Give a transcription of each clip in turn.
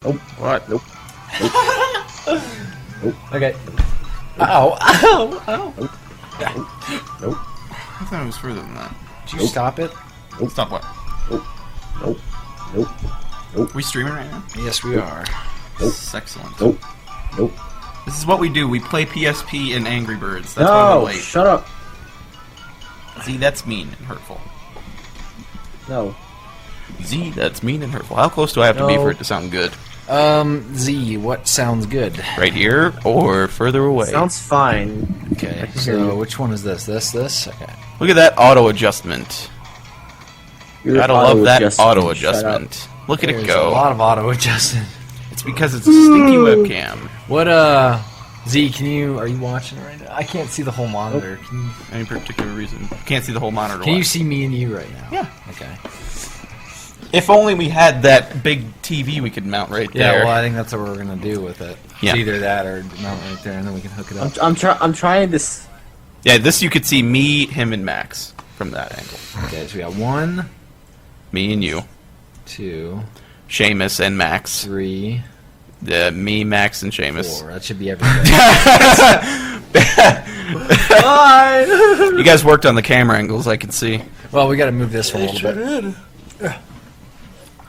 Nope. What? Nope. Nope. Okay. Ow! Ow! Ow! Nope. Nope. I thought it was further than that. Did you stop it? Nope. Stop what? Nope. Nope. Nope. Nope. We streaming right now? Yes, we are. Nope. This is excellent. Nope. Nope. This is what we do. We play PSP and Angry Birds. That's why we're No! late. Shut up. Z, that's mean and hurtful. No. Z, that's mean and hurtful. How close do I have to be No. for it to sound good? Z, what sounds good? Right here or further away? Sounds fine. Okay, I can hear so you. which one is this? This? Okay. Look at that auto adjustment. Your Gotta love that adjustment. auto Shut up. adjustment. Look at it There's go. a lot of auto adjustment. It's because it's a stinky webcam. What, Z, are you watching it right now? I can't see the whole monitor. Any particular reason? Can't see the whole monitor. Can you watch. see me and you right now? Yeah. Okay. If only we had that big TV we could mount right Yeah, there. well, I think that's what we're gonna do with it. Yeah. It's either that or mount right there, and then we can hook it up. I'm trying this. Yeah, this you could see me, him, and Max from that angle. Okay, so we got 1, Me and you. 2, Seamus and Max. 3, Me, Max, and Seamus. 4. That should be everything. You guys worked on the camera angles, I can see. Well, we got to move this one a little bit.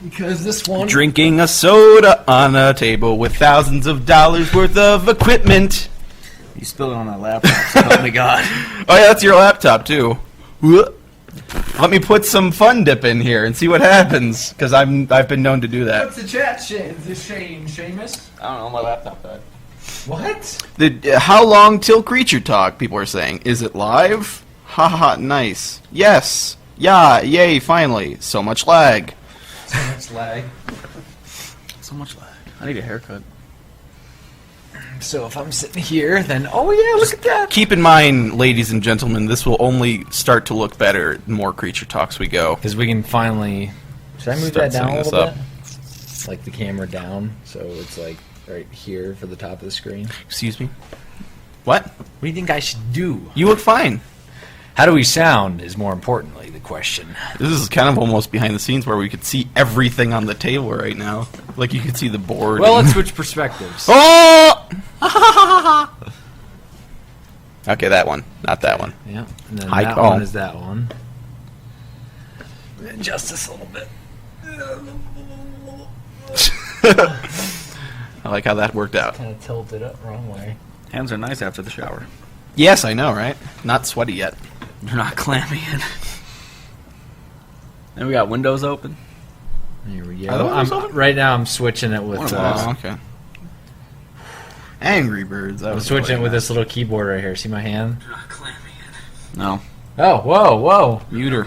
Because this one. Drinking a soda on a table with thousands of dollars worth of equipment. You spilled it on that laptop. So help me God. Oh yeah, that's your laptop too. Let me put some fun dip in here and see what happens, because I've been known to do that. What's the chat, Seamus? I don't know, my laptop died. What? How long till creature talk? People are saying. Is it live? Haha, nice. Yes. Yeah. Yay. Finally. So much lag. So much lag. So much lag. I need a haircut. So if I'm sitting here, then oh yeah, look at that. Keep in mind, ladies and gentlemen, this will only start to look better the more creature talks we go. Because we can finally. Should I move Start that down a setting little this bit? Like the camera down, so it's like right here for the top of the screen. Excuse me? What? What do you think I should do? You look fine. How do we sound is more importantly the question. This is kind of almost behind the scenes where we could see everything on the table right now. Like you could see the board. Well, and- let's switch perspectives. Oh! Okay, that one. Not that one. Yeah, and then High that call. one is that one. Adjust this a little bit. I like how that worked out. Kind of tilted up wrong way. Hands are nice after the shower. Yes, I know, right? Not sweaty yet. They're not clammy. And we got windows open. Here we Are the go. windows open? Right now, I'm switching it with. Oh, okay. Angry Birds. I'm switching it with this little keyboard right here. See my hand? They're not clammy. No. Oh, whoa! Mute her.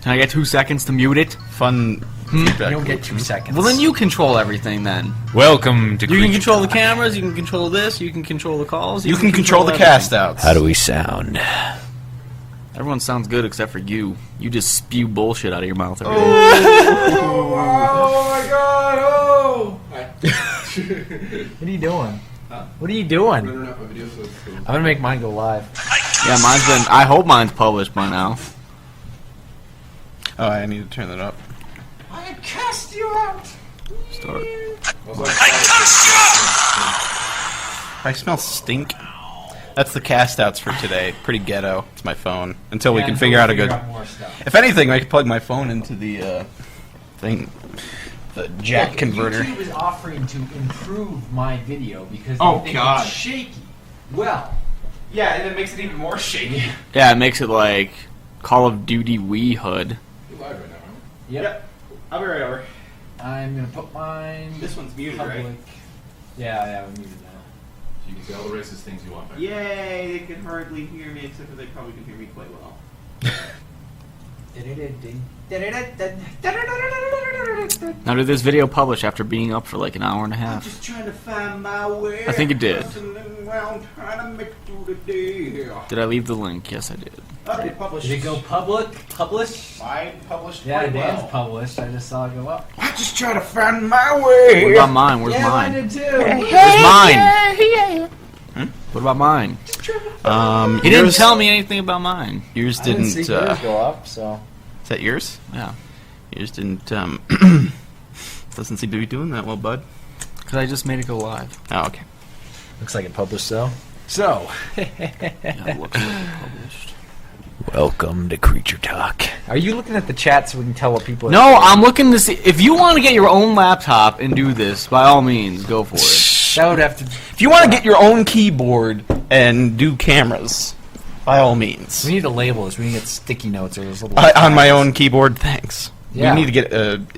Can I get 2 seconds to mute it? Fun. You feedback don't get loop. 2 seconds. Well, then you control everything then. Welcome to. You can control the cameras, you can control this, you can control the calls. You can control the everything. cast outs. How do we sound? Everyone sounds good except for you. You just spew bullshit out of your mouth every day. Oh my god! Oh! What are you doing? What are you doing? I'm gonna make mine go live. Yeah, mine's been. I hope mine's published by now. Oh, I need to turn that up. I cast you out. Start. I smell stink. That's the cast outs for today. Pretty ghetto. It's my phone. Until we can figure out a good. more stuff. If anything, I could plug my phone into the thing, the jack converter. YouTube is offering to improve my video because Oh, they think God. it's shaky. Well, Yeah, and it makes it even more shaky. Yeah, it makes it like Call of Duty Wii HUD. yep. I'll be right over. I'm gonna put mine. This one's muted, public. right? Yeah, we muted that. So you can say all the racist things you want back. Yay! They can hardly hear me, except for they probably can hear me quite well. Now, did this video publish after being up for like an hour and a half? Just trying to find my way. I think it did. Around, trying to make it through the day. Did I leave the link? Yes, I did. Already published. Did it go publish? I published Yeah, quite Dan's well. published. I just saw it go up. I just try to find my way. What about mine? Where's yeah, mine? did too. Where's mine? What about mine? You He didn't tell me anything about mine. Yours I didn't didn't. see yours go up, so. Is that yours? Yeah. Yours didn't Doesn't seem to be doing that well, bud. Because I just made it go live. Oh, okay. Looks like it published, though. So, Yeah, it looks like it published. welcome to Creature Talk. Are you looking at the chat so we can tell what people are No, saying? I'm looking to see. If you want to get your own laptop and do this, by all means, go for it. That would have to... If you want to get your own keyboard and do cameras, by all means. We need to label this. We need to get sticky notes or those little... On my own keyboard, thanks. Yeah. We need to get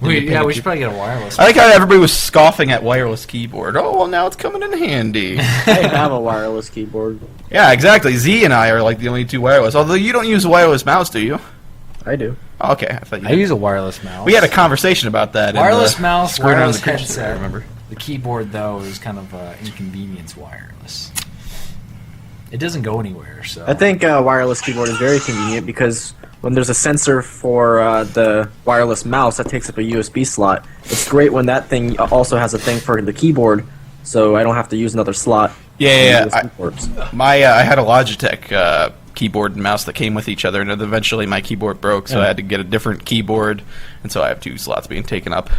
we should probably get a wireless. I like how everybody was scoffing at wireless keyboard. Oh, well, now it's coming in handy. I have a wireless keyboard. Yeah, exactly. Z and I are like the only two wireless. Although you don't use a wireless mouse, do you? I do. Oh, okay, I thought you I did. use a wireless mouse. We had a conversation about that. wireless mouse, Square Down wireless the Creature headset. Talk, I remember. The keyboard, though, is kind of inconvenience wireless. It doesn't go anywhere, so... I think wireless keyboard is very convenient because when there's a sensor for the wireless mouse that takes up a USB slot, it's great when that thing also has a thing for the keyboard, so I don't have to use another slot. Yeah, when USB ports. I had a Logitech keyboard and mouse that came with each other, and then eventually my keyboard broke, so I had to get a different keyboard, and so I have two slots being taken up.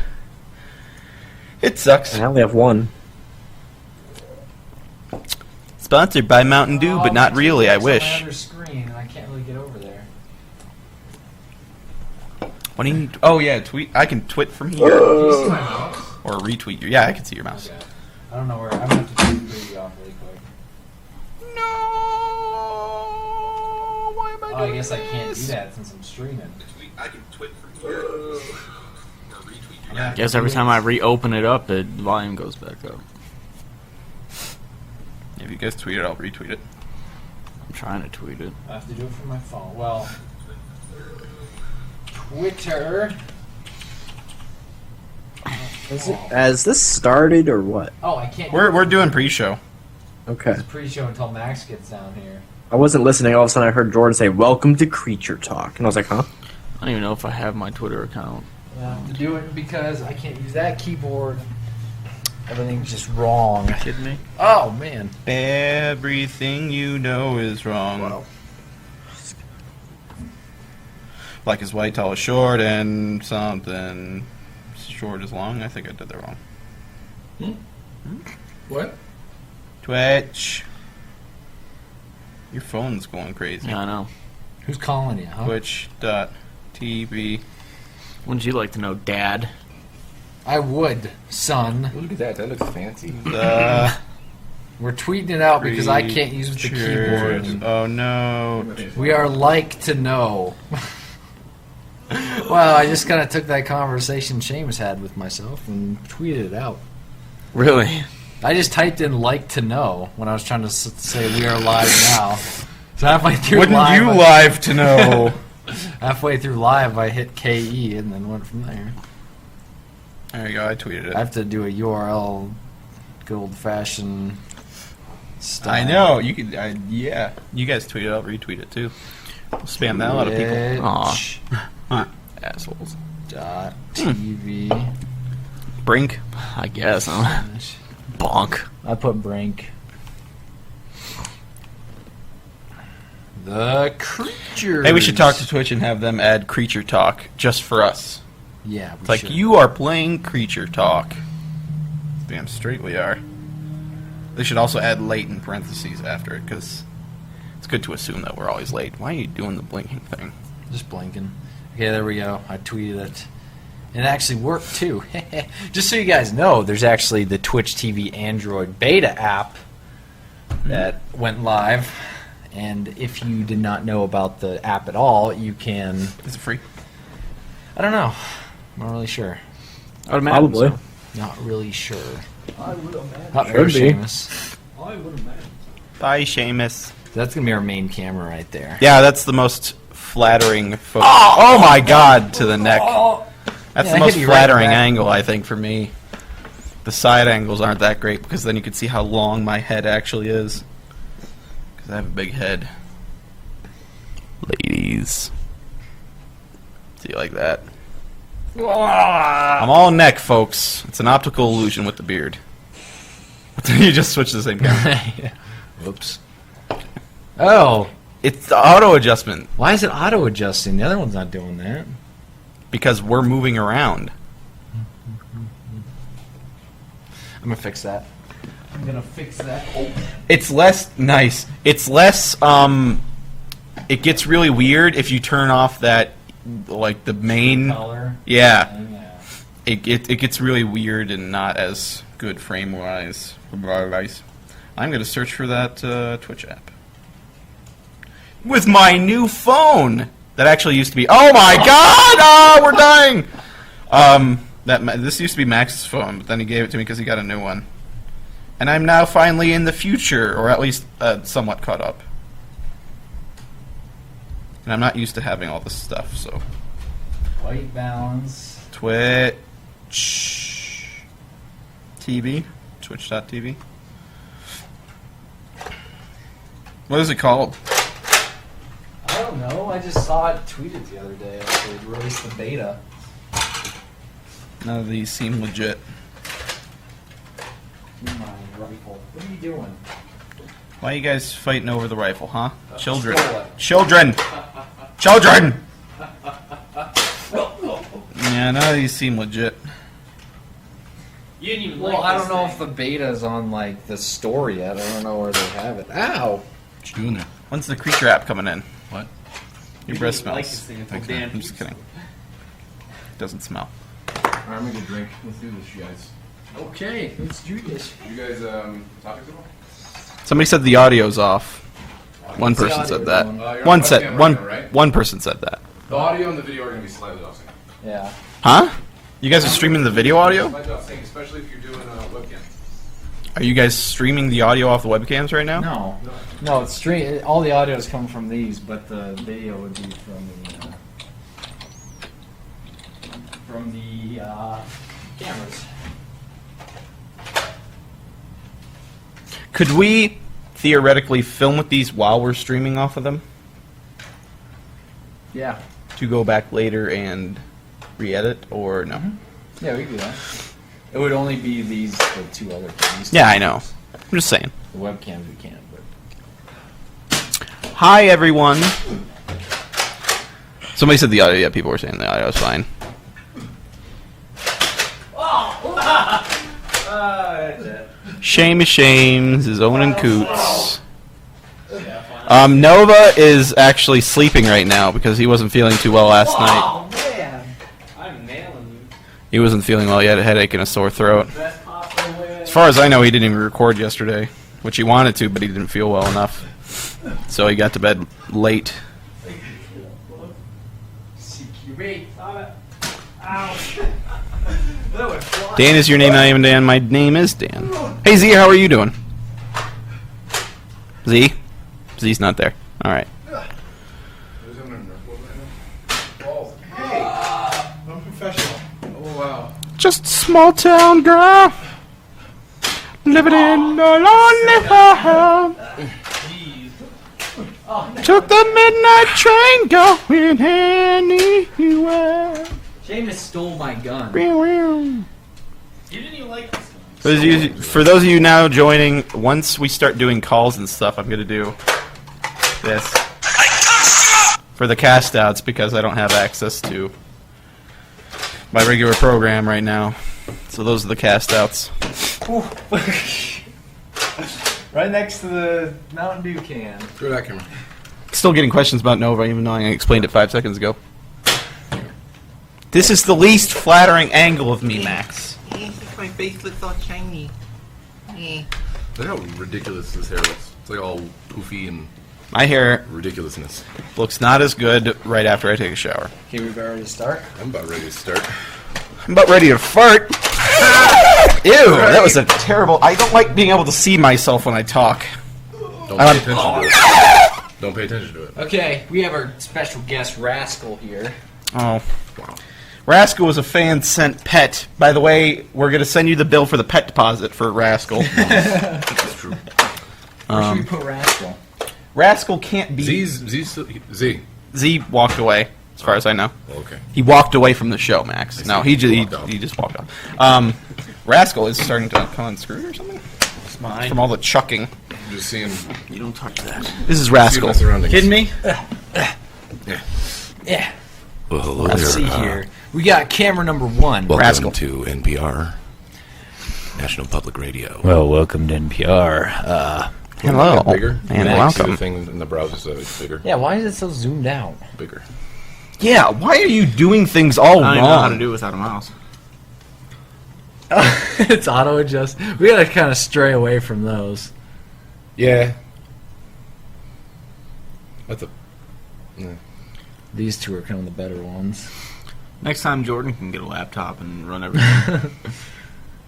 It sucks. And I only have one. Sponsored by Mountain Dew, but not really. I wish. On my other screen, and I can't really get over there. What do you need? Oh yeah, tweet. I can twit from here Do you see my mouse? or retweet you. Yeah, I can see your mouse. Okay. I don't know where. I'm gonna have to turn the video off really quick. No. Why am I Oh, I guess I can't do that since I'm streaming. I can twit from here or retweet you. I guess every time I reopen it up, the volume goes back up. If you guys tweet it, I'll retweet it. I'm trying to tweet it. I have to do it from my phone. Well, Twitter. Has this started or what? Oh, I can't. We're doing pre-show. Okay. It's pre-show until Max gets down here. I wasn't listening. All of a sudden I heard Jordan say, "Welcome to Creature Talk." And I was like, huh? I don't even know if I have my Twitter account. I have to do it because I can't use that keyboard. Everything's just wrong. Kidding me? Oh, man. Everything you know is wrong. Black is white, tall is short, and something short is long. I think I did that wrong. What? Twitch. Your phone's going crazy. Yeah, I know. Who's calling you, huh? Twitch.tv. Wouldn't you like to know, Dad? I would, son. Look at that. That looks fancy. We're tweeting it out because I can't use the Creatures. keyboard. Oh no. We are like to know. Well, I just kind of took that conversation Seamus had with myself and tweeted it out. Really? I just typed in "like to know" when I was trying to say we are live now. So halfway through Wouldn't live, you live to know? halfway through live, I hit KE and then went from there. There you go. I tweeted it. I have to do a URL, good old fashioned style. I know. You could. Yeah. You guys tweet it. I'll retweet it too. We'll spam that a lot of people. Aw. Assholes. .tv. Brink. I guess, huh? Bonk. I put Brink. The creatures. Hey, we should talk to Twitch and have them add Creature Talk just for us. Yeah, we It's like, should. you are playing Creature Talk. Damn straight we are. They should also add late in parentheses after it, because it's good to assume that we're always late. Why are you doing the blinking thing? Just blinking. Okay, there we go. I tweeted it. It actually worked too. Just so you guys know, there's actually the Twitch TV Android beta app that went live. And if you did not know about the app at all, you can... Is it free? I don't know. I'm not really sure. I would imagine Probably. so. Not really sure. I would imagine. Not Should very be. Seamus. I would imagine. Bye, Seamus. That's going to be our main camera right there. Yeah, that's the most flattering photo. Oh my god, to the neck. That's Yeah, the I most hit you right in the flattering back. angle, I think, for me. The side angles aren't that great, because then you can see how long my head actually is. Because I have a big head. Ladies. See you like that. I'm all neck, folks. It's an optical illusion with the beard. You just switch to the same camera. Whoops. Oh, It's the auto adjustment, why is it auto adjusting? The other one's not doing that. because we're moving around. I'm gonna fix that. I'm gonna fix that. Oh. It's less nice. It's less. It gets really weird if you turn off that, like the main. Color. Yeah. Yeah. It gets really weird and not as good frame wise. I'm gonna search for that Twitch app with my new phone that actually used to be. Oh my God! Oh, we're dying. This used to be Max's phone, but then he gave it to me because he got a new one. And I'm now finally in the future, or at least somewhat caught up. And I'm not used to having all this stuff, so. White balance. Twitch TV? Twitch.tv? What is it called? I don't know. I just saw it tweeted the other day after they released the beta. None of these seem legit. My rifle. What are you doing? Why are you guys fighting over the rifle, huh? Children. stole it. Children! Children! Yeah, none of these seem legit. You didn't even Well, I don't know if the beta's on like the store yet. I don't know where they have it. Ow! What you doing there? When's the creature app coming in? What? Your breath smells. Like this thing until Thanks, man. Dan I'm just kidding. It doesn't smell. Alright, I'm gonna get a drink. Let's do this, you guys. Okay, let's do this. You guys, topics at all? Somebody said the audio's off. One What's the person audio said that. doing? You're One on said webcam one. right now, right? One person said that. The audio and the video are gonna be slightly off sync. Yeah. Huh? You guys are streaming the video audio? Slightly off sync, especially if you're doing a webcam. Are you guys streaming the audio off the webcams right now? No, it's straight. All the audio is coming from these, but the video would be from the cameras. Could we theoretically film with these while we're streaming off of them Yeah. to go back later and re-edit, or no? Yeah, we can do that. It would only be the two other cams. Yeah, I know. I'm just saying. The webcams we can't, but Hi, everyone. Somebody said the audio. Yeah, people were saying the audio is fine. Shame shames his own and Coots. Nova is actually sleeping right now because he wasn't feeling too well last night. Oh man, I'm nailing you. He wasn't feeling well. He had a headache and a sore throat. Best possible way. As far as I know, he didn't even record yesterday, which he wanted to, but he didn't feel well enough. So he got to bed late. CQB. Stop it. Ouch. That would fly. Dan is your name, not even Dan. My name is Dan. Hey, Z, how are you doing? Z? Z's not there. All right. Who's having a nerf war right now? Balls. Hey! I'm professional. Oh, wow. Just small town girl. Living in a lonely home. Took the midnight train going anywhere. Seamus stole my gun. You didn't even like this one. For those of you now joining, once we start doing calls and stuff, I'm going to do this for the cast outs because I don't have access to my regular program right now. So those are the cast outs. Right next to the Mountain Dew can. Through that camera. Still getting questions about Nova, even though I explained it 5 seconds ago. This is the least flattering angle of me, Max. My face looks all shiny. Look how ridiculous this hair looks. It's like all poofy and My hair ridiculousness. looks not as good right after I take a shower. Okay, we better to start. I'm about ready to start. I'm about ready to fart. Ew, that was a terrible... I don't like being able to see myself when I talk. Don't pay attention to it. Don't pay attention to it. Okay, we have our special guest Rascal here. Oh. Wow. Rascal was a fan-sent pet. By the way, we're going to send you the bill for the pet deposit for Rascal. That's true. Where should we put Rascal? Rascal can't be... Z. Z walked away, as far as I know. Okay. He walked away from the show, Max. No, he just walked off. Rascal is starting to come unscrewed or something? It's mine. From all the chucking. I'm just seeing. You don't touch that. This is See Rascal. my surroundings. Kidding me? Yeah. Well, hello Let's see here. We got camera number 1. Welcome Rascal. to NPR. National Public Radio. Well, welcome to NPR. Hello, Bigger. and See welcome. the thing in the browser, so it's bigger. Yeah, why is it so zoomed out? Bigger. Yeah, why are you doing things all I don't wrong? even know how to do it without a mouse. It's auto adjust. We gotta kind of stray away from those. Yeah. That's a. These two are kind of the better ones. Next time Jordan can get a laptop and run everything.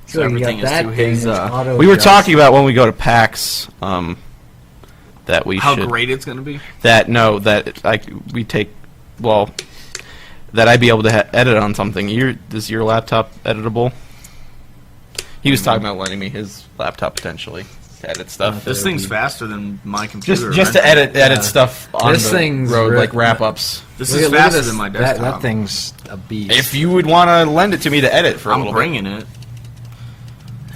So you got everything is that to thing his. is auto We were adjust. talking about when we go to PAX, that we How should great it's going to be. that we take that I'd be able to edit on something. Is your laptop editable? He was talking about lending me his laptop potentially to edit stuff. This thing's faster than my computer. Just to edit stuff on This the thing's road, real- like wrap ups. This Look is at- look at faster this- than my that, desktop. that thing's a beast. If you would want to lend it to me to edit for a I'm little bringing it.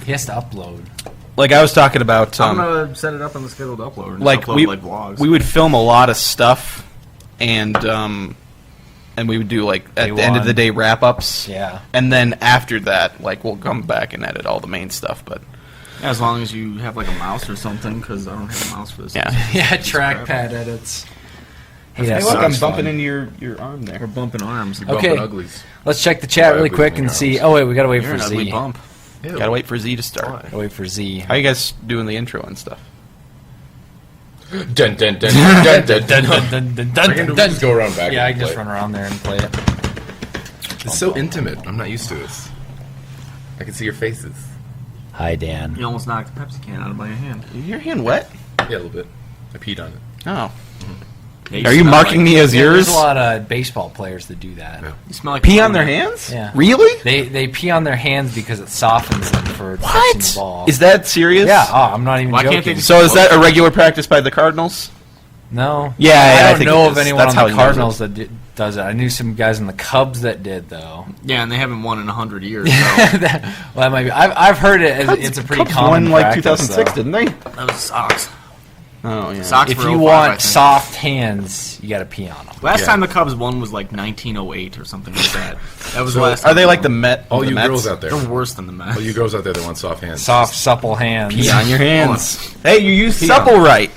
He has to upload. bit, like I was talking about, I'm gonna set it up on the scheduled upload. And like upload, like vlogs. we would film a lot of stuff, and we would do like at the end of the day wrap ups. Yeah. And then after that, like we'll come back and edit all the main stuff. But As long as you have like a mouse or something, because I don't have a mouse for this. yeah. Yeah, trackpad edits. Hey, Yeah, look, I'm sounds bumping fun. into your arm there. We're bumping arms. Okay. Bumping uglies. Let's check the chat really Uglies quick in and your see. arms. Oh wait, we gotta wait You're for an ugly Z. bump. Gotta wait for Z to start. Gotta wait for Z. How you guys doing the intro and stuff? Dun dun dun dun dun dun. I can Dun, just go around back. Yeah, I and can just play. run around there and play it. It's so intimate. I'm not used to this. I can see your faces. Hi, Dan. You almost knocked the Pepsi can out of my hand. Your hand wet? Yeah, a little bit. I peed on it. Oh. Yeah, Are you smell marking like, me as Yeah, yours? there's a lot of baseball players that do that. Yeah. You smell like Pee on their ammonia. hands? Yeah. Really? They pee on their hands because it softens them for touching the ball. Is that serious? Yeah. Oh, I'm not even Why joking. can't they just- So is that a regular practice by the Cardinals? No. Yeah, I I don't think know it of is. anyone That's on how the he knows Cardinals that does it. I knew some guys in the Cubs that did though. Yeah, and they haven't won in 100 years. So Well, that might be. I've heard it. It's a pretty Cubs common won like practice, 2006, though. didn't they? that was socks. Oh yeah. Socks If for you 05, I want think. soft hands, you got to pee on them. Last Yeah. time the Cubs won was like 1908 or something like that. That was the last. Are time they like the won. Met? All the you Mets? girls out there. They're worse than the Mets. All you girls out there that want soft hands. Soft, supple hands. Pee on your hands. Hey, you use supple right.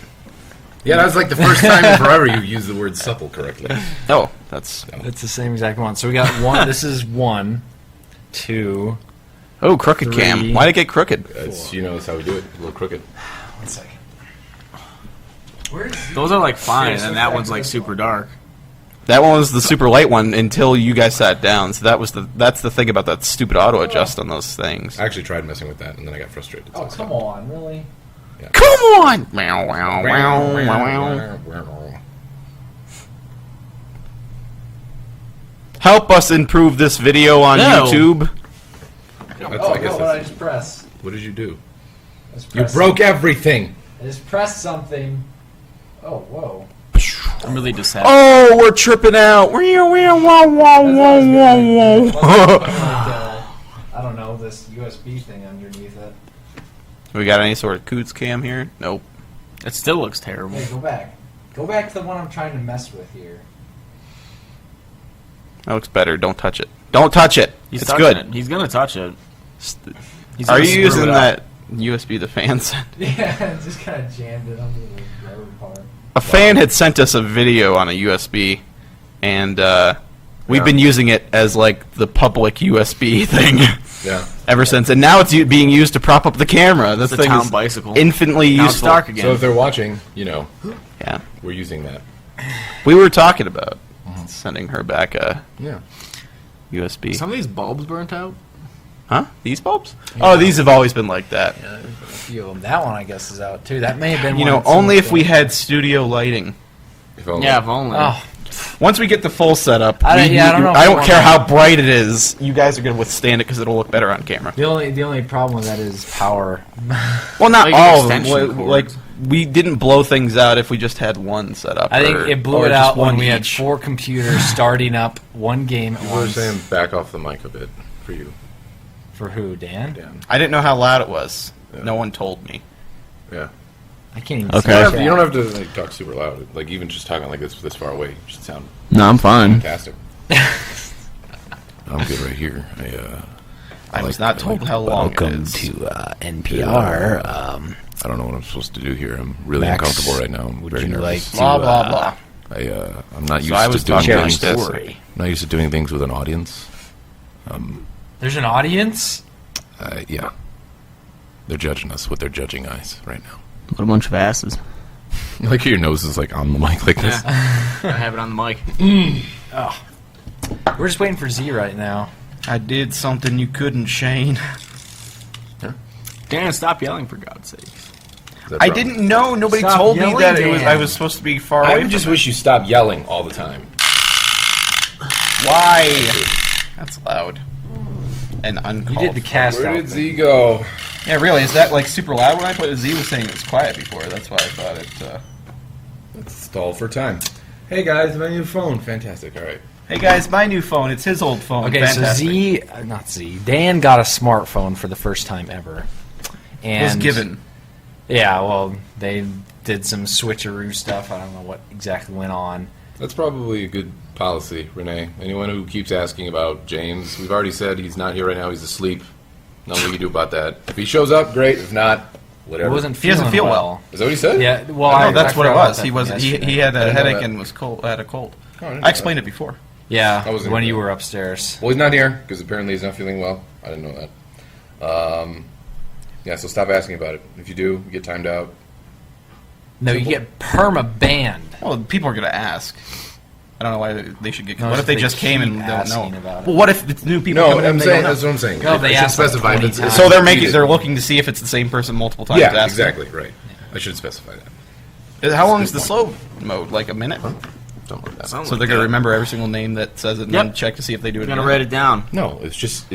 Yeah, that was like the first time in forever you used the word supple correctly. Oh, that's. It's the same exact one. So we got one. This is 1, 2. Oh, crooked 3. cam. Why'd it get crooked? That's, you know, that's how we do it. A little crooked. 1 second. Those are like fine, and that one's like super dark. That one was the super light one until you guys sat down. So that's the thing about that stupid auto adjust on those things. I actually tried messing with that, and then I got frustrated. Oh, come on, really? Come on! Meow, meow, meow, meow, meow. Help us improve this video on No. YouTube. That's, I guess that's, just press. what did you do? I just You broke everything. I just pressed something. Oh, whoa. I'm really just sad. Oh, we're tripping out. Wah, wah, wah, wah, wah, wah. I don't know, this USB thing underneath it. We got any sort of Coots cam here? Nope. It still looks terrible. Hey, go back. Go back to the one I'm trying to mess with here. That looks better. Don't touch it. Don't touch it. He's It's touching good. it. He's gonna touch it. He's Are gonna you screw using it up. that USB the fan sent? Yeah, just kind of jammed it under the rubber part. A fan had sent us a video on a USB, and we've been using it as like the public USB thing Yeah. ever since. And now it's being used to prop up the camera. This It's a thing town is bicycle. infinitely Now it's useful. dark again. So if they're watching, you know, Yeah, we're using that. we were talking about sending her back a Yeah. USB. Some of these bulbs burnt out. Huh? These bulbs? Oh, these have always been like that. A few of them. That one, I guess, is out too. That may have been You one know, that someone only if we did. had studio lighting. If only. Yeah, if only. Oh, Once we get the full setup, I don't know if I we don't want care that. how bright it is. You guys are going to withstand it because it'll look better on camera. the only problem with that is power. Well, not Like all of them. extension Like cords. we didn't blow things out if we just had one set up. I think or- it blew or it just out when one we had each. 4 computers starting up one game at You were once. saying back off the mic a bit for you. For who, Dan? Dan. I didn't know how loud it was. Yeah. No one told me. Yeah. I can't even Okay. see You the don't, have, you chat. don't have to like talk super loud. Like even just talking like this far away should sound No, I'm fine. fantastic. I'm good right here. I was not told how long it Welcome is. to NPR. I don't know what I'm supposed to do here. I'm really Max, uncomfortable right now. I'm would very you nervous. like Blah to blah blah. I'm not used I was to doing share a things. story? I'm not used to doing things with an audience. There's an audience? Yeah. They're judging us with their judging eyes right now. What a bunch of asses. Like your nose is like on the mic like this. I have it on the mic. We're just waiting for Z right now. I did something you couldn't, Shane. Dan, stop yelling for God's sakes. Is that I wrong? didn't know. Nobody Stop told me yelling, that it was. Dan. I was supposed to be far I away. would just from wish you stopped yelling all the time. it. Why? That's loud. And uncalled. You did the cast Where out did thing. Z go? Yeah, really. Is that like super loud when I put it? Z was saying it was quiet before. That's why I thought it. Let's stall for time. Hey guys, my new phone. Fantastic. All right. Hey guys, my new phone. It's his old phone. Okay, Fantastic. so not Z, Dan got a smartphone for the first time ever. And was given. Yeah, well, they did some switcheroo stuff. I don't know what exactly went on. That's probably a good policy, Renee. Anyone who keeps asking about James, we've already said he's not here right now. He's asleep. Nothing we can do about that. If he shows up, great. If not, whatever. It wasn't He doesn't feeling feel well. Is that what he said? Yeah, well, No, I that's what it forgot about was. that He was. from He yesterday. had I a didn't know headache that. and was cold. Had a cold. Oh, I didn't know I explained it before. Yeah, I wasn't when here you for were that. upstairs. Well, he's not here because apparently he's not feeling well. I didn't know that. Yeah, so stop asking about it. If you do, you get timed out. No, you get perma-banned. Well, people are gonna ask. I don't know why they should get. No, what if they just came and keep don't asking know? about it. Well, what if it's new people No, coming in? I'm and they saying don't that's know? what I'm saying. No, they I should asked like specify 20 if it's- times. So they're looking to see if it's the same person multiple times. Yeah, asking. exactly right. I should specify that. How long is the slow mode? Like a minute? Something like that. So they're gonna remember every single name that says it and Yep. then check to see if they do it. I'm gonna again. write it down. No, it's just.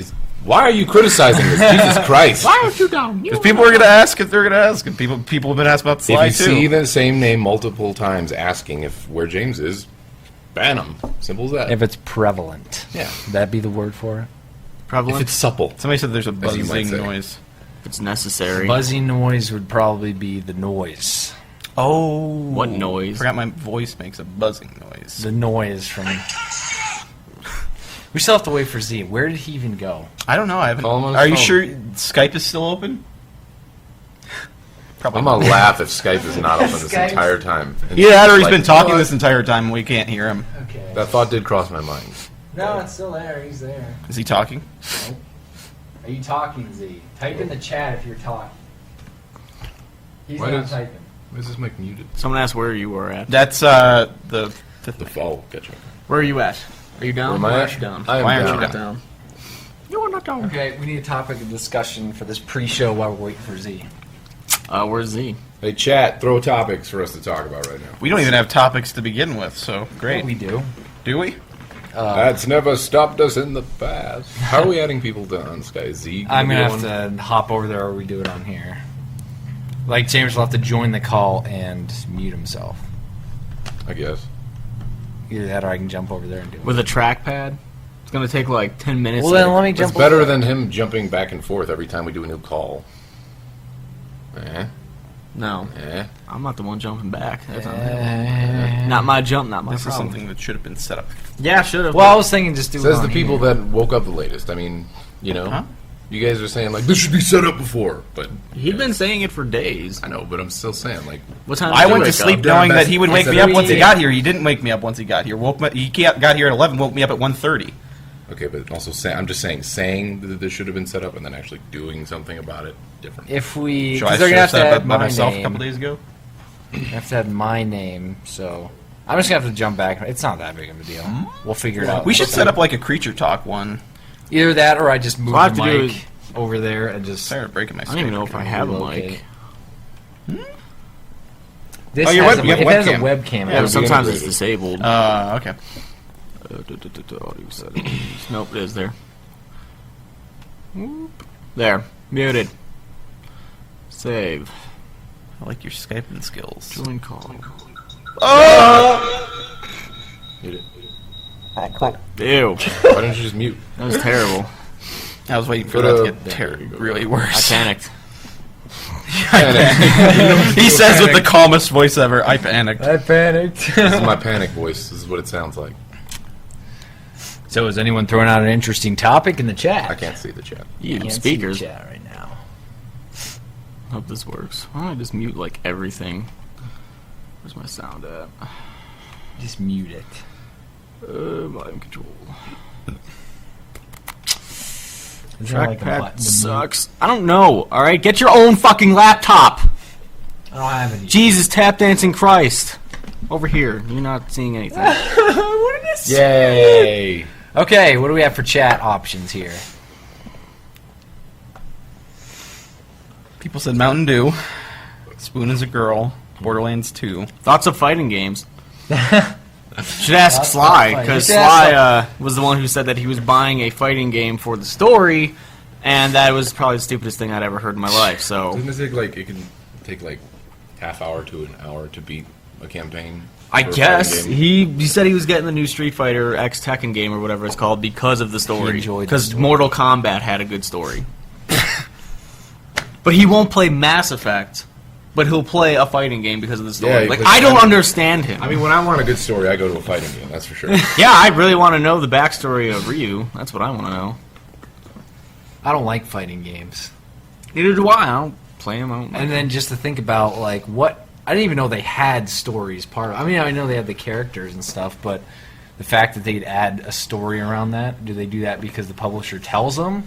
Why are you criticizing this? Jesus Christ! aren't you down? Because people are gonna ask if they're gonna ask, and people have been asked about the If slide you too. see the same name multiple times asking if where James is, ban him. Simple as that. If it's prevalent. Yeah. Would that be the word for it? If Prevalent. it's supple. Somebody said there's a As you might buzzing say. noise. If it's necessary. Buzzing noise would probably be the noise. Oh, What noise? Forgot my voice makes a buzzing noise. The noise from... We still have to wait for Z. Where did he even go? I don't know. I haven't. Call him on his Are you phone. sure Skype is still open? Probably. I'm gonna laugh if Skype is not open this Skype. entire time. And Either that or he's like, been talking "Oh, this entire time and we can't hear him. Okay. That thought did cross my mind. No, it's still there. He's there. Is he talking? Are you talking, Z? Type in the chat if you're talking. He's Why not does- typing. Why is this mic muted? Someone asked where you were at. That's the. The fall. Gotcha. Where are you at? Are you down? Where am I Why at? aren't you down? I am Why aren't down. you down? You are not down. Okay, we need a topic of discussion for this pre-show while we're waiting for Z. Where's Z? Hey, chat, throw topics for us to talk about right now. We don't even have topics to begin with, so great. We do. Do we? That's never stopped us in the past. How are we adding people to on Sky? Z? I'm be gonna one? have to hop over there or we do it on here. Like James will have to join the call and mute himself. I guess. Either that or I can jump over there and do it. With a trackpad? It's gonna take like 10 minutes. Well, then let me jump It's better over. than him jumping back and forth every time we do a new call. No, Eh. I'm not the one jumping back. That's not my jump, not my This is problem. something that should have been set up. Yeah, should have. Well, I was thinking just do it Says on the people here. that woke up the latest. I mean, you know, Huh? you guys are saying like this should be set up before, but He'd been saying it for days. I know, but I'm still saying like What time? I did you went to wake sleep up? knowing that he would wake It's me up once he 3 got here. He didn't wake me up once he got here. He got here at 11. Woke me up at 1:30. okay, but also I'm just saying that this should have been set up and then actually doing something about it different. If we, So I because they're should gonna have have to set add up by my myself a name. couple days ago. You have to add my name, so I'm just gonna have to jump back. It's not that big of a deal. We'll figure it out. We should set up like a creature talk one. either that or I just move All I have the to do mic over there and just. Sorry, breaking my. I don't even know if I have a mic. relocate. This Oh, your has web- a, you have it has a webcam. webcam. Yeah, Yeah, but sometimes it's integrated. disabled. Okay. Audio settings. Nope, it is there. There, muted. Save. I like your Skyping skills. Join call. Ew, Why don't you just mute? that was terrible. I was waiting for But, that to get really I worse. panicked. He says with the calmest voice ever, "I panicked." I panicked. This is my panic voice. This is what it sounds like. So is anyone throwing out an interesting topic in the chat? I can't see the chat. You Can't speakers. see the chat right now. Hope this works. Why don't I just mute like everything? Where's my sound at? Just mute it. Volume control. Is there like a Trackpad button to mute? sucks. I don't know. All right, get your own fucking laptop. I don't have any. Jesus, tap dancing Christ. Over here. You're not seeing anything. What is this? Yay! Okay, what do we have for chat options here? People said Mountain Dew. Spoon is a girl. Borderlands 2. Thoughts of fighting games. Should ask Thoughts Sly, of fighting. because Just ask Sly was the one who said that he was buying a fighting game for the story, and that was probably the stupidest thing I'd ever heard in my life. So Doesn't it take like it can take like half hour to an hour to beat a campaign? I for a guess fighting game? he said he was getting the new Street Fighter X Tekken game or whatever it's called because of the story. enjoyed the Because story. Mortal Kombat had a good story. But he won't play Mass Effect. But he'll play a fighting game because of the story. Yeah, like but I don't I mean- understand him. I mean, when I want a good story, I go to a fighting game. That's for sure. yeah, I really want to know the backstory of Ryu. That's what I want to know. I don't like fighting games. Neither do I. I don't play them. I don't. And then just to think about like what I didn't even know they had stories part of. I mean, I know they had the characters and stuff, but the fact that they'd add a story around that, do they do that because the publisher tells them,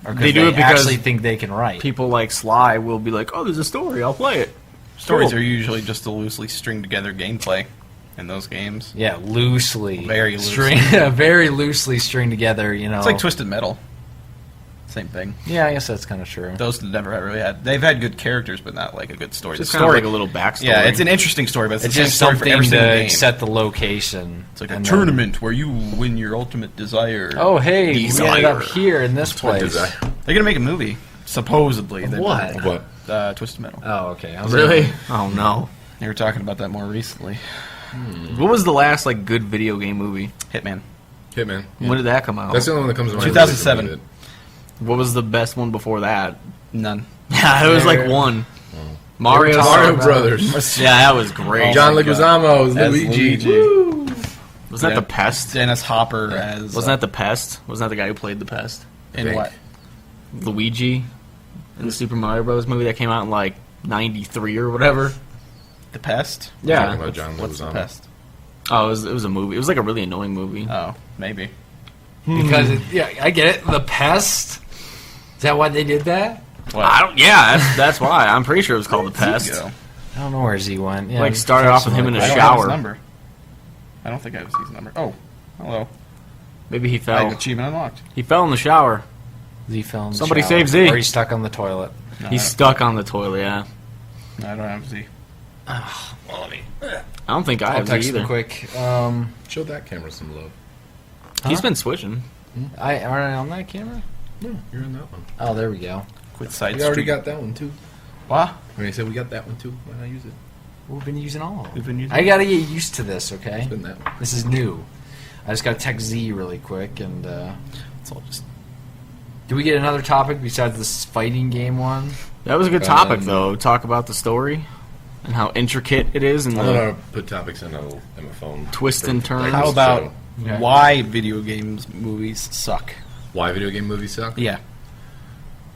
or 'cause They do it because actually think they can write? people like Sly will be like, "Oh, there's a story. I'll play it." Stories Cool. are usually just a loosely stringed together gameplay in those games. Yeah, loosely, Very loosely. very loosely stringed together. You know, It's like Twisted Metal. Same thing. Yeah, I guess that's kind of true. Those never really had. They've had good characters, but not like a good story. Just the kind of story, like a little backstory. yeah, it's an interesting story, but it's, It's the same just story for something every single to game. set the location. It's like a and then- tournament where you win your ultimate desire. Oh, hey, we ended up Desire. here in this What place. desire? They're gonna make a movie, supposedly. They- What? What? Twisted Metal. Oh, okay. I was really. Oh no. They were talking about that more recently. What was the last like good video game movie? Hitman. Hitman. When did that come out? That's the only one that comes to mind. 2007. really for me What was the best one before that? None. Yeah, it was like one. Mario. that- Mario Brothers. Yeah, that was great. John my God. Leguizamo as As Luigi. Luigi. Wasn't that Yeah. the Pest? Dennis Hopper as. Wasn't that the Pest? Wasn't that the guy who played the Pest? in Think. what? Luigi in the Super Mario Bros. Movie that came out in like '93 or whatever. The Pest? Talking Yeah. about John What's the Leguizamo. Pest? Oh, it was a movie. It was like a really annoying movie. Oh, maybe. Because yeah, I get it. The pest. Is that why they did that? What? I don't. Yeah, that's why. I'm pretty sure it was called the Where'd Z Pest. go? I don't know where Z went. Yeah, Like, he started texted off with him in a I don't have shower. his number. I don't think I have his number. Oh, hello. Maybe he I fell. achievement unlocked. He fell in the shower. Z fell in the Somebody shower. save Z. Or he's stuck on the toilet. No, He's stuck on the toilet. Yeah. I don't have Z. I don't think I I'll have text either. him quick. Show that camera some love. He's been switching. Aren't I on that camera? No, you're on that one. Oh, there we go. Quit side We already street. got that one too. What? When I said we got that one too, why not use it? We've been using all of them. We've been using I gotta get used to this, okay? It's been that one. This is new. I just gotta text Z really quick and It's all just. do we get another topic besides this fighting game one? That was a good topic, Um, though. Talk about the story and how intricate it is, and I'm the gonna put topics in my phone. Twists and turns. How about Okay. why video games movies suck? why video game movies suck? Yeah.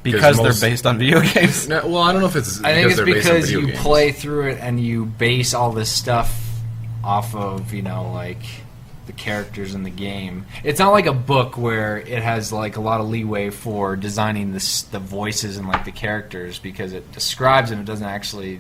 Because most- they're based on video games. No, well, I don't know if it's. I think it's they're based on because video you games. play through it and you base all this stuff off of, you know, like the characters in the game. It's not like a book where it has like a lot of leeway for designing the voices and like the characters because it describes them. It doesn't actually.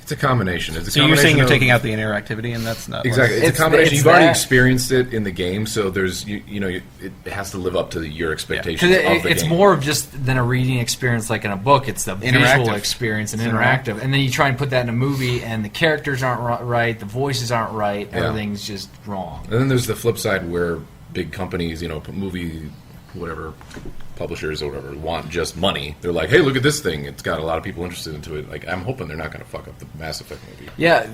It's a combination. It's a So you're saying combination you're of- taking out the interactivity, and that's not Exactly, it's It's- a combination. it's You've already that- experienced it in the game, so there's it has to live up to your expectations Because of the it's game. more of just than a reading experience like in a book. It's the visual Interactive. experience and It's interactive. And then you try and put that in a movie, and the characters aren't right, the voices aren't right, Yeah. everything's just wrong. And then there's the flip side where big companies, movie, whatever, publishers or whatever, want just money. They're like, hey, look at this thing. It's got a lot of people interested into it. Like, I'm hoping they're not going to fuck up the Mass Effect movie. Yeah,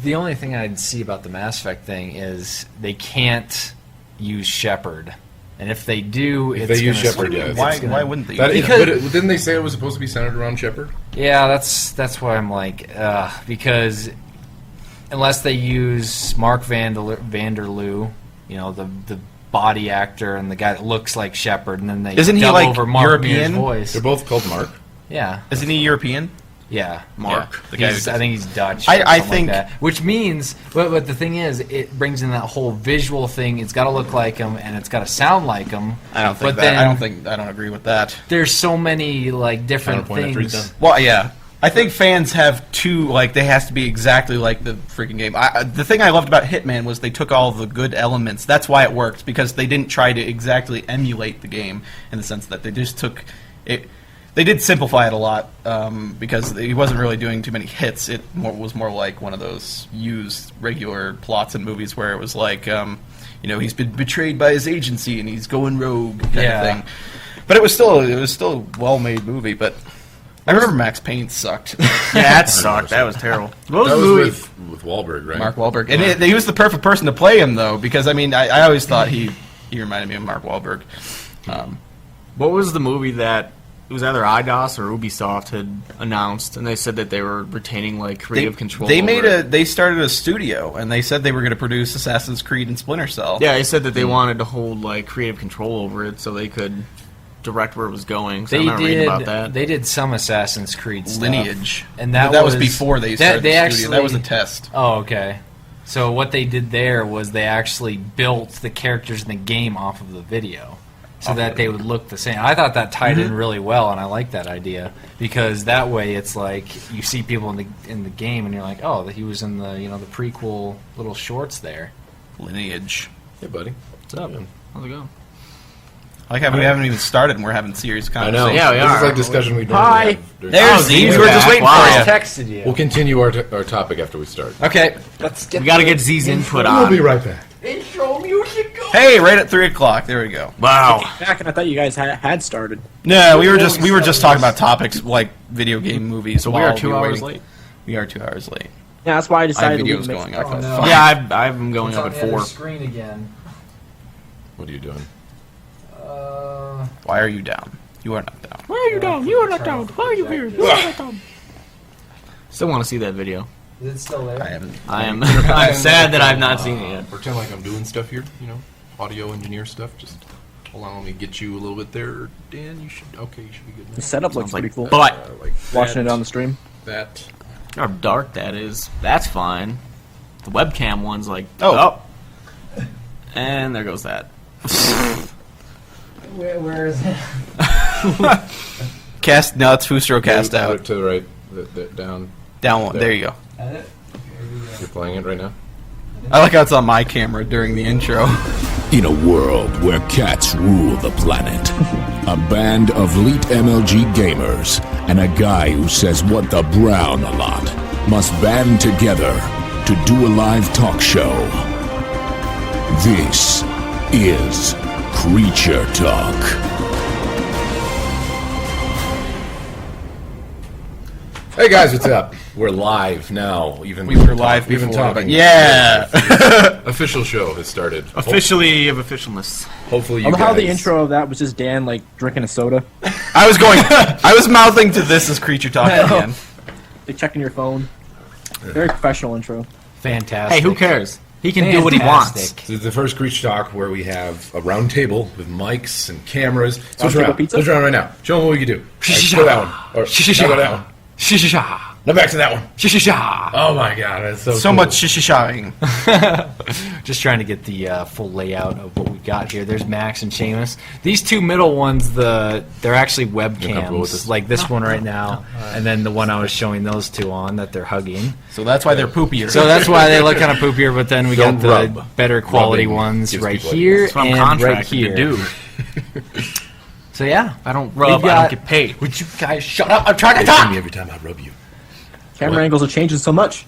the only thing I'd see about the Mass Effect thing is they can't use Shepard. And if they do, If it's they use gonna Shepard, screw- yeah, it's Why? gonna- Why wouldn't they? That is, Because- but didn't they say it was supposed to be centered around Shepard? Yeah, that's why I'm like, because unless they use Mark Vanderloo, you know, the body actor and the guy that looks like Shepard, and then they Isn't he, dub like, over Mark Mear's European? voice. They're both called Mark. Yeah, Isn't he European? yeah, Mark, the guy who He's- does- I think he's Dutch. I or something think- like that. Which means, but the thing is, it brings in that whole visual thing. It's got to look like him, and it's got to sound like him. I don't think But that. then- I don't agree with that. There's so many like different Counterpoint after he's things. done. Well, yeah. I think fans have two, like, they has to be exactly like the freaking game. The thing I loved about Hitman was they took all the good elements. That's why it worked, because they didn't try to exactly emulate the game in the sense that they just took it. They did simplify it a lot because he wasn't really doing too many hits. It was more like one of those used regular plots in movies where it was like, he's been betrayed by his agency and he's going rogue kind of thing. But it was still a well-made movie, but I remember Max Payne sucked. Yeah, that sucked. That was terrible. What That was the was movie? with Wahlberg, right? Mark Wahlberg, and he was the perfect person to play him, though, because I mean, I always thought he reminded me of Mark Wahlberg. What was the movie that it was either IDOS or Ubisoft had announced, and they said that they were retaining like creative control. They over it. they started a studio, and they said they were going to produce Assassin's Creed and Splinter Cell. Yeah, they said that they wanted to hold like creative control over it, so they could direct where it was going. So I They remember reading did. about that. They did some Assassin's Creed stuff. Lineage, and that was before they started they the studio. That was a test. Oh, okay. So what they did there was they actually built the characters in the game off of the video, so that they would look the same. I thought that tied in really well, and I like that idea because that way it's like you see people in the game, and you're like, oh, he was in the the prequel little shorts there. Lineage. Hey, buddy. What's up? How's it going? I like how we haven't even started, and we're having serious I know. conversation. Yeah, we this are. is like discussion we Hi. normally have. during- There's Z's. We're just waiting Wow. for you. Texted you. We'll continue our topic after we start. Okay. We got to get Z's input We'll on. be right back. Hey, right at 3:00. There we go. Wow. Back, and I thought you guys had started. No, we were just talking about topics like video game movies. So we are while 2 were hours waiting. late. We are 2 hours late. Yeah, that's why I I have decided to videos leave going mix- up at no. 5. Yeah, I'm going up at 4. Screen again. What are you doing? Why are you down? You are not down. Why are you down? You are not down. Why are you here? You are not down. Still want to see that video. Is it still there? I haven't. I'm sad that I've not seen it yet. Pretend like I'm doing stuff here, audio engineer stuff. Just allow me to get you a little bit there, Dan. You should be good. The setup looks Sounds pretty like cool. butt. Like Watching it that, on the stream. that. How dark that is. That's fine. The webcam one's like, Oh. and there goes that. Where is it? Cast. No, it's Fusro cast Put out. it to the right, down. Down one. There you go. You're playing it right now. I like how it's on my camera during the intro. In a world where cats rule the planet, a band of elite MLG gamers and a guy who says what the brown a lot must band together to do a live talk show. This is Creature Talk. Hey guys, what's up? We're live now. Even We were live even before, talking. but yeah. Official show has started. Officially of officialness. Hopefully, I you love how the guys- intro of that was just Dan like drinking a soda, I was mouthing to this as Creature Talk again. like checking your phone. Very professional intro. Fantastic. Hey, who cares? He can do what he wants. Fantastic. This is the first Creature Talk where we have a round table with mics and cameras. Switch table around. pizza? Switch around right now. Show them what we can do. Like, go that one. Or now go that one. Shisha. Now back to that one. Shisha. Oh my god, that's so So cool. much shishishaing. Just trying to get the full layout of what we got here. There's Max and Seamus. These two middle ones, they're actually comfortable with this? webcams, like this one right now, and then the one I was showing those two on that they're hugging. So that's why they're poopier. So that's why they look kind of poopier. But then we Don't got the rub. better quality Rubbing ones gives right people here That's what I'm and right contracted here. to do. So yeah, I don't rub, We've I got- don't get paid. would you guys shut up? I'm trying to They see me talk. every time I rub you. Camera What? angles are changing so much.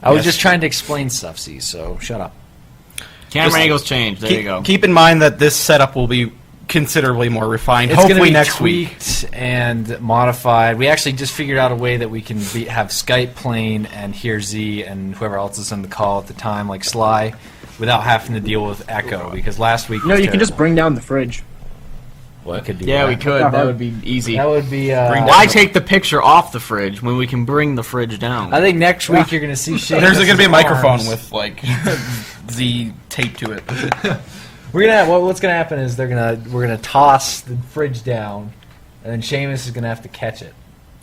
I was Yes. just trying to explain stuff, see. So shut up. Camera Just angles change. There you go. Keep in mind that this setup will be considerably more refined. It's going to Hopefully be next week. tweaked and modified. We actually just figured out a way that we can have Skype playing and hear Z and whoever else is on the call at the time, like Sly, without having to deal with echo. Because last week, No, was you can just terrible. bring down the fridge. What? Could do Yeah, that. we could. Not That hard. would be easy. That would be. Why take the picture off the fridge when we can bring the fridge down? I think next week you're going to see. There's going to be a Seamus's microphone arms. with like Z taped to it. We're gonna what's gonna happen is we're gonna toss the fridge down, and then Seamus is gonna have to catch it.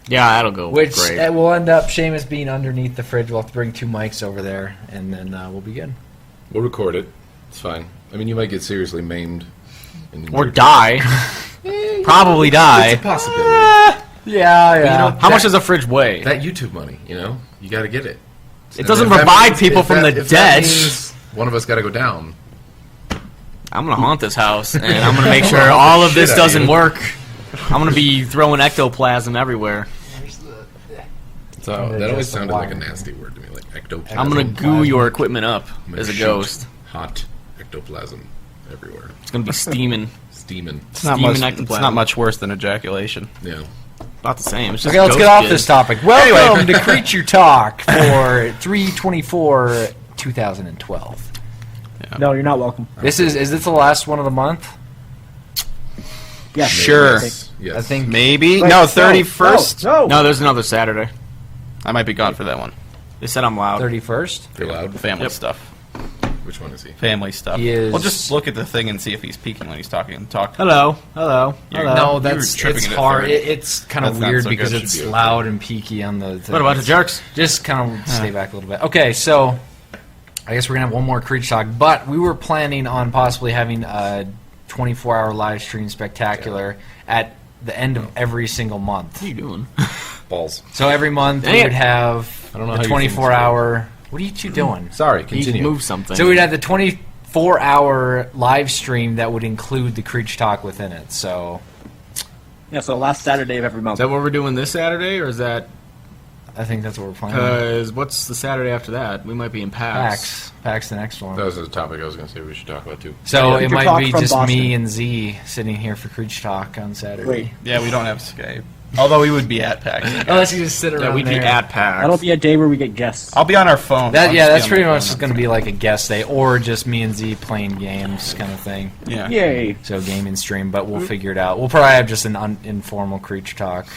Yeah, that'll go Which great. it will end up Seamus being underneath the fridge. We'll have to bring 2 mics over there, and then we'll be good. We'll record it. It's fine. I mean, you might get seriously maimed. And Or die. Probably die. It's a possibility. Yeah. you know, How much does a fridge weigh? That YouTube money, you know? You got to get it. It doesn't If that provide means- people if from that- the if that dead. means one of us got to go down. I'm gonna haunt this house, and I'm gonna make sure all of this Shit out of doesn't you. work. I'm gonna be throwing ectoplasm everywhere. So They're that always just a sounded like a wire. nasty word to me, like ectoplasm. I'm gonna goo your equipment up I'm gonna as a shoot ghost. Hot ectoplasm everywhere. It's gonna be steaming. Steaming. It's not Steaming much. It's ectoplasm. not much worse than ejaculation. Yeah. About the same. It's just Okay, let's ghost get off jizz. this topic. Welcome to Creature Talk for 3/24/2012. No, you're not welcome. Is this the last one of the month? Yeah. Sure. Yes. I think Maybe Wait, no 31st. No. No, there's another Saturday. I might be gone for that one. They said I'm loud. 31st. You're loud. Family Yep. stuff. Which one is he? Family stuff. He is- Well, just look at the thing and see if he's peeking when he's talking. Talk. Hello. Hello. You're- Hello. No, You that's were tripping it's it at hard. third. It's kind of That's not weird so because good. it's Should be okay. loud and peaky on the. What about the jerks? Just kind of stay back a little bit. Okay, so I guess we're gonna have one more Creature Talk, but we were planning on possibly having a 24-hour live stream spectacular at the end of every single month. What are you doing? Balls. So every month Dang we it. would have I don't know the how you 24-hour. What are you two doing? Sorry, You continue. move something. So we'd have the 24-hour live stream that would include the Creature Talk within it. So Yeah, so last Saturday of every Is month. that what we're doing this Saturday, or is that I think that's what we're planning. because what's the Saturday after that? We might be in PAX. PAX the next one. That was the topic I was going to say we should talk about too. So Yeah, it Creature might Talk be from just Boston. me and Z sitting here for Creature Talk on Saturday. Wait, Yeah, we don't have Skype. Although we would be at PAX. Unless you just sit around Yeah, we'd be there. at PAX. that'll be a day where we get guests. I'll be on our phone. That, I'll yeah, just that's be on pretty my much phone. just going to be like a guest day, or just me and Z playing games kind of thing. Yeah. Yay. So gaming stream, but we'll figure it out. We'll probably have just an informal Creature Talk,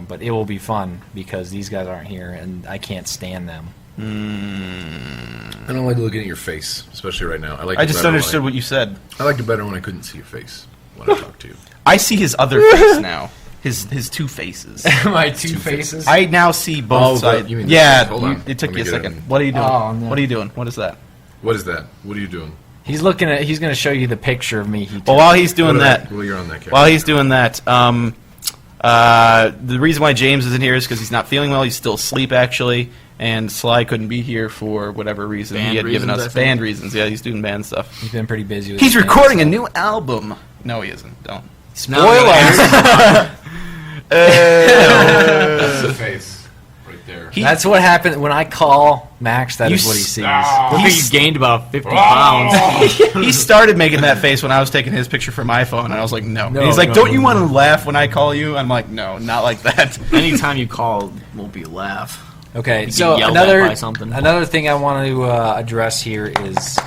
but it will be fun because these guys aren't here and I can't stand them. I don't like looking at your face, especially right now. I just understood what you said. I liked it better when I couldn't see your face when I talked to you. I see his other face now. His two faces. My two faces. I now see both Oh, sides. you mean Yeah, this. Hold on. it took Let you a me get second. in. What are you doing? Oh, no. What are you doing? What is that? What is that? What are you doing? He's looking at. He's going to show you the picture of me. He took. Well, while he's doing What that, Well, you're on that camera. while he's doing that, the reason why James isn't here is because he's not feeling well. He's still asleep, actually, and Sly couldn't be here for whatever reason. Band He had given reasons, us I think. band reasons. Yeah, he's doing band stuff. He's been pretty busy. With He's his band recording a stuff. new album. No, he isn't. Don't. Spoilers. That's the face right there. That's what happened when I call Max. That You is what he s- sees. Look like you gained about 50 pounds. He started making that face when I was taking his picture from my phone, and I was like, no. No, And he's like, no, don't you no, want to laugh when I call you? I'm like, no, not like that. Anytime you call, won't be a laugh. Okay, You so get yelled at by another something. thing I want to address here is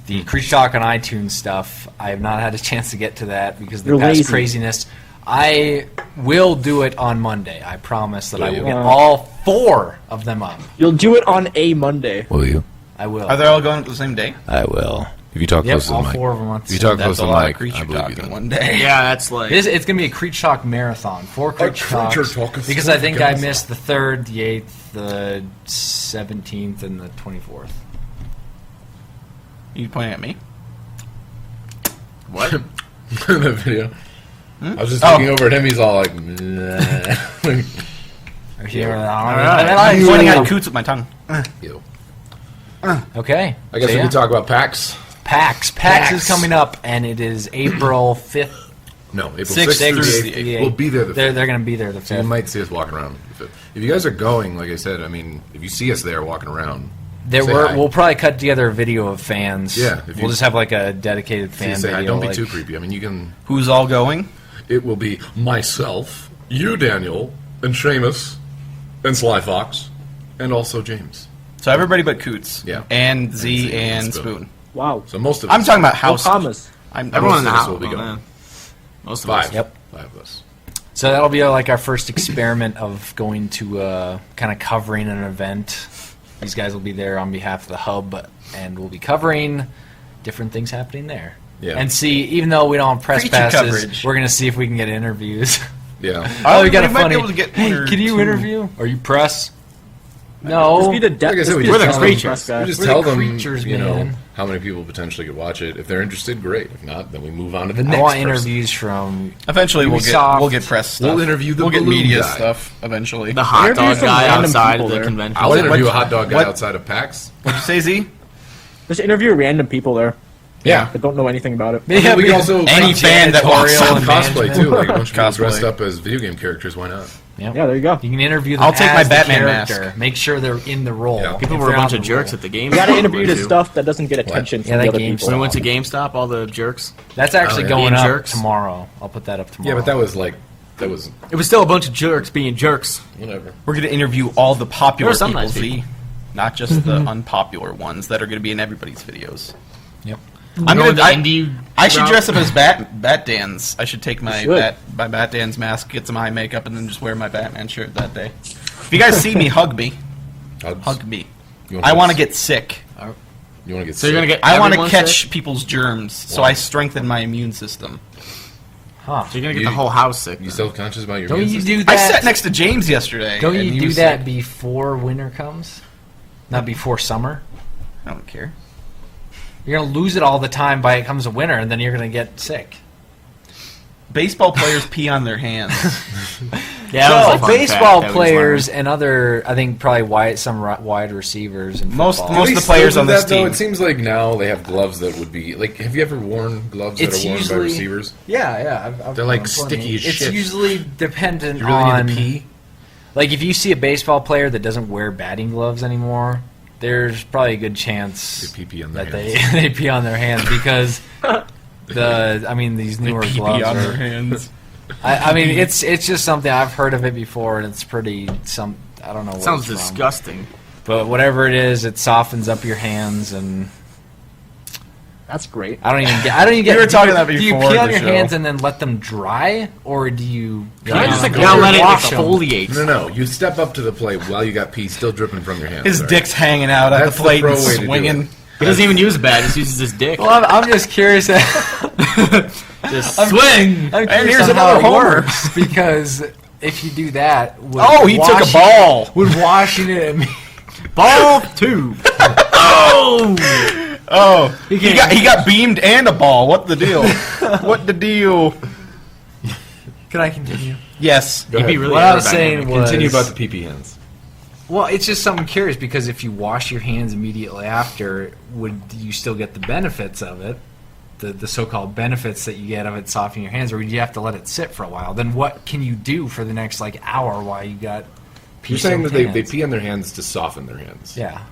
the Creature Talk on iTunes stuff. I have not had a chance to get to that because of the You're past lazy. craziness. I will do it on Monday. I promise that I will get Yeah. all 4 of them up. You'll do it on a Monday. Will you? I will. Are they all going at the same day? I will. If you talk Yep, close to the all mic. 4 of them. If you talk That's close a to the lot of mic, I creature believe talk you in then. one day. Yeah, that's like. It's going to be a Creature Talk marathon. 4 Creature Talks. Because I think I missed the 3rd, the 8th, the 17th, and the 24th. You pointing at me? What? The video. I was just Oh. looking over at him. He's all like, nah. Are you- I'm pointing at Coots with my tongue. Ew. Okay. I guess So, we yeah. can talk about PAX. PAX is coming up, and it is April 5th. No, April 6th 6th through through the the 8th. We'll be there the 5th. They're going to be there the 5th. So you might see us walking around. If you guys are going, like I said, I mean, if you see us there walking around, say hi. We'll probably cut together a video of fans. Yeah, if We'll you- just have like a dedicated say fan hi. video. Don't be like- too creepy. I mean, you can. Who's all going? It will be myself, you, Daniel, and Seamus, and Sly Fox, and also James. So everybody but Coots. Yeah. And Z Z and and Spoon. Spoon. Wow. So most of I'm us, talking about No house. commas. Everyone in the most of us house will be oh, going. man. Most of 5. us. Yep. 5 of us. So that'll be like our first experiment of going to kind of covering an event. These guys will be there on behalf of the hub, and we'll be covering different things happening there. Yeah. and see. Even though we don't have press Feature passes, coverage. we're gonna see if we can get interviews. Yeah. Oh, we got a might funny. be able to get Hey, one or can you two. interview? Are you press? Just No. be the de- Like I said, just we be just the tell them- television press guy. We just We're tell the them, creatures, you know, man. how many people potentially could watch it. If they're interested, great. If not, then we move on to the I next want person. interviews from. Eventually, Ubisoft. we'll get press stuff. We'll interview the We'll get balloon media guy. stuff eventually. The hot Interview dog some guy random outside people of the there. convention. I'll What- interview what- a hot dog guy what- outside of PAX. What'd you say, Z? Just interview random people there Yeah. that don't know anything about it. Yeah, we can also Any fan that walks janitorial up and cosplay management. too. Like a bunch of people Cosplay. dressed up as video game characters. Why not? Yep. Yeah, there you go. You can interview them I'll take as my the Batman character. mask. Make sure they're in the role. Yeah. People If were a they're bunch on of the jerks role. at the game. You gotta interview the too. stuff that doesn't get attention Yeah, from that the other game people. When we went to GameStop, all the jerks. That's actually Oh, yeah. going Being up jerks. tomorrow. I'll put that up tomorrow. Yeah, but that was like It was still a bunch of jerks being jerks. whatever. We're going to interview all the popular There are some people, nice Z, people. not just the unpopular ones that are going to be in everybody's videos. Yep. I'm Going gonna. the indie I should route. dress up as Batdans. I should take my should. Batdans mask, get some eye makeup, and then just wear my Batman shirt that day. If you guys see me, hug me. Hug me. You wanna I want to get- get sick. You want to get? So you're gonna get. I want to everyone catch sick? people's germs, so Wow. I strengthen my immune system. Huh. So you're gonna get You- the whole house sick. You then. self-conscious about your Don't immune you system? do that? I sat next to James yesterday. Don't and you he do was that sick. before winter comes? Not before summer. I don't care. You're gonna lose it all the time by it comes a winter, and then you're gonna get sick. Baseball players pee on their hands. Yeah, that was a So fun baseball fact that we players learned. and other, I think probably wide receivers and Most- football. most- Do of the they still players do on this that, though? team. It seems like now they have gloves that would be like. Have you ever worn gloves that It's are worn usually- by receivers? Yeah. I've They're, like, worn sticky as It's shit. usually dependent You really on need to pee. like if you see a baseball player that doesn't wear batting gloves anymore, there's probably a good chance They pee on their that they hands. they pee on their hands because these They newer pee gloves on their are. hands. I mean, it's just something I've heard of it before, and it's pretty I don't know. What Sounds it's from. disgusting. But whatever it is, it softens up your hands, and That's great. I don't even get. We were talking about Do you before pee on the your show. hands and then let them dry, or do you? Can I just, like, Now let it wash 'em? exfoliate. No. You step up to the plate while you got pee still dripping from your hands. His Sorry. dick's hanging out at That's the the plate pro and way to do swinging. it. He doesn't even use a bat. He just uses his dick. Well, I'm just curious. Just I'm swing. I'm And curious here's on how another it homer. works, because if you do that, would Oh, he took a washing- ball. Would washing it? Ball two. Oh. Oh, he got beamed and a ball. What the deal? What the deal? Can I continue? Yes. Go He'd be ahead. really What I was aerodynamic. saying was Continue about the pee hands. Well, it's just something curious because if you wash your hands immediately after, would you still get the benefits of it? The so-called benefits that you get of it softening your hands, or would you have to let it sit for a while? Then what can you do for the next hour while you got pee You're saying that soaked they hands? pee on their hands to soften their hands. Yeah.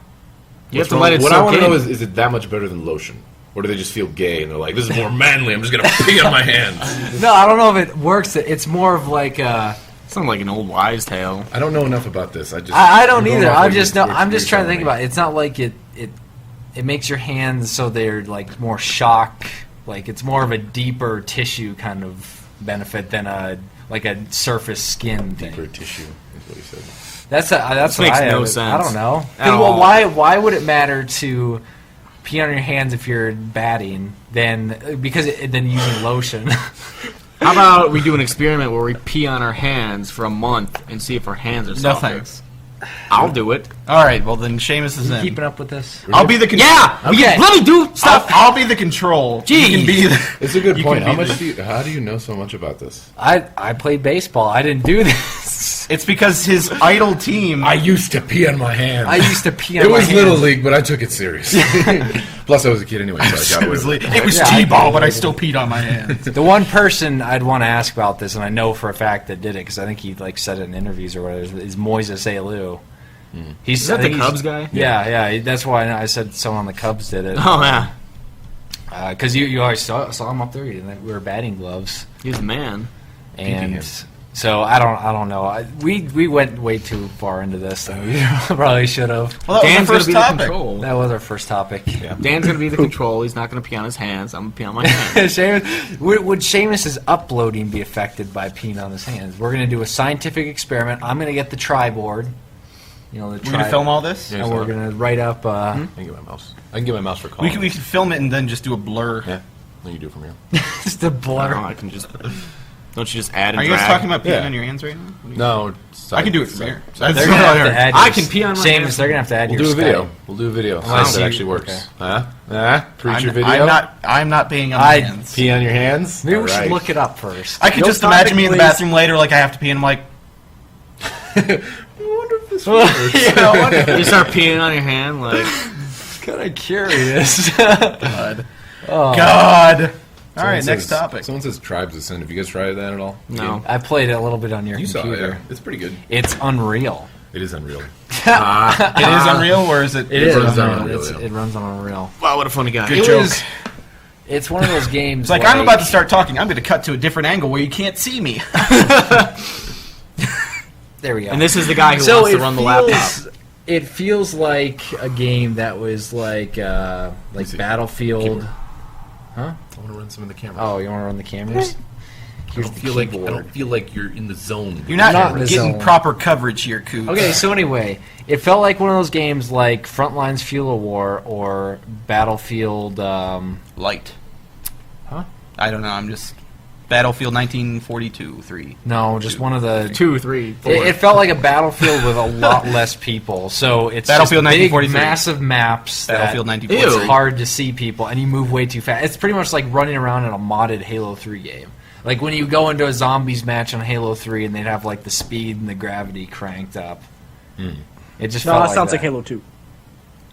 You have to What's let wrong- it What I soak want to know in. is it that much better than lotion? Or do they just feel gay and they're like, this is more manly, I'm just going to pee on my hands? No, I don't know if it works. It's more of like Sounds like an old wives' tale. I don't know enough about this. I don't I'm going either. off I'm what just you- no. what I'm you're just trying to telling think me. about it. It's not like it makes your hands so they're like more shock. Like it's more of a deeper tissue kind of benefit than a surface skin thing. Deeper tissue is what he said. That's This what makes I no have. sense I don't know. 'Cause, at well, all. why would it matter to pee on your hands if you're batting then using lotion? How about we do an experiment where we pee on our hands for a month and see if our hands are No softer? thanks. I'll do it. All right. Well, then Seamus is in. Keeping up with this? I'll be the Yeah. Okay. Let me do stuff. I'll be the control. You can Jeez. be the. It's a good You point. can How be much? How do you know so much about this? I played baseball. I didn't do this. It's because his idol team. I used to pee on my hands. I used to pee on It my was hands. Little League, but I took it seriously. Plus, I was a kid anyway, so I got away with it. It was Yeah, I T-ball, did. but I still peed on my hands. The one person I'd want to ask about this, and I know for a fact that did it because I think he said it in interviews or whatever, is Moises Alou. He's Is that I think the he's- Cubs guy? Yeah. That's why I said someone on the Cubs did it. Oh yeah. Because you always saw him up there. We were batting gloves, He's a man. and hands. so I don't know. We went way too far into this than we probably should have. Well, that Dan's was gonna the be first the topic. control. That was our first topic. Dan's gonna be the control. He's not gonna pee on his hands. I'm gonna pee on my hands. Would Seamus' uploading be affected by peeing on his hands? We're going to do a scientific experiment. I'm going to get the tri-board. The We're gonna film all this. Yeah. and we're going to write up. I can get my mouse. I can get my mouse for We calling. can film it and then just do a blur. Yeah. Then you do it from here. Just a I don't know, blur. I can just. Don't you just add and Are you drag? guys talking about peeing Yeah. on your hands right now? No, I can do it from here. They're gonna have to add. I your- can pee on my Seamus, hands. they're gonna have to add We'll your do a video. Skype. We'll do a video. Unless That you- actually works. okay. Huh? Preacher video. I'm not peeing on my hands. Pee on your hands. Maybe we All should right. look it up first. I could No just imagine me in the topic, please. bathroom later, like I have to pee, and I'm like, You start peeing on your hand, like. Kind of curious. God. Oh. God. All Someone right, next says- topic. Someone says Tribes Ascend. Have you guys tried that at all? No. I played it a little bit on your You saw it. computer. Yeah. It's pretty good. It's unreal. It is Unreal. It is Unreal, or is it? It is runs on Unreal. Unreal, It's- yeah. It runs on Unreal. Wow, what a funny guy. Good It joke. was- It's one of those games. It's like I'm about to start talking. I'm going to cut to a different angle where you can't see me. There we go. And this is the guy who so wants it to run the feels, laptop. It feels like a game that was like see. Battlefield. I want to run some of the camera. Oh, you want to run the cameras? I don't feel like you're in the zone. You're not, Not in the getting zone. proper coverage here, Coop. Okay, so anyway, it felt like one of those games like Frontlines Fuel of War or Battlefield. Light. Huh? I don't know. I'm just Battlefield 1942 3. No, just one of the. 2, 3, 4. It felt like a Battlefield with a lot less people. So it's Battlefield just big, 1943. massive maps. Battlefield that 1943. It's hard to see people, and you move way too fast. It's pretty much like running around in a modded Halo 3 game. Like when you go into a zombies match on Halo 3, and they'd have like the speed and the gravity cranked up. It just No, felt that like sounds that. like Halo 2.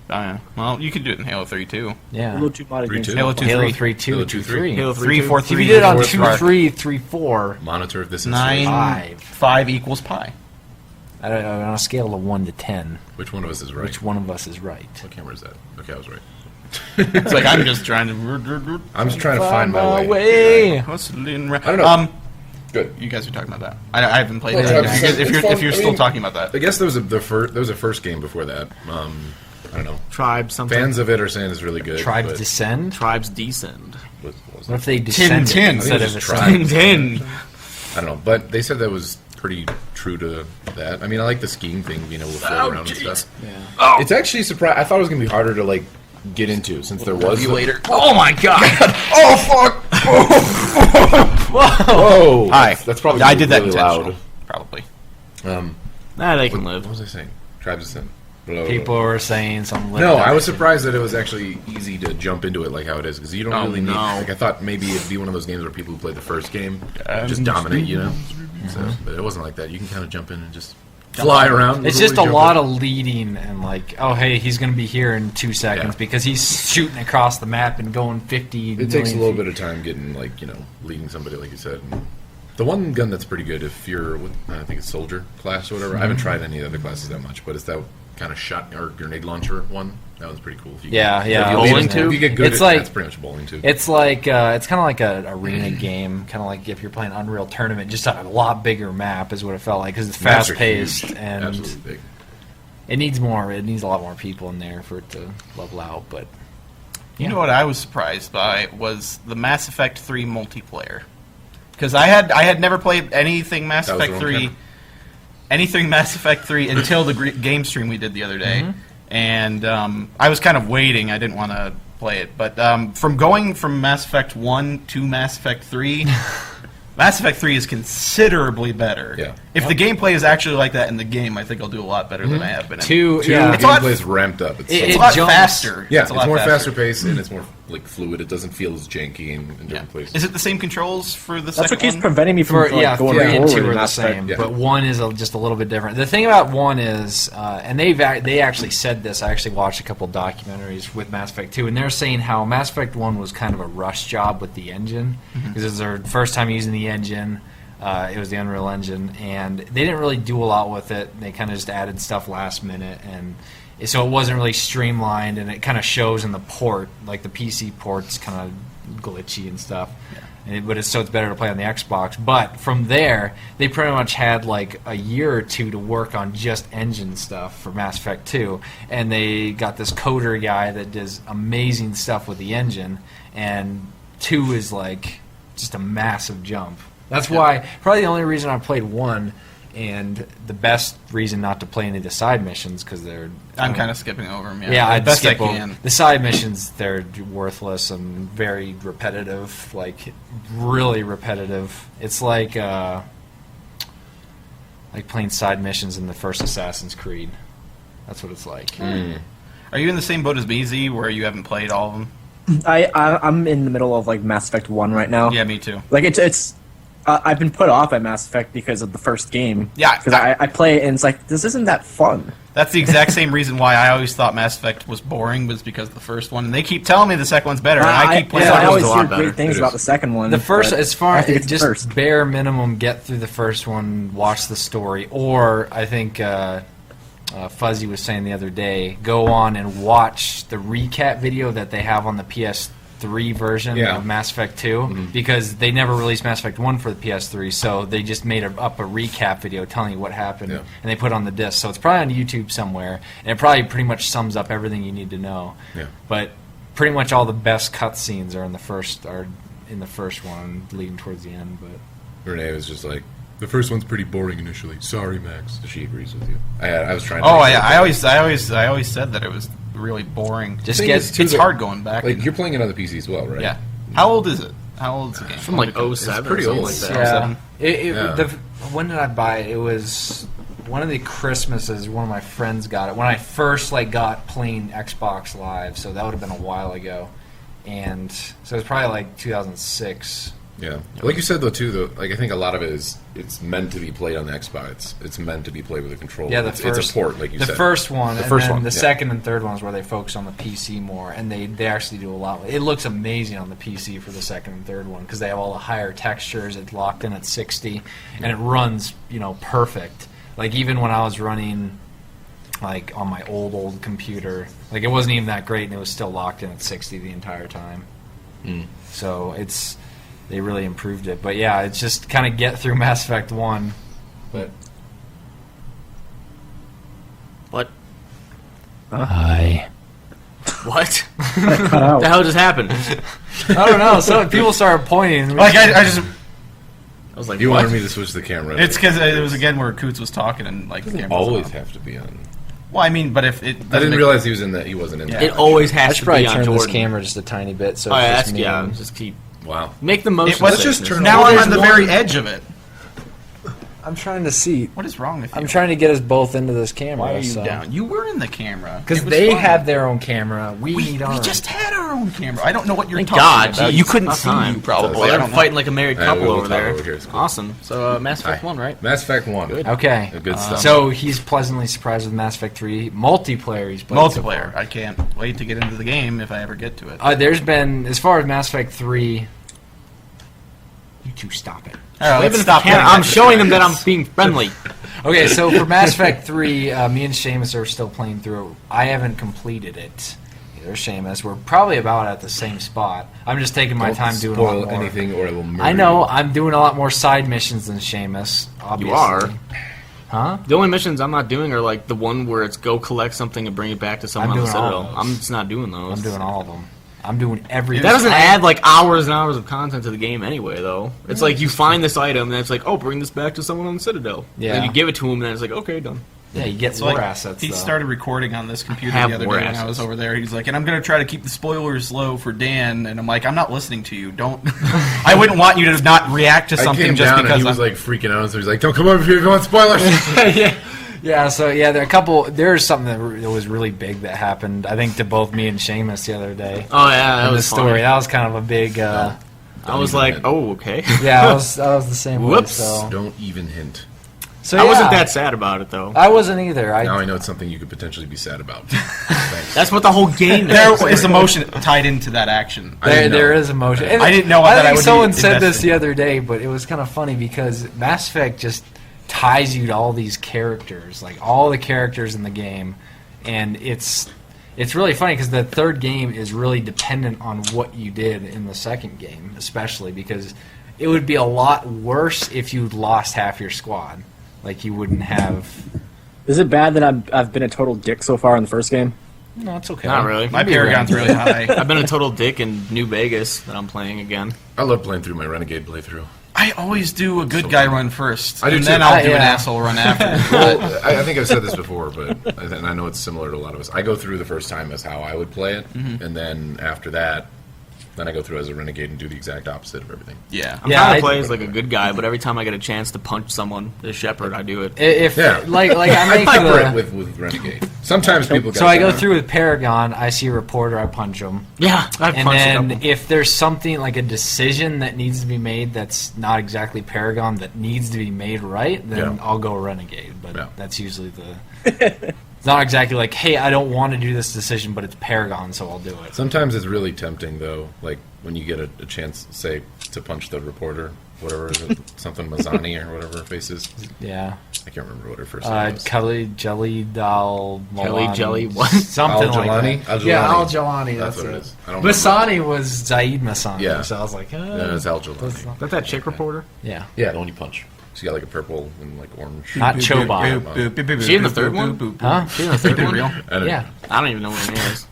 Well, you could do it in Halo 3 too. Yeah. Halo 2 modded 3 games. 2. Halo 2 Halo 3. 3 2 Halo 2 2, 3. Halo Three, 3, 4, If 3. you did it on fourth 2 part. 3 3 4, Monitor if this is 9, Five. 5 equals pi. I don't know, on a scale of 1 to 10, Which one of us is right? which one of us is right? What camera is that? Okay, I was right. It's like I'm just trying to. I'm just trying to find my way. way. Hustling ra- I don't know. Good. You guys are talking about that. I haven't played Well, it. it's If you're, fun. if you're I still mean- talking about that. I guess there was a first game before that. I don't know. Tribe something. Fans of it are saying it's really good. Tribes but descend? Tribes descend. what was What it? if they descend Tin. instead I of think it was ascend? Tribes. 10. I don't know, but they said that was pretty true to that. I mean, I like the skiing thing, being able to float around and stuff. Yeah. It's actually surprised. I thought it was gonna be harder to like get into since there was later. Oh my god! Oh fuck! Whoa! Hi. That's probably I did that really intentional. loud. Probably. Nah, they can What live. was I saying? Tribes Ascend. Blah, blah, People blah. were saying something like No, that. I was surprised that it was actually easy to jump into it like how it is because you don't Oh, really need. no. Like I thought maybe it'd be one of those games where people who played the first game just dominate, you know. So, but it wasn't like that. You can kind of jump in and just fly around. It's just a lot of leading and like, oh hey, he's going to be here in 2 seconds Yeah. because he's shooting across the map and going 50. It takes a little bit of time getting like leading somebody like you said. And the one gun that's pretty good if you're I think it's soldier class or whatever. I haven't tried any other classes that much, but it's that kind of shot or grenade launcher one. That one's pretty cool. If you Yeah, if yeah, you bowling lead- tube? If you get good It's at like- that's pretty much bowling too. It's like it's kind of like an arena game, kind of like if you're playing Unreal Tournament, just on a lot bigger map is what it felt like because it's Maps fast are paced huge. and Absolutely big. it needs more. It needs a lot more people in there for it to level out. But You know what I was surprised by was the Mass Effect 3 multiplayer. Because I had never played anything Mass That was Effect the wrong 3, camera. anything Mass Effect 3 until the game stream we did the other day, and I was kind of waiting. I didn't want to play it, but from going from Mass Effect 1 to Mass Effect 3. Mass Effect 3 is considerably better. Yeah. If the gameplay is actually like that in the game, I think I'll do a lot better than I have been. two, Two, yeah, the It's a lot- gameplay is ramped up. It's, It- It's so- a lot jumps. faster. yeah, a it's lot more faster paced and it's more like fluid. It doesn't feel as janky in different Yeah. places. Is it the same controls for the That's second what keeps one? preventing me from for like, yeah, going 3 and forward 2 in are the Mass Effect. same, Yeah. but 1 is just a little bit different. The thing about 1 is, and they actually said this. I actually watched a couple documentaries with Mass Effect 2, and they're saying how Mass Effect 1 was kind of a rush job with the engine because it was their first time using the engine. It was the Unreal Engine, and they didn't really do a lot with it. They kind of just added stuff last minute, and so it wasn't really streamlined, and it kind of shows in the port, like the PC port's kind of glitchy and stuff. But so it's better to play on the Xbox. But from there, they pretty much had like a year or two to work on just engine stuff for Mass Effect 2, and they got this coder guy that does amazing stuff with the engine, and 2 is like just a massive jump. That's why probably the only reason I played 1 and the best reason not to play any of the side missions because they're. I'm kind of skipping over them. Yeah, as I'd best skip I over- can. The side missions, they're worthless and very repetitive, like really repetitive. It's like playing side missions in the first Assassin's Creed. That's what it's like. Are you in the same boat as me, Z, where you haven't played all of them? I'm in the middle of like Mass Effect 1 right now. Yeah, me too. Like it's I've been put off at Mass Effect because of the first game. Yeah, because I play it and it's like this isn't that fun. That's the exact same reason why I always thought Mass Effect was boring, was because of the first one. And they keep telling me the second one's better, and I keep playing I it. always a hear lot better. great things It about is. the second one. The first, but as far I as think it's just first. bare minimum, get through the first one, watch the story, or I think Fuzzy was saying the other day, go on and watch the recap video that they have on the PS3 version Yeah. of Mass Effect 2, because they never released Mass Effect 1 for the PS3, so they just made up a recap video telling you what happened, Yeah. and they put it on the disc. So it's probably on YouTube somewhere, and it probably pretty much sums up everything you need to know. Yeah. But pretty much all the best cutscenes are in the first one, leading towards the end. But Renee was just like, the first one's pretty boring initially. Sorry, Max. She agrees with you. I was trying to. Oh yeah, I always said that it was really boring. just thing get is, too, It's that- hard going back. Like, you're playing it on the PC as well, right? Yeah. How old is it? How old is the game? From like 07 pretty or something old. like that. yeah. Yeah. When did I buy it? It was one of the Christmases. One of my friends got it when I first got playing Xbox Live. So that would have been a while ago, and so it was probably like 2006. Yeah. Like you said, though, too, I think a lot of it is it's meant to be played on the Xbox. It's meant to be played with a controller. Yeah, it's a port, like you the said. first one, The and first then one, the yeah. second and third ones where they focus on the PC more, and they actually do a lot. It looks amazing on the PC for the second and third one because they have all the higher textures. It's locked in at 60, and it runs perfect. Like even when I was running like on my old computer, like it wasn't even that great, and it was still locked in at 60 the entire time. So they really improved it. But yeah, it's just kind of get through Mass Effect 1. But What? hi. What? Cut What out. the hell just happened? I don't know. So people started pointing. Like I just. I was like, You what? wanted me to switch the camera. It's because it was again where Coots was talking and like the doesn't camera was always on. have to be on. Well, I mean, but if it I doesn't didn't make- realize he was in that. He wasn't in Yeah. that. It always I has should to probably be on turn Jordan. this camera just a tiny bit. So Oh, it's yeah, just that's, me yeah. and- Just keep Wow. make the most. Let's of just it. turn Now Well, I'm there's on the one- very edge of it. I'm trying to see. What is wrong with you? I'm trying to get us both into this camera. Why are you so. down? You were in the camera Because It was they fun. have their own camera. We We need ours. just had our own camera. I don't know what you're Thank talking God, about. geez, You couldn't about see time. you probably. Well, Well, I they're don't know. fighting like a married couple we'll over talk there. over here. It's cool. Awesome. So Mass Effect Hi. 1, right? Mass Effect 1. Good. Okay. Good stuff. So he's pleasantly surprised with Mass Effect 3 multiplayer. He's played so Multiplayer. far. I can't wait to get into the game if I ever get to it. There's been, as far as Mass Effect 3. You two stop it. All right, let's Waving stop. at the camera. putting I'm that showing them that I'm distractions. being friendly. Okay, so for Mass Effect 3, me and Seamus are still playing through it. I haven't completed it. Neither Seamus. We're probably about at the same spot. I'm just taking my Don't time doing a lot spoil more. anything, or I will murder I know. you. I'm doing a lot more side missions than Seamus, obviously. You are. Huh? The only missions I'm not doing are like the one where it's go collect something and bring it back to someone I'm on the doing all Citadel. those. I'm just not doing those. I'm doing all of them. I'm doing everything. That doesn't add like hours and hours of content to the game anyway, though. It's like you find this item and it's like, oh, bring this back to someone on the Citadel. Yeah. Then you give it to him and then it's like, okay, done. Yeah, you get So, more like, assets, he though. started recording on this computer have the other day more when I assets. was over there. He's like, and I'm going to try to keep the spoilers low for Dan. And I'm like, I'm not listening to you. Don't. I wouldn't want you to not react to I something came just down because and he was I'm- like freaking out, so he's like, "Don't come over here if you want spoilers." Yeah, so yeah, there are a couple. There's something that was really big that happened. I think to both me and Seamus the other day. Oh yeah, that in the was story. funny. That was kind of a big. I was even like, hint. oh okay. Yeah, I was the same Whoops. way. So, Don't even hint. so I wasn't yeah. that sad about it though. I wasn't either. Now I know it's something you could potentially be sad about. Thanks. That's what the whole game is. there is emotion tied into that action. I didn't know. There is emotion. And I didn't know I that I think would someone be said this invested. the other day, but it was kind of funny because Mass Effect just ties you to all these characters, like all the characters in the game, and it's really funny because the third game is really dependent on what you did in the second game, especially because it would be a lot worse if you lost half your squad. Like you wouldn't have. Is it bad that I've been a total dick so far in the first game? No, it's okay. Not really. My Paragon's really high. I've been a total dick in New Vegas that I'm playing again. I love playing through my Renegade playthrough. I always do a good guy run first, I do and too. then I'll do an Yeah. asshole run after. Well, I think I've said this before, but and I know it's similar to a lot of us. I go through the first time as how I would play it, and then after that, then I go through as a renegade and do the exact opposite of everything. Yeah. I'm Yeah, trying I- to play as like a good guy, but every time I get a chance to punch someone, the shepherd, I do it. If Yeah. like I I make pepper it the, with renegade. Sometimes people. so I go through with Paragon. I see a reporter. I punch him. Yeah, I've And punched a then couple. if there's something like a decision that needs to be made that's not exactly Paragon that needs to be made right, then Yeah. I'll go Renegade. But Yeah. that's usually the. It's not exactly like, hey, I don't want to do this decision, but it's Paragon, so I'll do it. Sometimes it's really tempting though, like when you get a chance, say, to punch the reporter, whatever is it, something Mazzani or whatever her face is. Yeah. I can't remember what her first name was. Kelly Jelly Dal Kelly Jelly, what? Something like Al-Jalani? that. Al-Jalani. Yeah, Al Jalani. That's That's, what it it. is. I don't Masani was Zaid Masani. Yeah. So I was like, Yeah, it's Al-Jalani. that's not- Is that chick reporter? yeah. Yeah, the one you punch. She got like a purple and like orange. Not Chobot. She in the third one? Huh? She's in the third one? Real? I don't Yeah. know. I don't even know what her name is.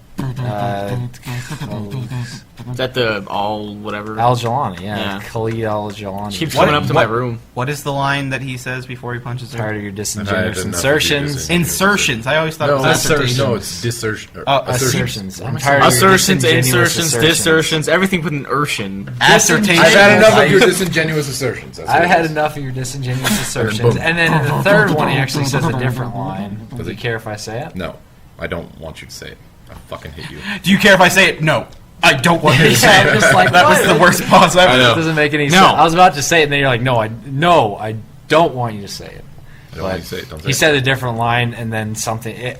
Is that the all whatever? Al Jalani, yeah. Yeah. Khalid Al Jalani. She keeps What- coming up to my room. What is the line that he says before he punches her? Tired of your I've disingenuous had enough of your insertions. disingenuous Insertions. I always thought No, it was assertions. no, it's dissertion. Assertions. I'm tired of your Assertions, disingenuous insertions, assertions. dissertions, everything with an ertion. Assertion. I've had enough of your disingenuous assertions. That's what I've it had is. enough of your disingenuous assertions. boom. And then in the third one, he actually says a different line. Do you care if I say it? No, I don't want you to say it. I fucking hate you. Do you care if I say it? No. I don't want you to say Yeah, it. I'm just like, That was what? the worst pause ever. I know. It doesn't make any No. sense. I was about to say it, and then you're like, no, I don't want you to say it. I don't want you to say it. Don't say He it. said a different line, and then something. You'll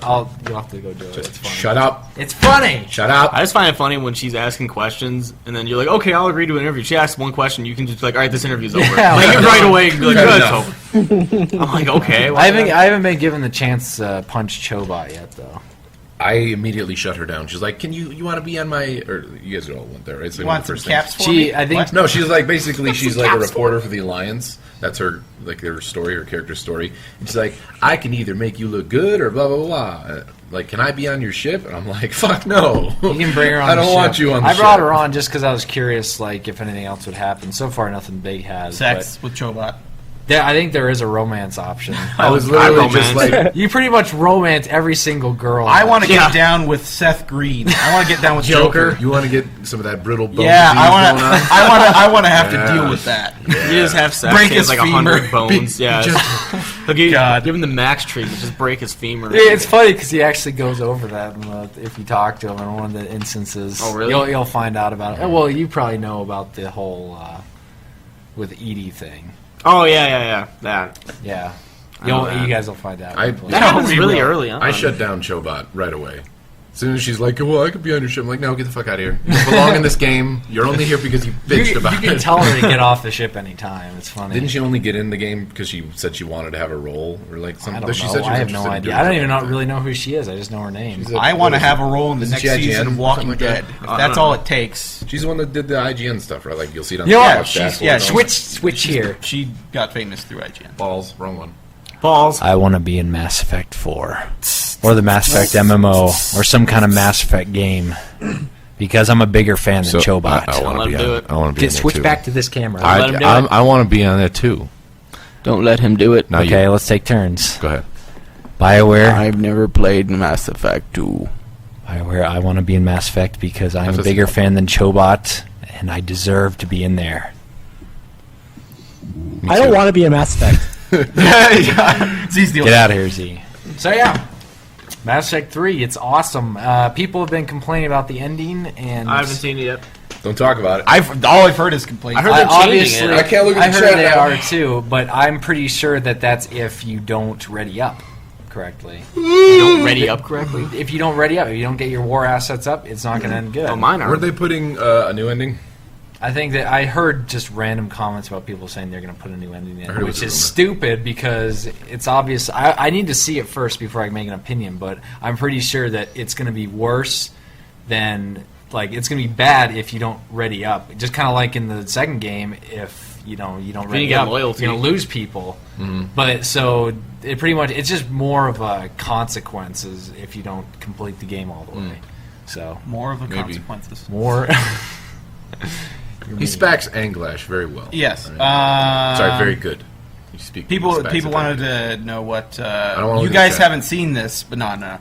have to go do it. It's funny. Shut up. It's funny. Shut up. I just find it funny when she's asking questions, and then you're like, okay, I'll agree to an interview. She asks one question, you can just be like, all right, this interview's over. Yeah, like, like- right away, you can be like, Fair good, enough. so. I'm like, okay. I haven't been given the chance to punch Chobot yet, though. I immediately shut her down. She's like, "Can you want to be on my?" Or you guys all went there, right? So You one want of some the first caps things. for me? I think What? No, she's like basically she's like a reporter for the Alliance. That's her like their story, her character story. And she's like, "I can either make you look good or blah blah blah. Like, can I be on your ship?" And I'm like, "Fuck no." you can bring her on. I don't the want ship. you on the I brought ship. her on just because I was curious, like if anything else would happen. So far, nothing big has. Sex with Chobot. But I think there is a romance option. I was literally just like, You pretty much romance every single girl. I want to Yeah. get down with Seth Green. I want to get down with Joker. Joker. You want to get some of that brittle bone Yeah, disease I want going to. on? I want to have to Yeah. deal with that. You just have sex, Break he has his like 100 femur. bones. Yeah. He'll God. give him the max treatment, just break his femur. Yeah, it's funny because he actually goes over that if you talk to him in one of the instances. Oh, really? You'll find out about it. Well, you probably know about the whole with Edie thing. Oh, yeah. That. Yeah, know that. you guys will find out. I- That No, happens we really will. early on. I shut down Chobot right away. As soon as she's like, "Well, I could be on your ship," I'm like, "No, get the fuck out of here. You don't belong in this game. You're only here because you bitched you about can it." tell her to get off the ship anytime. It's funny. Didn't she only get in the game because she said she wanted to have a role or like I something? don't She know. said she was I have no interested in idea. doing I don't even something. really know who she is. I just know her name. She's a- I want to what is have it? a role in the Isn't next she IGN? season of Walking Something like Dead. that? If I that's don't all know. it takes. She's the one that did the IGN stuff, right? Like you'll see it on You know the what? watch She's- dashboard yeah, and all Switch here. She got famous through IGN. that. Balls, wrong one. Balls. I want to be in Mass Effect 4. Or the Mass Effect MMO. Or some kind of Mass Effect game. Because I'm a bigger fan than Chobot. I want Let to him be do on. it. I want to be Okay, on there switch too. back to this camera. Let him do it. I want to be on there too. Don't let him do it. Now Okay, you let's take turns. go ahead. BioWare. I've never played Mass Effect 2. BioWare, I want to be in Mass Effect because I'm That's a a- bigger fan than Chobot, and I deserve to be in there. Me I don't too. want to be in Mass Effect. Z's the Get out of here, Z. So yeah, Mass Effect 3, it's awesome. People have been complaining about the ending, and I haven't seen it yet. Don't talk about it. All I've heard is complaints. I heard they're changing obviously, it. I can't look at I the heard chat they now. are too, but I'm pretty sure that that's if you don't ready up correctly. Don't ready up correctly. If you don't ready up, if you don't get your war assets up, it's not going to end good. Oh, mine are. Weren't they putting a new ending? I think that I heard just random comments about people saying they're going to put a new ending I heard in, it which was a is rumor. stupid because it's obvious. I need to see it first before I make an opinion, but I'm pretty sure that it's going to be worse than, like, it's going to be bad if you don't ready up. Just kind of like in the second game, if you don't ready get up, loyalty. you're going to lose people. But so it pretty much, it's just more of a consequences if you don't complete the game all the way. So More of the Maybe. consequences. more. He speaks English very well. Yes. Sorry, very good. You speak. People specs it very wanted good. to know what don't wanna you look at guys the chat. haven't seen this, but no.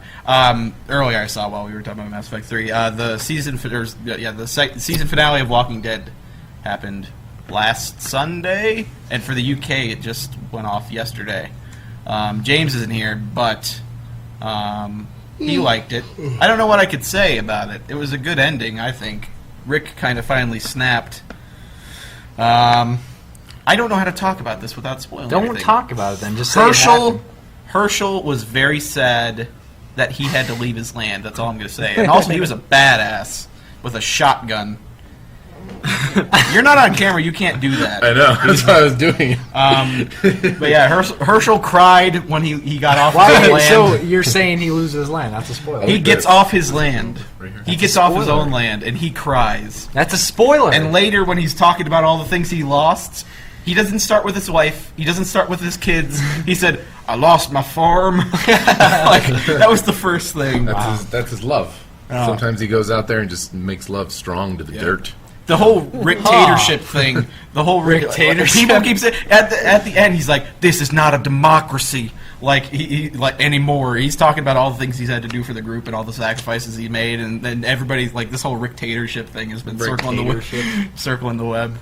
Earlier I saw while we were talking about Mass Effect 3, the season season finale of Walking Dead happened last Sunday, and for the UK it just went off yesterday. James isn't here, but he liked it. I don't know what I could say about it. It was a good ending, I think. Rick kind of finally snapped. I don't know how to talk about this without spoiling Don't anything. talk about it then. Just say it happened. Herschel was very sad that he had to leave his land. That's all I'm going to say. And also, he was a badass with a shotgun. You're not on camera. You can't do that. I know. That's what I was doing. But yeah, Herschel cried when he got off his Why? land. So you're saying he loses his land? That's a spoiler. He gets off his land. Right here. He gets off his own land, and he cries. That's a spoiler. And later, when he's talking about all the things he lost, he doesn't start with his wife. He doesn't start with his kids. He said, "I lost my farm." Like, that was the first thing. That's his love. Sometimes he goes out there and just makes love strong to the dirt. The whole Rick-tatorship thing. The whole Rick-tatorship. People keep saying at the end. He's like, "This is not a democracy." Like he like anymore. He's talking about all the things he's had to do for the group and all the sacrifices he made, and then everybody's like, this whole Rick-tatorship thing has been circling the web.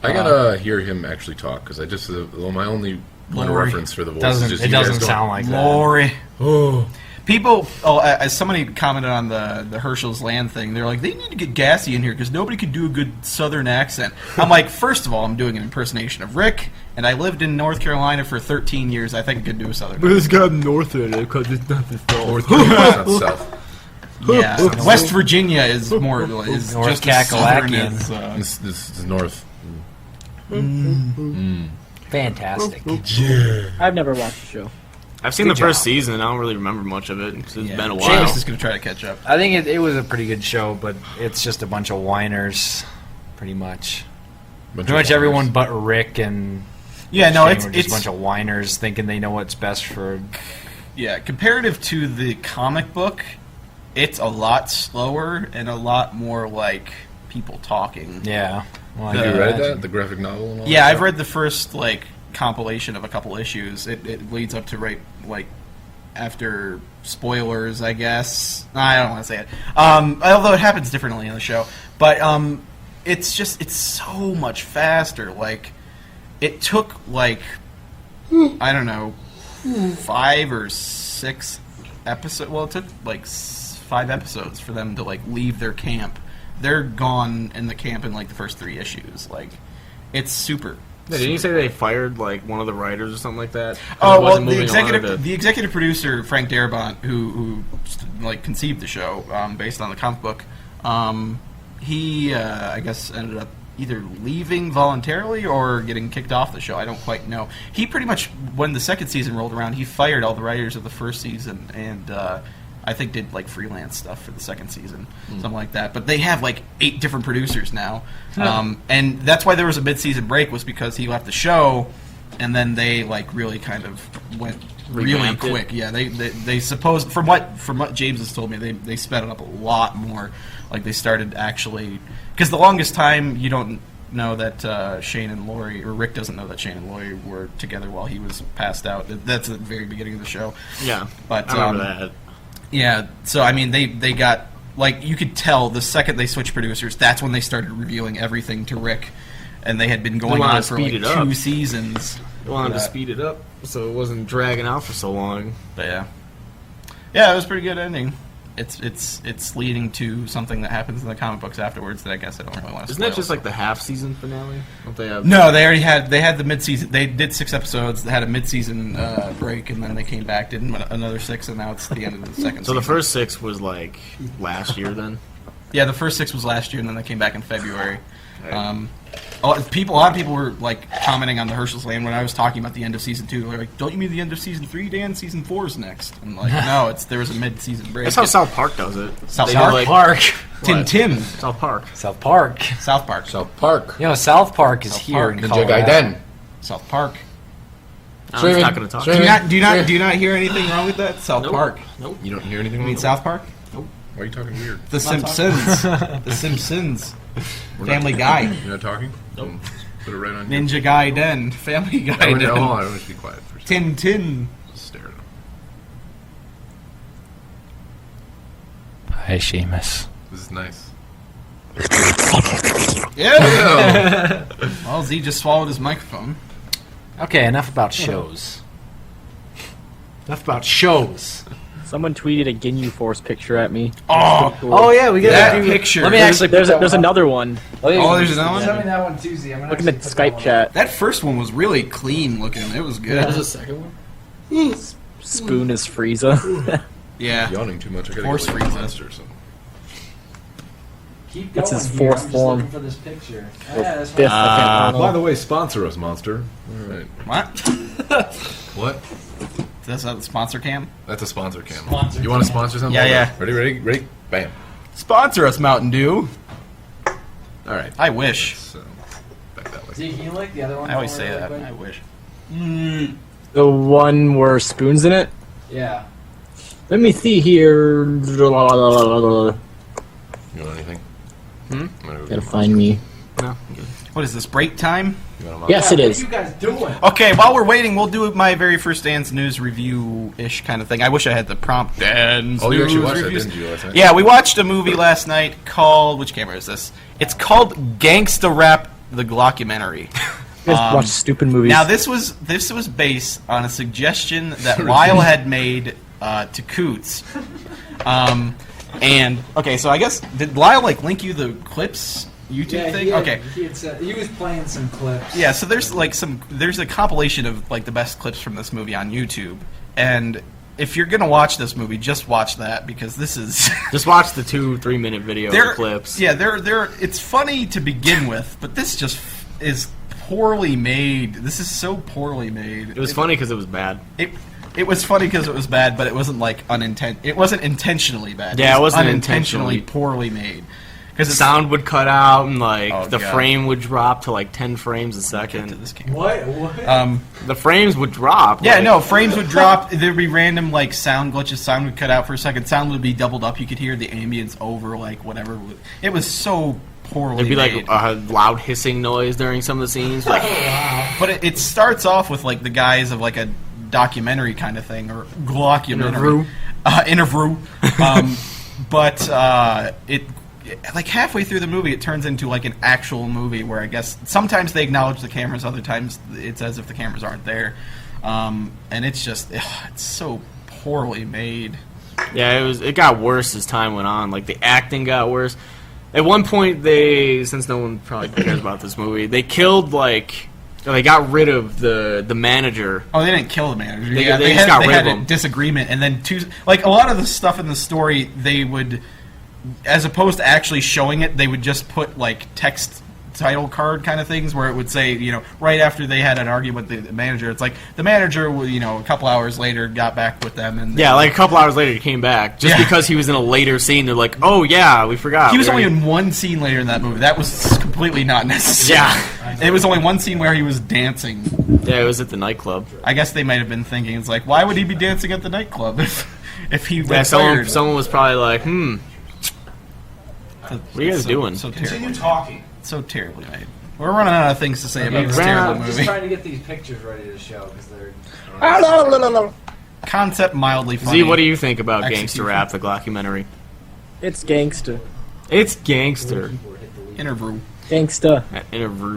I gotta hear him actually talk because I just my only Lori. reference for the voice is just It you guys doesn't going, sound like that. Lori. Oh, People, as somebody commented on the Herschel's Land thing, they're like, they need to get Gassy in here because nobody could do a good Southern accent. I'm like, first of all, I'm doing an impersonation of Rick, and I lived in North Carolina for 13 years. I think I could do a Southern accent. it's got north in it because it's not the south. North Carolina, not south. Yeah, West Virginia is more is North just as Southern Kakalaki. as, This is north. Fantastic. I've never watched the show. I've seen Good the first job. season, and I don't really remember much of it. 'Cause it's been a while. James is going to try to catch up. I think it was a pretty good show, but it's just a bunch of whiners, pretty much. Pretty much everyone but Rick and Yeah, no, Shane it's were just a bunch of whiners thinking they know what's best for. yeah. Comparative to the comic book, it's a lot slower and a lot more like people talking. Yeah. Well, I Have can you read imagine. that? The graphic novel and all Yeah, that? I've read the first compilation of a couple issues. It leads up to after spoilers, I guess. I don't want to say it. Although it happens differently in the show, but it's so much faster. Like it took I don't know 5 or 6 episodes. Well, it took 5 episodes for them to leave their camp. They're gone in the camp in the first 3 issues. It's super. Yeah, didn't you say they fired one of the writers or something like that? 'Cause Oh it well, wasn't the moving along executive producer Frank Darabont, who conceived the show based on the comic book, he I guess ended up either leaving voluntarily or getting kicked off the show. I don't quite know. He pretty much, when the second season rolled around, he fired all the writers of the first season and I think did freelance stuff for the second season, something like that. But they have 8 different producers now, and that's why there was a mid-season break, was because he left the show, and then they really kind of went really Revamped it. quick. Yeah, they supposed from what James has told me, they sped it up a lot more. They started actually, because the longest time you don't know that Shane and Lori, or Rick doesn't know that Shane and Lori were together while he was passed out. That's at the very beginning of the show. Yeah, But I remember that. yeah, so I mean, they got you could tell the second they switched producers, that's when they started revealing everything to Rick, and they had been going wanted on to for speed it up. 2 seasons. I wanted to Yeah. speed it up so it wasn't dragging out for so long. But yeah, it was a pretty good ending. It's leading to something that happens in the comic books afterwards that I guess I don't really want to. Isn't that just the half season finale? Don't they have? No, they already had the mid-season. They did 6 episodes. They had a mid-season break, and then they came back, did another 6, and now it's the end of the second. So season. the first 6 was last year then. Yeah, the first 6 was last year, and then they came back in February. A lot of people were commenting on the Herschel's Land when I was talking about the end of season 2. They're like, "Don't you mean the end of season 3, Dan? Season 4 is next." I'm like, "No, there was a mid-season break." That's how South Park does it. South They Park? do, Park. Tim. South Park. South Park. South Park. South Park. You know, South Park is South here Park. in Ninja Colorado. Gaiden. South Park. I'm just not going to talk. Do you not hear anything wrong with that? South Park. You don't hear anything? You mean South Park? Why are you talking weird? The Simpsons. The Simpsons. Family Guy. You're not talking? Nope. Put it right on. Ninja Gaiden. Family I want Guy. to I want to be quiet for a second. Tintin. Just stare at him. Hi, Seamus. This is nice. Yeah. Well, Z just swallowed his microphone. Okay, enough about shows. Enough about shows. Someone tweeted a Ginyu Force picture at me. Oh, Oh yeah, we got that picture. Let me actually. There's another one. Oh, there's another one? Send me that one Tuesday. I'm gonna Look in the actually put that Skype one chat. That first one was really clean looking. It was good. There's a second one. Spoon is Frieza. Yeah. Yawning too much. I gotta Force go like Frieza. monster or something. Keep That's going his here. fourth I'm just form. looking for this picture. Yeah, that's Fifth, one. I can't By the way, sponsor us, Monster. All right. What? What? That's not the sponsor cam? That's a sponsor cam. Sponsor You want to cam. sponsor something? Yeah, yeah. Ready? Bam. Sponsor us, Mountain Dew. All right. I wish. So, back that way. Z, can you like the other one? I always for me say really that. quick? I wish. The one where Spoon's in it? Yeah. Let me see here. You want anything? Gotta find me. What is this, break time? Yes, it What is. are you guys doing? Okay, while we're waiting, we'll do my very first Dan's News review-ish kind of thing. I wish I had the prompt. Dan's Oh, you News actually watched that, reviews. didn't you? Last night? Yeah, we watched a movie last night called... Which camera is this? It's called Gangsta Rap, the Glockumentary. You guys watch stupid movies. Now, this was based on a suggestion that Lyle had made to Coots. And, okay, so I guess... Did Lyle, link you the clips? YouTube thing? Okay. He had said, he was playing some clips. Yeah, so there's there's a compilation of the best clips from this movie on YouTube, and if you're gonna watch this movie, just watch that because this is Just watch the 2-3 minute video clips. Yeah, they're it's funny to begin with, but this just is poorly made. This is so poorly made. It was funny because it was bad. It was funny because it was bad, but it wasn't It wasn't intentionally bad. Yeah, it wasn't unintentionally intentionally. poorly made. The sound would cut out and Oh, the God. frame would drop to 10 frames a To second. this camera. What? The frames would drop. Yeah, no, frames would drop. There'd be random sound glitches. Sound would cut out for a second. Sound would be doubled up. You could hear the ambience over whatever. It was so poorly There'd be made. a loud hissing noise during some of the scenes. Like, But it starts off with the guise of a documentary kind of thing or glockumentary interview. But it halfway through the movie, it turns into an actual movie where I guess sometimes they acknowledge the cameras, other times it's as if the cameras aren't there, and it's just it's so poorly made. yeah, it got worse as time went on. The acting got worse. At one point, since no one probably cares about this movie, they killed they got rid of the manager. Oh, they didn't kill the manager. They They just got rid had of a him. disagreement, and then a lot of the stuff in the story, they would, as opposed to actually showing it, they would just put text title card kind of things where it would say, right after they had an argument with the manager, it's the manager, a couple hours later got back with them, and Yeah, a couple hours later he came back. Just Yeah. because he was in a later scene, they're like, oh yeah, we forgot. he was We only already- in one scene later in that movie. That was completely not necessary. Yeah. It was only one scene where he was dancing. Yeah, it was at the nightclub. I guess they might have been thinking, it's why would he be dancing at the nightclub if he Yeah, was fired? someone was probably like, what are you guys doing? So Continue terrible. talking. So terribly made. We're running out of things to say about this ran terrible out. I'm just movie. trying to get these pictures ready to show because they're. Concept mildly funny. Z, what do you think about Execution. Gangsta Rap, the documentary? It's gangsta. It's gangster. Interview. Gangsta. Interview.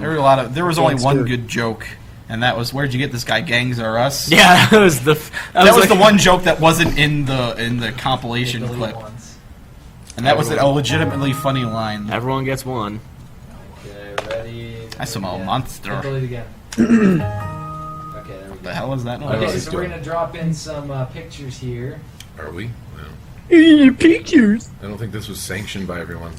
There was only one Gangster. good joke, and that was, "Where'd you get this guy? Gangs are us." Yeah, that was the. That was the like- one joke that wasn't in the compilation clip, and that was a legitimately funny line. Everyone gets one. Okay, ready. I smell a Hit monster. delete again. Okay, there we go. The hell is that noise? Okay, he's so we're doing. gonna drop in some pictures here. Are we? No. Pictures. I don't think this was sanctioned by everyone.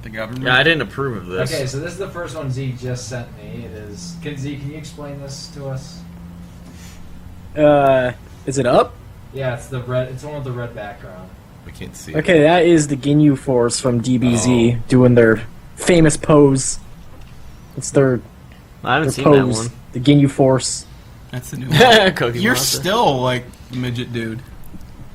The government. Yeah, I didn't approve of this. Okay, so this is the first one Z just sent me. It is. Can you explain this to us? Is it up? Yeah, it's the red. It's the one with the red background. I can't see. it. Okay, that is the Ginyu Force from DBZ doing their famous pose. It's their I haven't seen pose. that The Ginyu Force. That's the new one. Cookie You're Monster. still midget dude.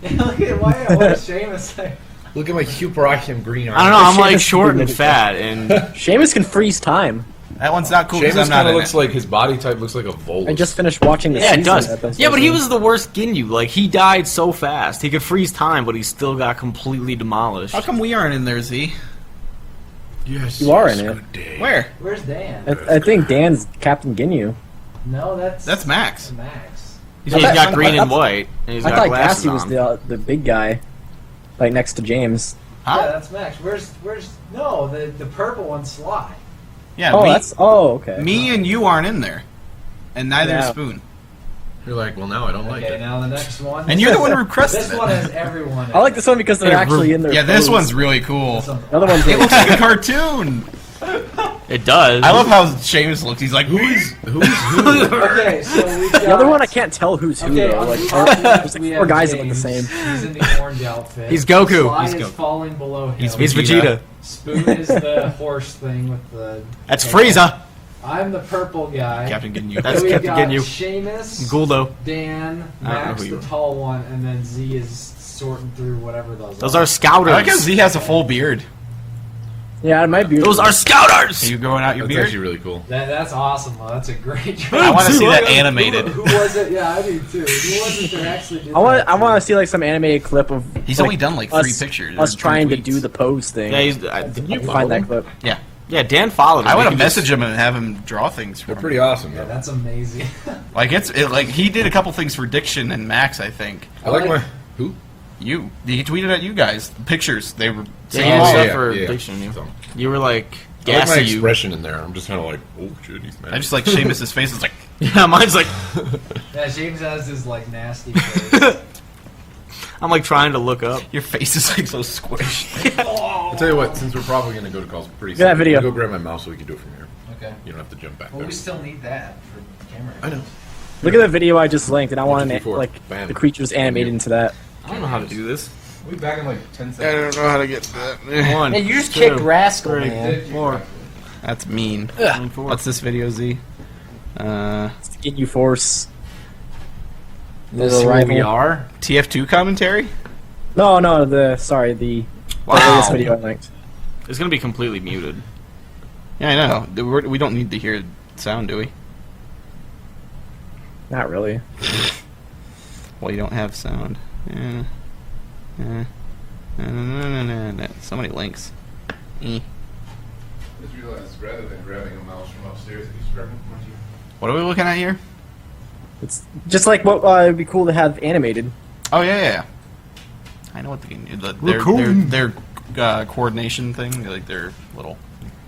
Look at why is Seamus like? Look at my Hubrachium green arm. I don't know. I'm like Sheamus short can and do fat, and Sheamus can freeze time. That one's not cool because Sheamus I'm not kind of in looks it. like his body type looks like a Volus. I just finished watching the yeah, season. it does. episode. Yeah, but he was the worst Ginyu. Like he died so fast. He could freeze time, but he still got completely demolished. How come we aren't in there, Z? Yes, You are yes, in it. good day. Where? Where's Dan? I think Dan's Captain Ginyu. No, that's Max. Max. He's I thought- got green I and thought- white, and he's I got thought glasses Gassy was on. the big guy, like next to James. Huh? Yeah, that's Max. Where's no the purple one's Sly. Yeah, Oh, me, that's okay. me and you aren't in there, and neither is Yeah. Spoon. You're like, well, now I don't like Okay, it. now the next one. And you're the one who requested This it. one has everyone. I like this one because they're actually in their. Yeah, this pose. one's really cool. This one- The other one's It looks like a cartoon. It does. I love how Seamus looks. He's like, Who's who? Okay, so we've got the other one. I can't tell who's who Okay, though. on Like, the orange, there's we like four have guys that look the James. same. He's in the orange outfit. He's Goku. Sly He's is Goku. falling below him. He's He's Vegeta. Vegeta. Spoon is the horse thing with the. That's Frieza. I'm the purple guy. Captain Ginyu. Then That's we've Captain got Ginyu. Seamus, Guldo. Dan, I don't know Max, who you the are. tall one, and then Z is sorting through whatever those. Those are scouters. I like how Z has a full beard. Yeah, it might be. Those are Are scouters. you growing out your That's beard? actually really cool. That's awesome. Though. That's a great. I want to see that Who animated. was it? Yeah, I do too. Who was it that actually did I want. that? I want to see like some animated clip of. He's like, only done like us, 3 pictures. Us or 3 trying to tweets. do the pose thing. Yeah, he's, Did I you can follow find that them? clip. Yeah. yeah, Dan followed him. I You want to can just- message him and have him draw things for They're me. pretty awesome. Yeah, Though. that's amazing. Like like he did a couple things for Diction and Max, I think. I like my who? He tweeted at you guys the pictures. They were Yeah, saying you all did that. stuff for yeah. diction. You. So, You were like I like my gassy. You. expression in there. I'm just kind of like, oh shit, he's mad. I just like Seamus' face is like, Yeah, mine's like Yeah, James has his like nasty face. I'm like trying to look up. your face is like so squished. I'll tell you what. Since we're probably going to go to calls pretty Yeah, soon, video. I'll go grab my mouse so we can do it from here. Okay. You don't have to jump back Well, there. we still need that for the camera. I know. Look at the video I just linked, and I want two, to three, four. like Bam. the creatures animated into that. I don't know how to do this. We'll be back in like 10 seconds. know how to get that. 1. Hey, you just two, kicked Rascal, 3, man. 4. That's mean. 24. What's this video, Z? It's the Ginyu Force. This Little is who rival. we are. TF2 commentary? No, the latest Wow. video I linked. It's gonna be completely muted. Yeah, I know. We don't need to hear sound, do we? Not really. Well, you don't have sound. So many links. I just realized rather than grabbing a mouse from upstairs, I just grabbed one from you. What are we looking at here? It's just like what it'd be cool to have animated. Oh yeah. I know what their coordination thing, like their little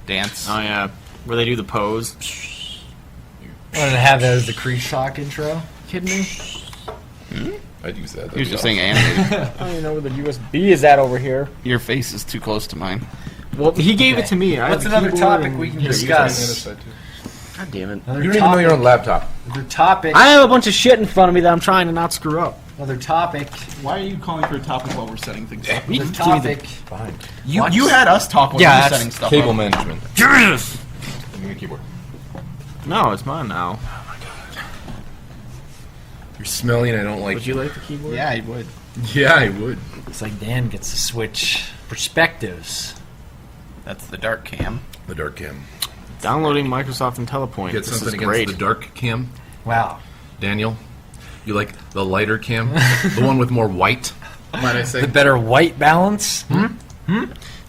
dance. Oh yeah, where they do the pose. Wanted to have that as the Creed Shock intro. Kidding me? I'd use that. He was just saying animated. I don't even know where the USB is at over here. Your face is too close to mine. Well, he gave it to me. I What's have the another keyboard topic and- we can Here, you can stand discuss? on the other side, too. God damn it! Another You don't even know your own laptop. Another topic. I have a bunch of shit in front of me that I'm trying to not screw up. Another topic. Why are you calling for a topic while we're setting things up? Another topic. Fine. You had us talk while Yeah, you were that's setting stuff Cable up. management. Yes. Give me a keyboard. No, it's mine now. You're smelly and I don't like Would you like the keyboard? Yeah, I would. Yeah, I would. It's like Dan gets to switch perspectives. That's the dark cam. The dark cam. Downloading Microsoft IntelliPoint. Get This something is against great. the dark cam, Wow. Daniel? You like the lighter cam? The one with more white? Might I say? The better white balance?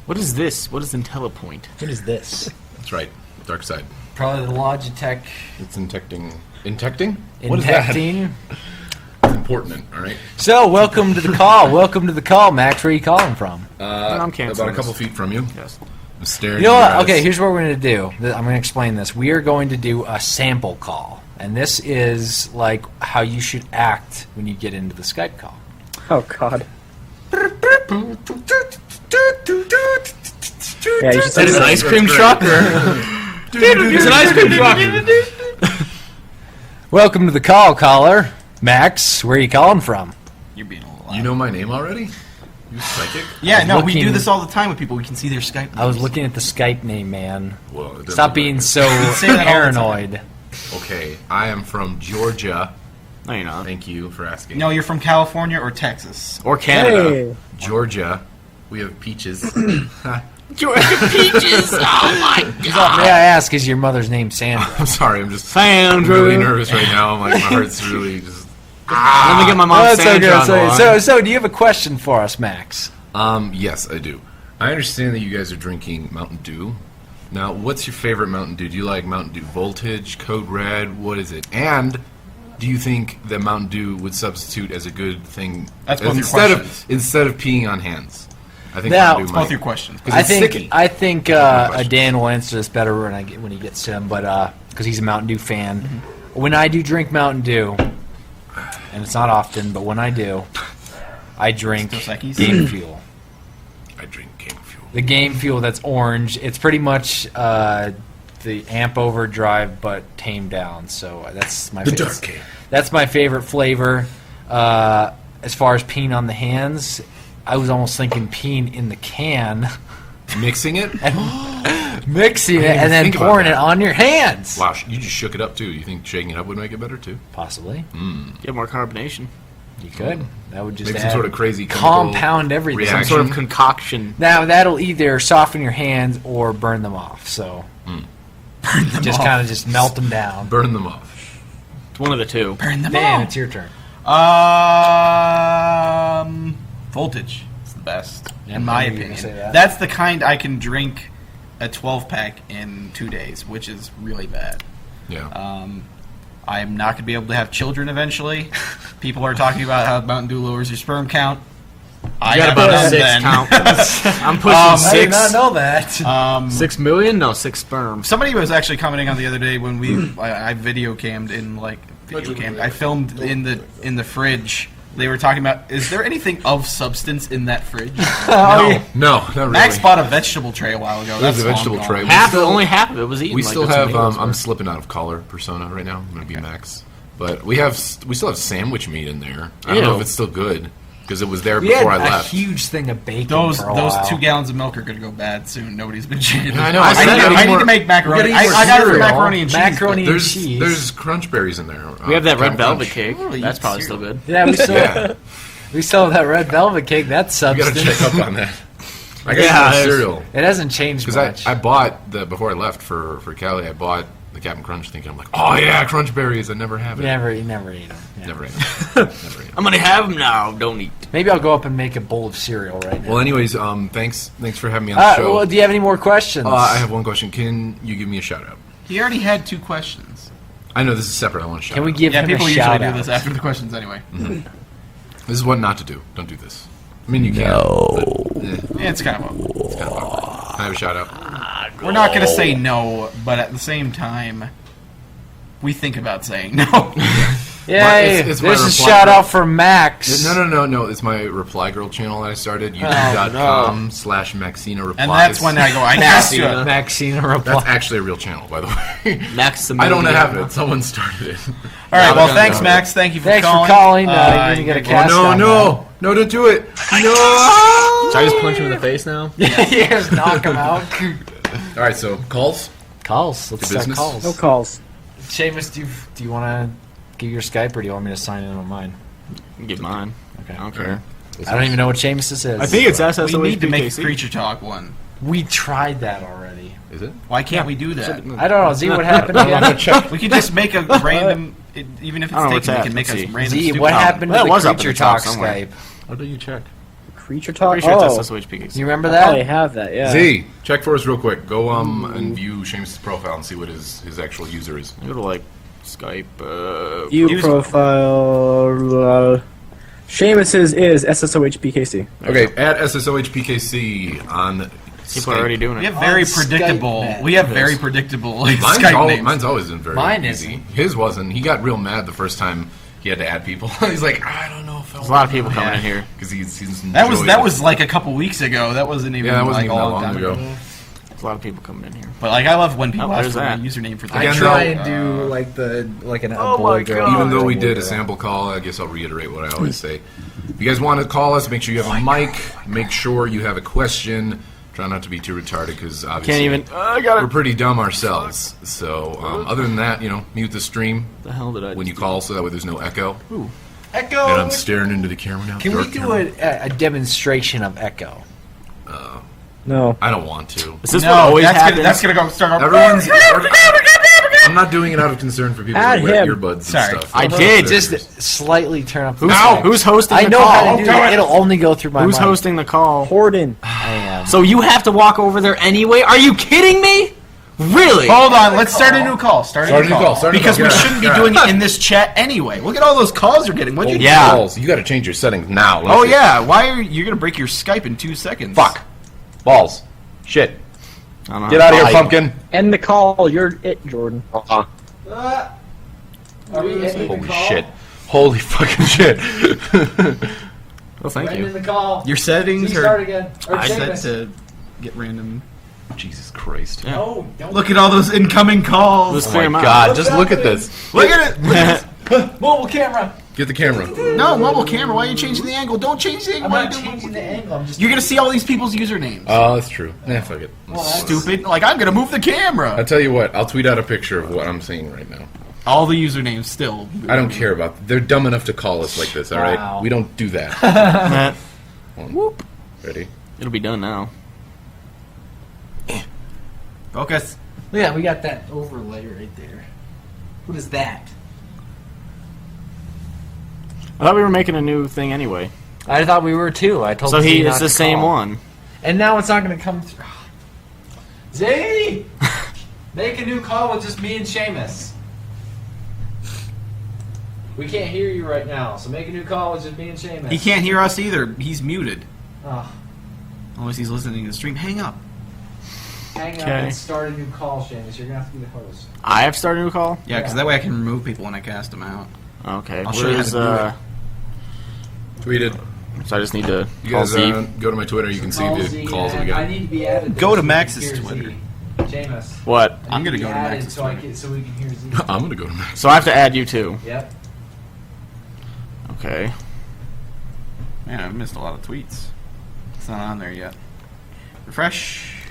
What is this? What is IntelliPoint? What is this? That's right. Dark side. Probably the Logitech It's intecting. Intecting? What is that? Intecting. It's important, all right? So, welcome to the call. Welcome to the call, Max. Where are you calling from? I'm canceling About a couple this. feet from you. Yes. I'm staring. You know at what? your Okay, eyes. here's what we're going to do. I'm going to explain this. We are going to do a sample call. And this is like how you should act when you get into the Skype call. Oh God. Yeah, you should That is an ice cream truck? It's an ice cream truck. Welcome to the call, caller. Max, where are you calling from? You're being a little loud. You know my name already? You psychic? Yeah, was no, we do looking- this all the time with people. We can see their Skype. I was names. looking at the Skype name, man. Well, it doesn't Stop look being like so say that all the time. paranoid. it. Okay, I am from Georgia. No, you're not. Thank you for asking. No, you're from California or Texas. Or Canada. Hey, Georgia. We have peaches. Peaches. Oh my May I ask, is your mother's name Sandra? I'm sorry. I'm just Sandra. really nervous right now. I'm like, my heart's really just. Let me get my mom Oh, it's Sandra on the okay. line. So, do you have a question for us, Max? Yes, I do. I understand that you guys are drinking Mountain Dew. Now, what's your favorite Mountain Dew? Do you like Mountain Dew Voltage, Code Red? What is it? And do you think that Mountain Dew would substitute as a good thing That's both your instead questions. of peeing on hands? I think Now- Mountain Dew It's might. both your questions. 'Cause I it's think sticky. Dan questions. will answer this better when he gets to him, but because he's a Mountain Dew fan. When I do drink Mountain Dew, and it's not often, but when I do, I drink Dos Equis? Game Fuel. I drink Game Fuel. The Game Fuel that's orange. It's pretty much the Amp Overdrive, but tamed down. So that's my The favorite. Dark Game. That's my favorite flavor. As far as peeing on the hands, I was almost thinking peeing in the can, Mixing it? mixing it, didn't and then think about pouring that. it on your hands. Wow, you just shook it up too. You think shaking it up would make it better too? Possibly. Get more carbonation. You could. That would just Maybe some add- sort of crazy chemical compound everything. reaction. Some sort of concoction. Now that'll either soften your hands or burn them off. So just kind of just melt them down. Burn them off. It's one of the two. Burn them Dan, all. it's your turn. Voltage is the best, Yeah, in my I knew you were opinion. gonna say that. That's the kind I can drink a 12-pack in 2 days, which is really bad. Yeah. I'm not going to be able to have children eventually. People are talking about how Mountain Dew lowers your sperm count. I You got have about none 6 then. count. I'm pushing I did 6. not know that. 6 million? No, 6 sperm. Somebody was actually commenting on the other day when I video cammed in I filmed in the fridge. They were talking about, is there anything of substance in that fridge? No, not really. Max bought a vegetable tray a while ago. There's That's a vegetable long tray. gone. Only half of it was eaten. We like still the have. tomatoes I'm were. slipping out of collar persona right now. I'm gonna be Max, but we still have sandwich meat in there. I don't know Ew. if it's still good because it was there We had before I a left. huge thing of bacon. Those for a while. 2 gallons of milk are going to go bad soon. Nobody's been changing. Yeah, I know. I, I need, gotta I eat need more- to make macaroni. we gotta eat more I got it for cereal. macaroni and cheese. Macaroni and There's cheese. there's crunch berries in there. We have that red Captain velvet Crunch. cake. Really That's eat probably cereal. still good. Yeah, we still Yeah, we still have that red velvet cake. That's you gotta substance. check up on that. I got Yeah, some there's- cereal It hasn't changed because much. I bought before I left for Cali. I bought the Captain Crunch, thinking I'm like, oh yeah, crunch berries. I never have it. you never ate them. Yeah. Never ate them. Never ate them. I'm gonna have them now. Don't eat. Maybe I'll go up and make a bowl of cereal right now. Well, anyways, thanks for having me on the show. Well, do you have any more questions? I have one question. Can you give me a shout out? He already had 2 questions. I know this is separate. I want to shout Can we out. give Yeah, him people a usually shout do out? this after the questions anyway. This is what not to do. Don't do this. I mean, you can. Yeah, it's kind of I have a shout out. We're not going to say no, but at the same time, we think about saying no. Yay! It's my There's a reply shout girl. out for Max. No. It's my Reply Girl channel that I started. YouTube.com/Maxina Replies. And that's when I go, I got you. Maxina. Maxina reply. That's actually a real channel, by the way. Max the I don't Million. have it. Someone started it. All right, well, Yeah, thanks, yeah. Max. Thank you for Thanks calling. for calling. You're gonna get a cast on No, don't do it. No. Should I just punch him in the face now? that. Yeah, just knock him out. All right, so calls. Calls. Let's To start business? calls. No calls. Seamus, do you want to give your Skype or do you want me to sign in on mine? Get mine. Okay. I don't care. I don't even know what Seamus's is. I think it's SSOHPKC. We need to make Creature Talk one. we tried that already. Is it? Why can't we do that? I don't know. Z, what happened again? We could just make a random, even if it's I don't know taken, we what's can make at. a Let's see. random. Z, stupid what one. happened Well, to it the was up at Creature the top Talk somewhere. Skype? How do you check? Creature talk. Pretty sure Oh, it's SSOHPKC. You remember I probably that? have that. Yeah. Z, check for us real quick. Go and view Seamus' profile and see what his actual user is. Go to like Skype. View Use- profile. Seamus's is SSOHPKC. Okay, at SSOHPKC on People are already doing We it. have very On Skype, predictable. man. We have very predictable like, Mine's, Skype names. mine's always been very Mine easy. isn't. His wasn't. He got real mad the first time he had to add people. He's like, I don't know if I There's a lot of people coming Yeah. in here. because he's That was like a couple weeks ago. That wasn't even yeah, that wasn't like even that all long time ago. There's a lot of people coming in here. But like I love when people Oh, ask there's for my that. username for I things. Again, try though, and do like an Oh boy my girl. God. Even though we boy did a girl. sample call, I guess I'll reiterate what I always say. If you guys want to call us, make sure you have a mic. Make sure you have a question. Try not to be too retarded because obviously Can't even. I got we're it. pretty dumb ourselves. So other than that, mute the stream The hell did I? when you just call so that way there's no echo. Echo. And I'm staring into the camera now. Can we dark do camera. a demonstration of echo? No. I don't want to. Is this No, what always that's happens? gonna go start. Everyone's. I'm not doing it out of concern for people Add who wear him. earbuds Sorry. and stuff. I That's did. their Just ears. slightly turn up the Who's, volume. who's hosting I the know call? how to do it. It'll only go through my Who's mic. hosting the call? Horden. I am. So you have to walk over there anyway? Are you kidding me? Really? Hold on, let's start a new call. Start a new call. Start a new Because call. we Yeah, shouldn't be yeah. doing it in this chat anyway. Look at all those calls you're getting. What'd you do? Yeah. Balls. You got to change your settings now. Oh yeah. Why are you gonna break your Skype in 2 seconds? Fuck. Balls. Shit. I don't know. Get out of here, pumpkin. End the call. You're it, Jordan. Are we ending Holy shit. Holy fucking shit. Well, thank you. the call. Your settings Start are again. set to get random. Jesus Christ. Yeah. Oh, don't. Look at all those incoming calls. Let's Oh clear my them out. god, just look at this. Look at it. Mobile camera. Get the camera. No, mobile camera. Why are you changing the angle? Don't change the angle. I'm Why not are you doing changing mobile the camera? angle. I'm just. You're gonna see all these people's usernames. Oh, that's true. Nah, fuck it. Stupid. Like I'm gonna move the camera. I'll tell you what, I'll tweet out a picture of what I'm seeing right now. All the usernames still. I don't care about They're dumb enough to call us like this, alright? Wow. We don't do that. Whoop. Ready? It'll be done now. Focus. Look at that. We got that overlay right there. What is that? I thought we were making a new thing anyway. I thought we were too. I told. So Z it's not the to same call. one. And now it's not going to come through. Z, make a new call with just me and Seamus. We can't hear you right now, so make a new call with just me and Seamus. He can't hear us either. He's muted. Oh, Unless he's listening to the stream. Hang up. hang up Okay. and start a new call, Seamus. You're going to have to be the host. I have started a new call? Yeah, because that way I can remove people when I cast them out. Okay. I'll show you how to do it. Tweeted. So I just need to You call guys Z. Go to my Twitter, you can see Call the Z, calls that we and I got. need to be added. Go to so Max's we can hear Twitter. Z. Seamus. What? I I'm need gonna be go to added Max's so, Twitter. so we can hear Z. I'm gonna go to Max. So I have to add you too. Yep. Okay. Man, I've missed a lot of tweets. It's not on there yet. Refresh.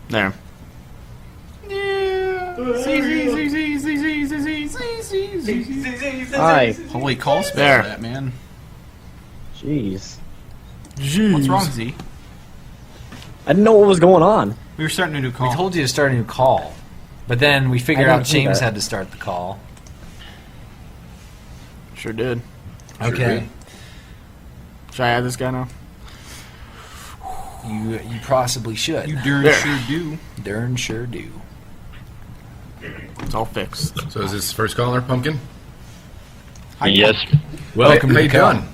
There. Hi. Holy call spell There. that, man. Jeez. What's wrong, Z? I didn't know what was going on. We were starting a new call. We told you to start a new call, but then we figured I out didn't do James that. had to start the call. Sure did. Okay. Should I add this guy now? You possibly should. You darn There. sure do. darn sure do. It's all fixed. So is this first caller, Pumpkin? Yes. Welcome. How you call. doing?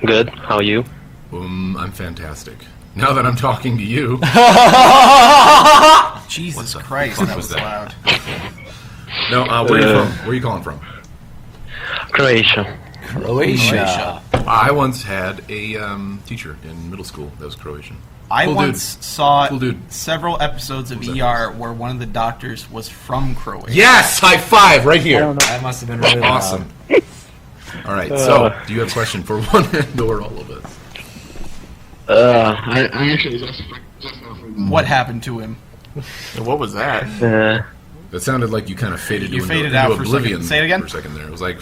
Good. How are you? I'm fantastic. Now that I'm talking to you, Jesus Christ, that was loud. no. Where are you from? Where are you calling from? Croatia. Croatia. I once had a teacher in middle school that was Croatian. I Cool once dude. saw Cool dude. several episodes of What was that? ER where one of the doctors was from Croatia. Yes, high five right I here. don't know. That must have been really Awesome. All right. So, do you have a question for one end or all of us? I actually just What happened to him? What was that? That sounded like you kind of faded. You into faded into out for a second. oblivion. Say it again? For a second there. It was like.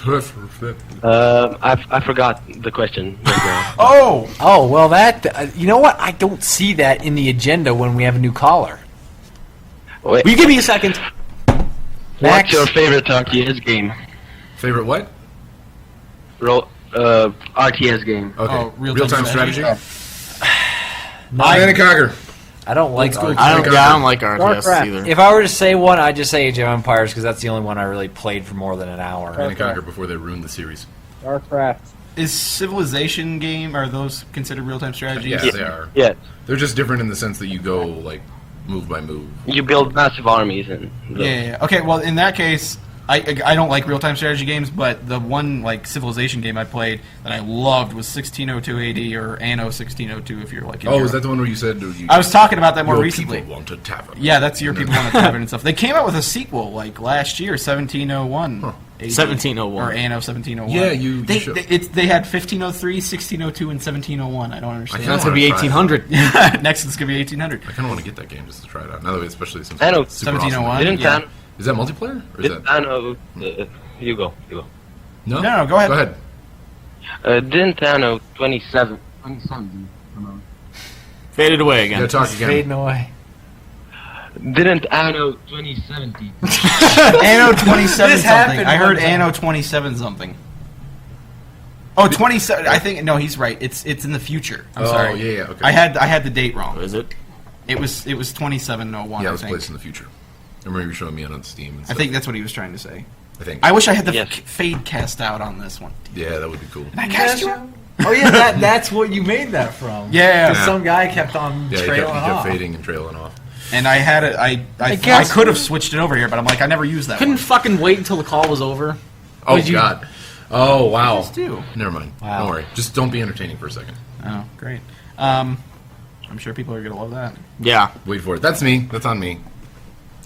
I forgot the question right now. Oh! Oh, well, that. You know what? I don't see that in the agenda when we have a new caller. Wait, Will you give me a second? what's your favorite RTS game? Favorite what? RTS game. Okay. Oh, real-time strategy. I, Panic Conquer. I don't like Old school. RTS. I don't like RTS Warcraft. either. If I were to say one, I'd just say Age of Empires because that's the only one I really played for more than an hour. Panic Conquer before they ruined the series. Starcraft. Is Civilization game, are those considered real-time strategies? Yeah, they are. Yeah. They're just different in the sense that you go like move by move. You build massive armies and. Yeah. Okay, well, in that case, I don't like real-time strategy games, but the one like Civilization game I played that I loved was 1602 AD or Anno 1602 if you're like in Oh, Europe. is that the one where you said you, I was talking about that more your recently. people want a tavern? Yeah, that's your people on the tavern and stuff. They came out with a sequel like last year, 1701. Huh. AD, 1701. Or Anno 1701. Yeah, you They should. they had 1503, 1602, and 1701. I don't understand. kinda That's gonna be wanna try 1800. Next it's gonna be 1800. I kind of want to get that game just to try it out. Now that especially since I know. it's super awesome. 1701. Didn't Yeah. Tan- Is that multiplayer or is didn't that Anno? You go. no? No, go ahead. Go ahead. Didn't Anno 27 Faded away again. Yeah, talk again. Fading away. Didn't Anno 2017? Anno 27 This something. happened I heard one time. Anno 27 something. Oh, 27. I think no, he's right. It's in the future. I'm Oh, sorry. yeah, okay. I had the date wrong. Is it? It was 2701. Yeah, it I was think. placed in the future. I remember you were showing me on Steam. And I stuff. think that's what he was trying to say. I think. I wish I had the Yes. fade cast out on this one. Yeah, that would be cool. Can I cast you? Oh yeah, that's what you made that from. Yeah. 'Cause some guy kept on Yeah, he trailing kept off. fading and trailing off. And I had it. I guess- could have switched it over here, but I'm like, I never used that. Couldn't One. fucking wait until the call was over. Oh Would you- God. Oh wow. Just do. Never mind. Wow. Don't worry. Just don't be entertaining for a second. Oh, great. I'm sure people are gonna love that. Yeah. Wait for it. That's me. That's on me.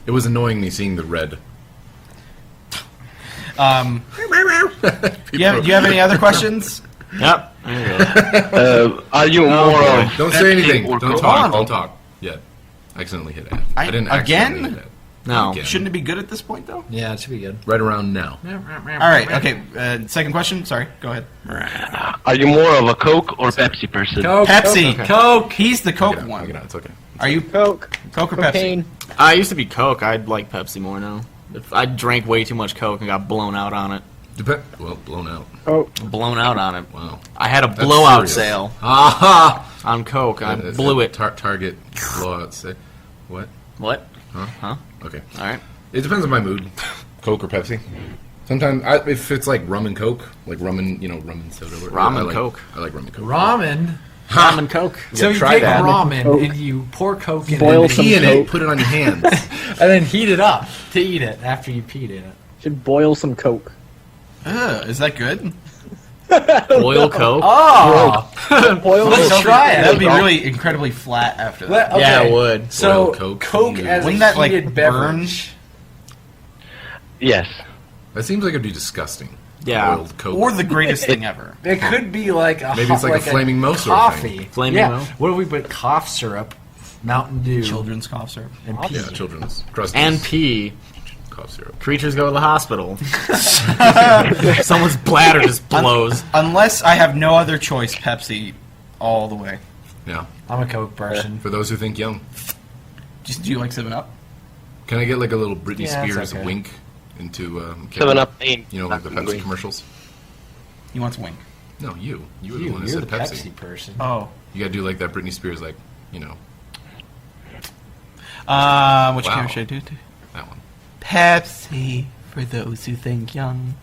It was annoying me seeing the red. Do you have any other questions? Yep. There you go. Are you more of Don't say Pepsi anything. or Don't Coke? talk. Don't talk. Yeah. I accidentally hit F. I- I didn't again? accidentally hit F. No. Again. Shouldn't it be good at this point though? Yeah, it should be good. Right around now. All right. Okay. Second question. Sorry. Go ahead. Are you more of a Coke or Pepsi person? Coke, Pepsi. Coke, Coke. He's the Coke Get out, one. get out, it's okay. Are you Coke. Coke or Cocaine. Pepsi? I used to be Coke. I'd like Pepsi more now. I drank way too much Coke and got blown out on it. Well, blown out. Blown out on it. Wow. I had a That's blowout serious. sale Aha! on Coke. I That's blew a it. Target blowout. Say what? What? Huh? Okay. All right. It depends on my mood. Coke or Pepsi. Sometimes, if it's like rum and Coke, like rum and rum and soda. Rum I and like, Coke. I like rum and Coke. Ramen. Rum and Coke. So you try take that. ramen Coke. and you pour Coke in Boil it some Pee in it. Coke. Put it on your hands. and then heat it up to eat it after you peed in it. Should boil some Coke. Is that good? Boil Coke. Oh, Boil let's Coke. try it. That would be really incredibly flat after that. Yeah, it would. So Boiled Coke. Coke as Wouldn't a that, like, heated beverage. Yes. That seems like it'd be disgusting. Yeah. Boiled Coke. Or the greatest thing ever. It could be like a Maybe it's like a flaming Mo sort of coffee. thing. Flaming yeah. Mo? What if we put cough syrup, Mountain Dew, Children's cough syrup. and pee? Yeah, children's crusties. And pee. cough syrup. Creatures go to the hospital. Someone's bladder just blows. Unless I have no other choice, Pepsi, all the way. Yeah. I'm a Coke person. For those who think young, Do you like 7-Up? can I get like a little Britney Yeah, it's Spears okay. wink into 7-Up ain't You know, like the not Pepsi green. commercials. He wants wink. No, you. You were the one who You're said the Pepsi. Pepsi person. Oh. You gotta do like that Britney Spears, like Which Wow. camera should I do it to? that one. Pepsi, for those who think young.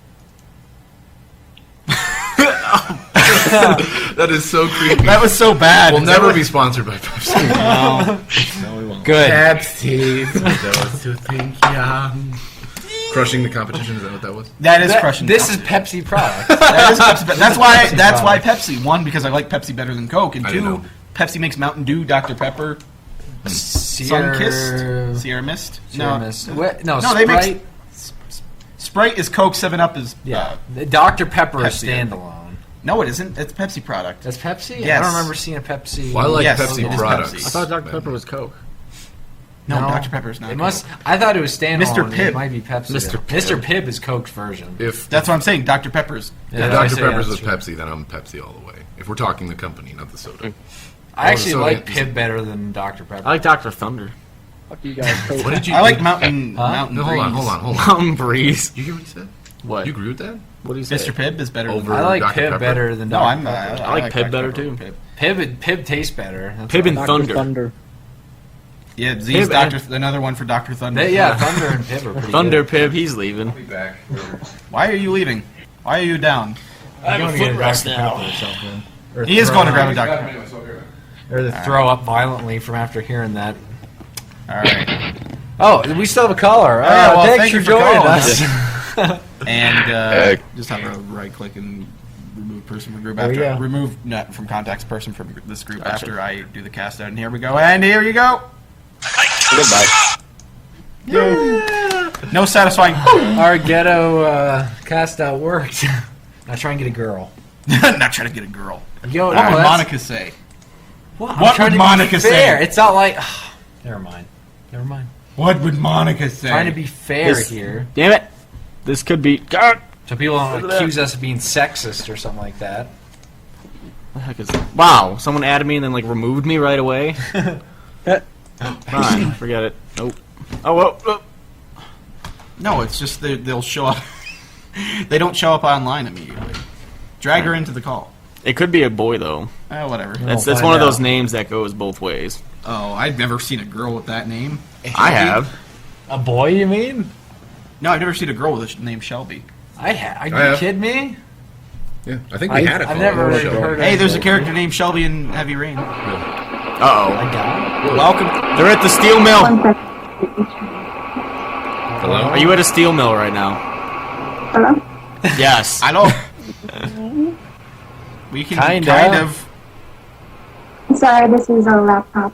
That is so creepy. That was so bad. We'll Is that never what- be sponsored by Pepsi. Good. Pepsi, for those who think young. Crushing the competition, is that what that was? That is crushing. This is Pepsi product. That is Pepsi. That's why Pepsi. One, because I like Pepsi better than Coke, and I didn't two, know. Pepsi makes Mountain Dew, Dr Pepper, Sunkissed, Sierra Mist. Sierra Mist. What? No, No, they make Sprite. Sprite is Coke. 7-Up is Yeah, the Dr Pepper is Pepsi. standalone. No, it isn't. It's a Pepsi product. That's Pepsi. I Yes. don't remember seeing a Pepsi. Well, I like Yes, Pepsi it is products. Pepsi. I thought Dr. Pepper was Coke. No, Dr Pepper's not. It Coke. must. I thought it was standalone. Mr. Pibb. It might be Pepsi. Mr. Mr. Pibb is Coke's version. If That's what I'm saying. Dr Pepper's. Yeah, Dr. I say Pepper's that's with true. Pepsi, then I'm Pepsi all the way. If we're talking the company, not the soda. I actually so like it- Pibb better than Dr. Pepper. I like Dr. Thunder. Fuck you guys, Coke. What did you? I like Mountain. Huh? Mountain No, Breeze. hold on. Mountain Breeze. You hear what he said? What? You agree with that? What do you say? Mr. Pibb is better. Over- Than I like Dr. Pibb Pepper? better than No, Dr. I'm. Pepper. I like Pibb Dr. better, Pepper too. over Pibb. Pibb tastes better. That's Pibb why. and Dr. Thunder. Thunder. Yeah, Z's Pibb Doctor. and- Another one for Dr. Thunder. Yeah, Thunder and Pibb are pretty Thunder good. Pibb, he's leaving. Be back. Why are you leaving? Why are you down? I'm have a going to get foot rest Dr. now. Pepper or something. Or He is throw going to up. grab a Dr. Or to throw up violently from after hearing that. All right. Oh, we still have a caller. Yeah, well, thanks thank for you for joining calling us. And just have a right click and remove person from group There we after go. remove not from contacts person from this group after I do the cast out. And here we go. And here you go. Goodbye. No satisfying. Our ghetto cast out worked. Now try and get a girl. Not trying to get a girl. Yo, What no, would that's- Monica say? What, What I'm trying would to Monica be say? fair. It's not like. Never mind. Never mind. What would Monica say? Trying to be fair This- here, Damn it. This could be. God. so people don't Look at accuse us of being sexist or something like that. The heck is that? Wow, someone added me and then like removed me right away. Fine, forget it. Nope. Oh, whoa. No, it's just they'll show up. They don't show up online immediately. Drag her into the call. It could be a boy though. Whatever. That's one of those names that goes both ways. Oh, I've never seen a girl with that name. I have. A boy, you mean? No, I've never seen a girl with the name Shelby. Are you kidding me? Yeah, I think we had a I've never call. heard. Hey, there's a character named Shelby in Heavy Rain. Uh-oh. I got it. Welcome. They're at the steel mill. Hello? Are you at a steel mill right now? Hello? Yes. I know. We can kind of. Sorry, this is a laptop.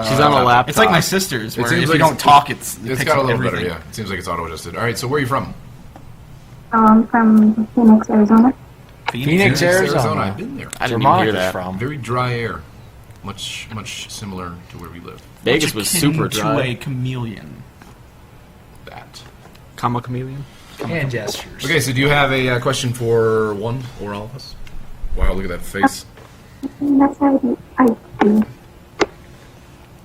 She's on a laptop. It's like my sister's, It where seems if like you don't talk, it It's picks got a up little better, everything. yeah. It seems like it's auto-adjusted. All right, so where are you from? From Phoenix, Arizona. Phoenix, Arizona. I've been there. I didn't even hear Vermont is that. from. Very dry air. Much similar to where we live. Vegas was super To dry. a chameleon. That. Comma chameleon. And gestures. Okay, so do you have a question for one or all of us? Wow, look at that face. That's how I do.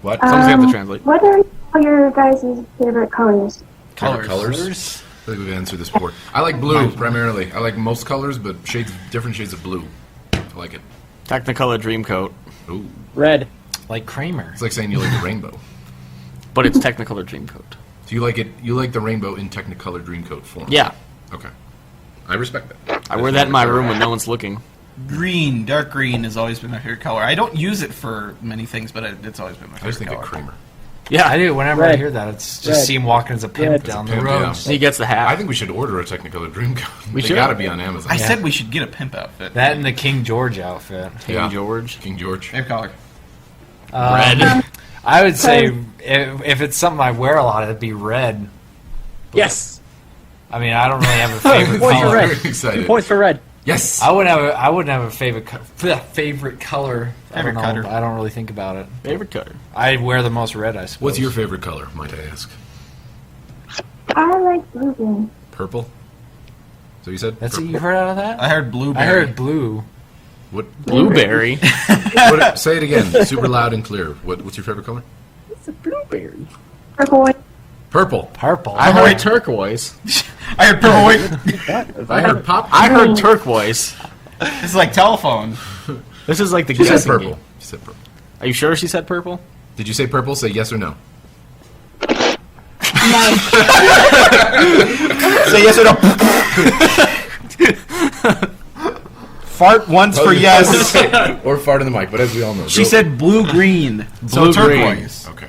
What? Someone's gonna have to translate. What are all your guys' favorite colors? Favorite colors? I think we've answered this before. I like blue, primarily. I like most colors, but different shades of blue. I like it. Technicolor Dreamcoat. Ooh. Red. Like Kramer. It's like saying you like the rainbow. But it's Technicolor Dreamcoat. So you like it? You like the rainbow in Technicolor Dreamcoat form? Yeah. Okay. I respect that. I wear that in my room when no one's looking. Green, dark green has always been my favorite color. I don't use it for many things, but it's always been my favorite I just think color. of Kramer. Yeah, I do. Whenever I Red. hear that, it's just Red. see him walking as a pimp Red. down As a the pimp, road. yeah. He gets the hat. I think we should order a Technicolor Dreamcoat. We They should. gotta be on Amazon. I said we should get a pimp outfit. That and the King George outfit. King Yeah. George. King George. Favorite color. Red. I would say if it's something I wear a lot, it'd be red. Yes. I mean, I don't really have a favorite Points for color. red. Very excited. 2 points for red. Yes. I wouldn't have a favorite favorite color. Favorite I don't know. color. I don't really think about it. Favorite color. I wear the most red, I suppose. What's your favorite color, might I ask? I like blue green. Purple? So you said That's what purple. you heard out of that? I heard blueberry. I heard blue. What? Blueberry. Say it again, super loud and clear. What's your favorite color? It's a blueberry. Turquoise. Purple. Purple. I heard turquoise. I heard purple. I heard pop. I heard turquoise. This is like telephone. This is like the She said guessing purple. game. She said purple. Are you sure she said purple? Did you say purple? Say yes or no. Say yes or no. Fart once for yes. Or fart in the mic, but as we all know. She said blue green. So Blue green. turquoise. Okay.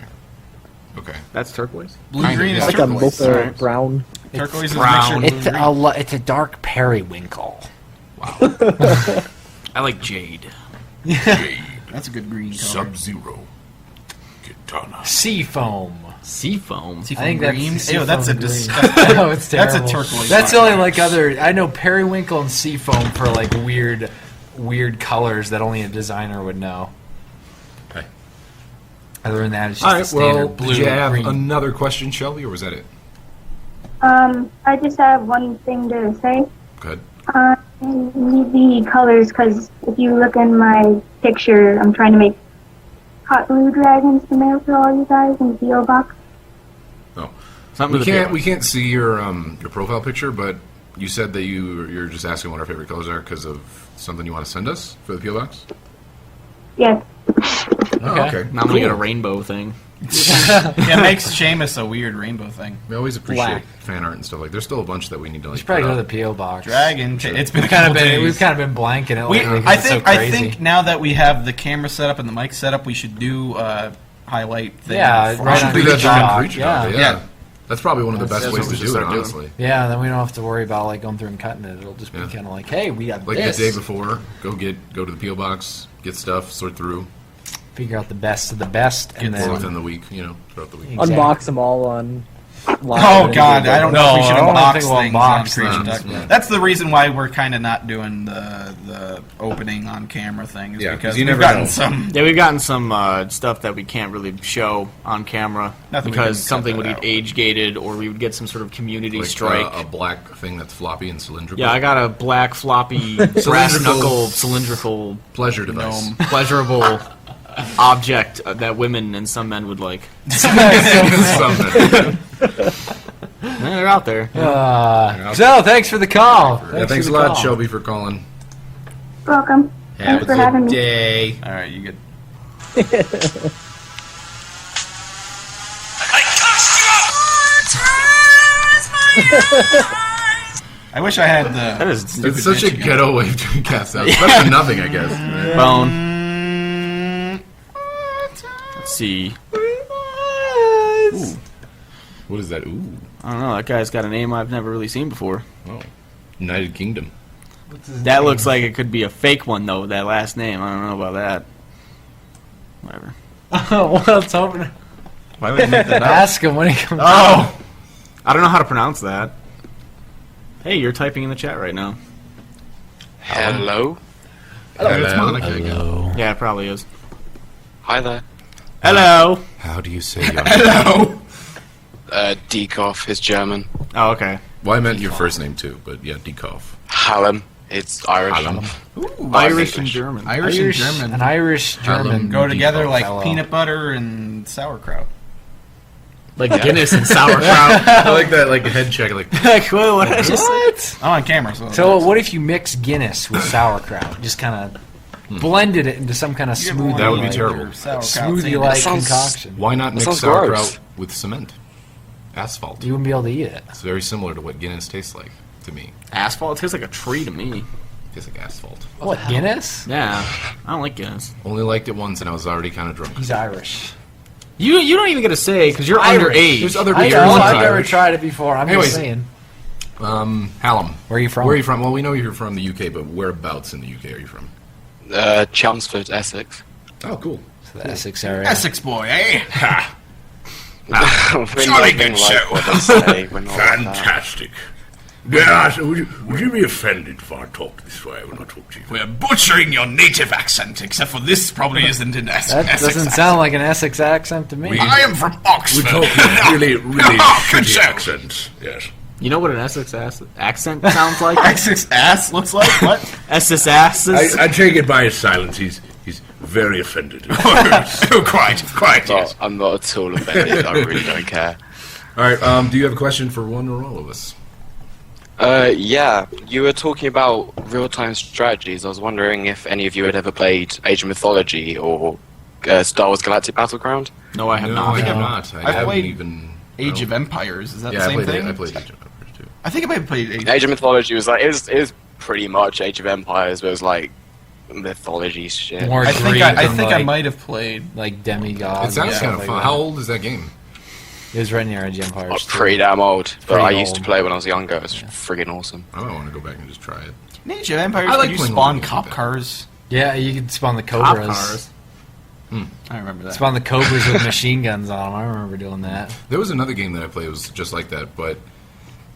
Okay. That's turquoise. Blue green is Like a turquoise. mocha brown. Turquoise is brown. mixture of blue and green. It's a dark periwinkle. I like jade. That's a good green color. Sub-Zero. Kitana. Seafoam. Seafoam. I think that's Ew, that's a seafoam green. disgusting. No, it's That's a terrible. turquoise. That's the color. only like other. I know periwinkle and seafoam for like weird colors that only a designer would know. Okay. Other than that, it's just All the right. standard Well, blue, did you have green. another question, Shelby, or was that it? I just have one thing to say. Good. I need the colors because if you look in my picture, I'm trying to make hot blue dragons to mail to all you guys in the PO box. No. Something We to the can't. PO. We can't see your profile picture, but you said that you're just asking what our favorite colors are because of something you want to send us for the PO box. Yes. Oh, okay. Now I'm gonna get a rainbow thing. Yeah, it makes Seamus a weird rainbow thing. We always appreciate Black. fan art and stuff like. There's still a bunch that we need to. We Like, should probably put go to up. the PO box. Dragon. It's been We've kind of days. been blanking it. We, lately 'cause I it's think so I crazy. think now that we have the camera set up and the mic set up, we should do highlight thing. Yeah, for- right We on should do that Creature during Talk, Creature yeah. Talk, Yeah. That's probably one of the best That's ways what to we should do it, start doing. honestly. Yeah, then we don't have to worry about like going through and cutting it. It'll just be Yeah. kind of like, hey, we got Like this. the day before, go to the PO box, get stuff, sort through, Figure out the best of the best, and get then within the week, throughout the week. Exactly. Unbox them all on Oh God, I don't know if we should I don't unbox think we'll things unbox on Creation things, Duck. but- That's the reason why we're kind of not doing the opening on camera thing. Is Yeah, 'cause because you we've never gotten know. some. Yeah, we've gotten some stuff that we can't really show on camera Nothing we because can cut something that would out. get age gated, or we would get some sort of community Like strike. a black thing that's floppy and cylindrical. Yeah, I got a black floppy brass Cylindrical- knuckle cylindrical pleasure device. Gnome. pleasurable object that women and some men would like. Something. Yeah, they're out there. So, thanks for the call. Yeah, thanks a for the lot, call. Shelby, for calling. Welcome. Thanks for having me. Day. All right, you get. I wish I had the. That is stupid. It's such a bitch again. ghetto way to cast out. It's better than nothing, I guess. Right? Bone. Let's see. Ooh. What is that? Ooh. I don't know. That guy's got a name I've never really seen before. Oh. United Kingdom. That looks like it could be a fake one, though, that last name. I don't know about that. Whatever. Well, it's hoping. Why would you make that up? Ask him when he comes. Oh! I don't know how to pronounce that. Hey, you're typing in the chat right now. Hello? Hello. It's Monica again. Yeah, it probably is. Hi there. Hello! How do you say your name? Hello. Diekoff is German. Oh, okay. Well, I meant your first name too, but yeah, Diekoff. Hallam. It's Irish. Hallam. Ooh, Irish and English. German. Irish and German An Irish German go together like fellow. peanut butter and sauerkraut. Like Guinness and sauerkraut. I like that, like head check, like. Like, what did I just say? I'm on camera, So what if you mix Guinness with sauerkraut? Just kind of blended it into some kind of smoothie. That would be like- terrible. Smoothie-like sounds- concoction. Why not mix sounds sauerkraut gross. with cement? Asphalt. You wouldn't be able to eat it. It's very similar to what Guinness tastes like to me. Asphalt tastes like a tree to me. It tastes like asphalt. What, Guinness? Yeah, I don't like Guinness. Only liked it once, and I was already kind of drunk. He's Irish. You don't even get to say because you're underage. There's other I beers. know, One's I've never Irish. tried it before. I'm Anyways. just saying. Hallam. Where are you from? Where are you from? Well, we know you're from the UK, but whereabouts in the UK are you from? Chelmsford, Essex. Oh, cool. So the Essex area. Essex boy, eh? Ha! We're Jolly nothing good like show. what they say. We're not like that. Fantastic. Yeah, would you be offended if I talk this way when I talk to you? We're butchering your native accent, except for this probably isn't an Essex That doesn't accent. sound like an Essex accent to me. I am from We're Oxford. talking really Oh, good shitty show. accents. Yes. You know what an Essex accent sounds like? Essex ass looks like what? Essex asses. I take it by his silence. He's very offended. Oh, quite, yes. I'm not at all offended. I really don't care. All right. Do you have a question for one or all of us? Yeah, you were talking about real-time strategies. I was wondering if any of you had ever played Age of Mythology or Star Wars Galactic Battleground. No, I have No, not. I have not. I I've haven't played even. Age of Empires. Is that Yeah, the same I played thing? I played Age of Empires too. I think I might have played Age. Age of Mythology was like it was pretty much Age of Empires, but it was like mythology shit. More I think Greek I and, think I like- might have played. Like demigods. It sounds and kind stuff of like fun. that. How old is that game? It was right near Age of Empires. Oh, too. pretty damn old, but Pretty I used to old. play when I was younger. It was friggin' awesome. I might want to go back and just try it. In Age of Empires, I like could you playing spawn old games cop like that. cars? Yeah, you could spawn the Cop cobras. cars. I remember that. Spawn the cobras with machine guns on them. I remember doing that. There was another game that I played. It was just like that, but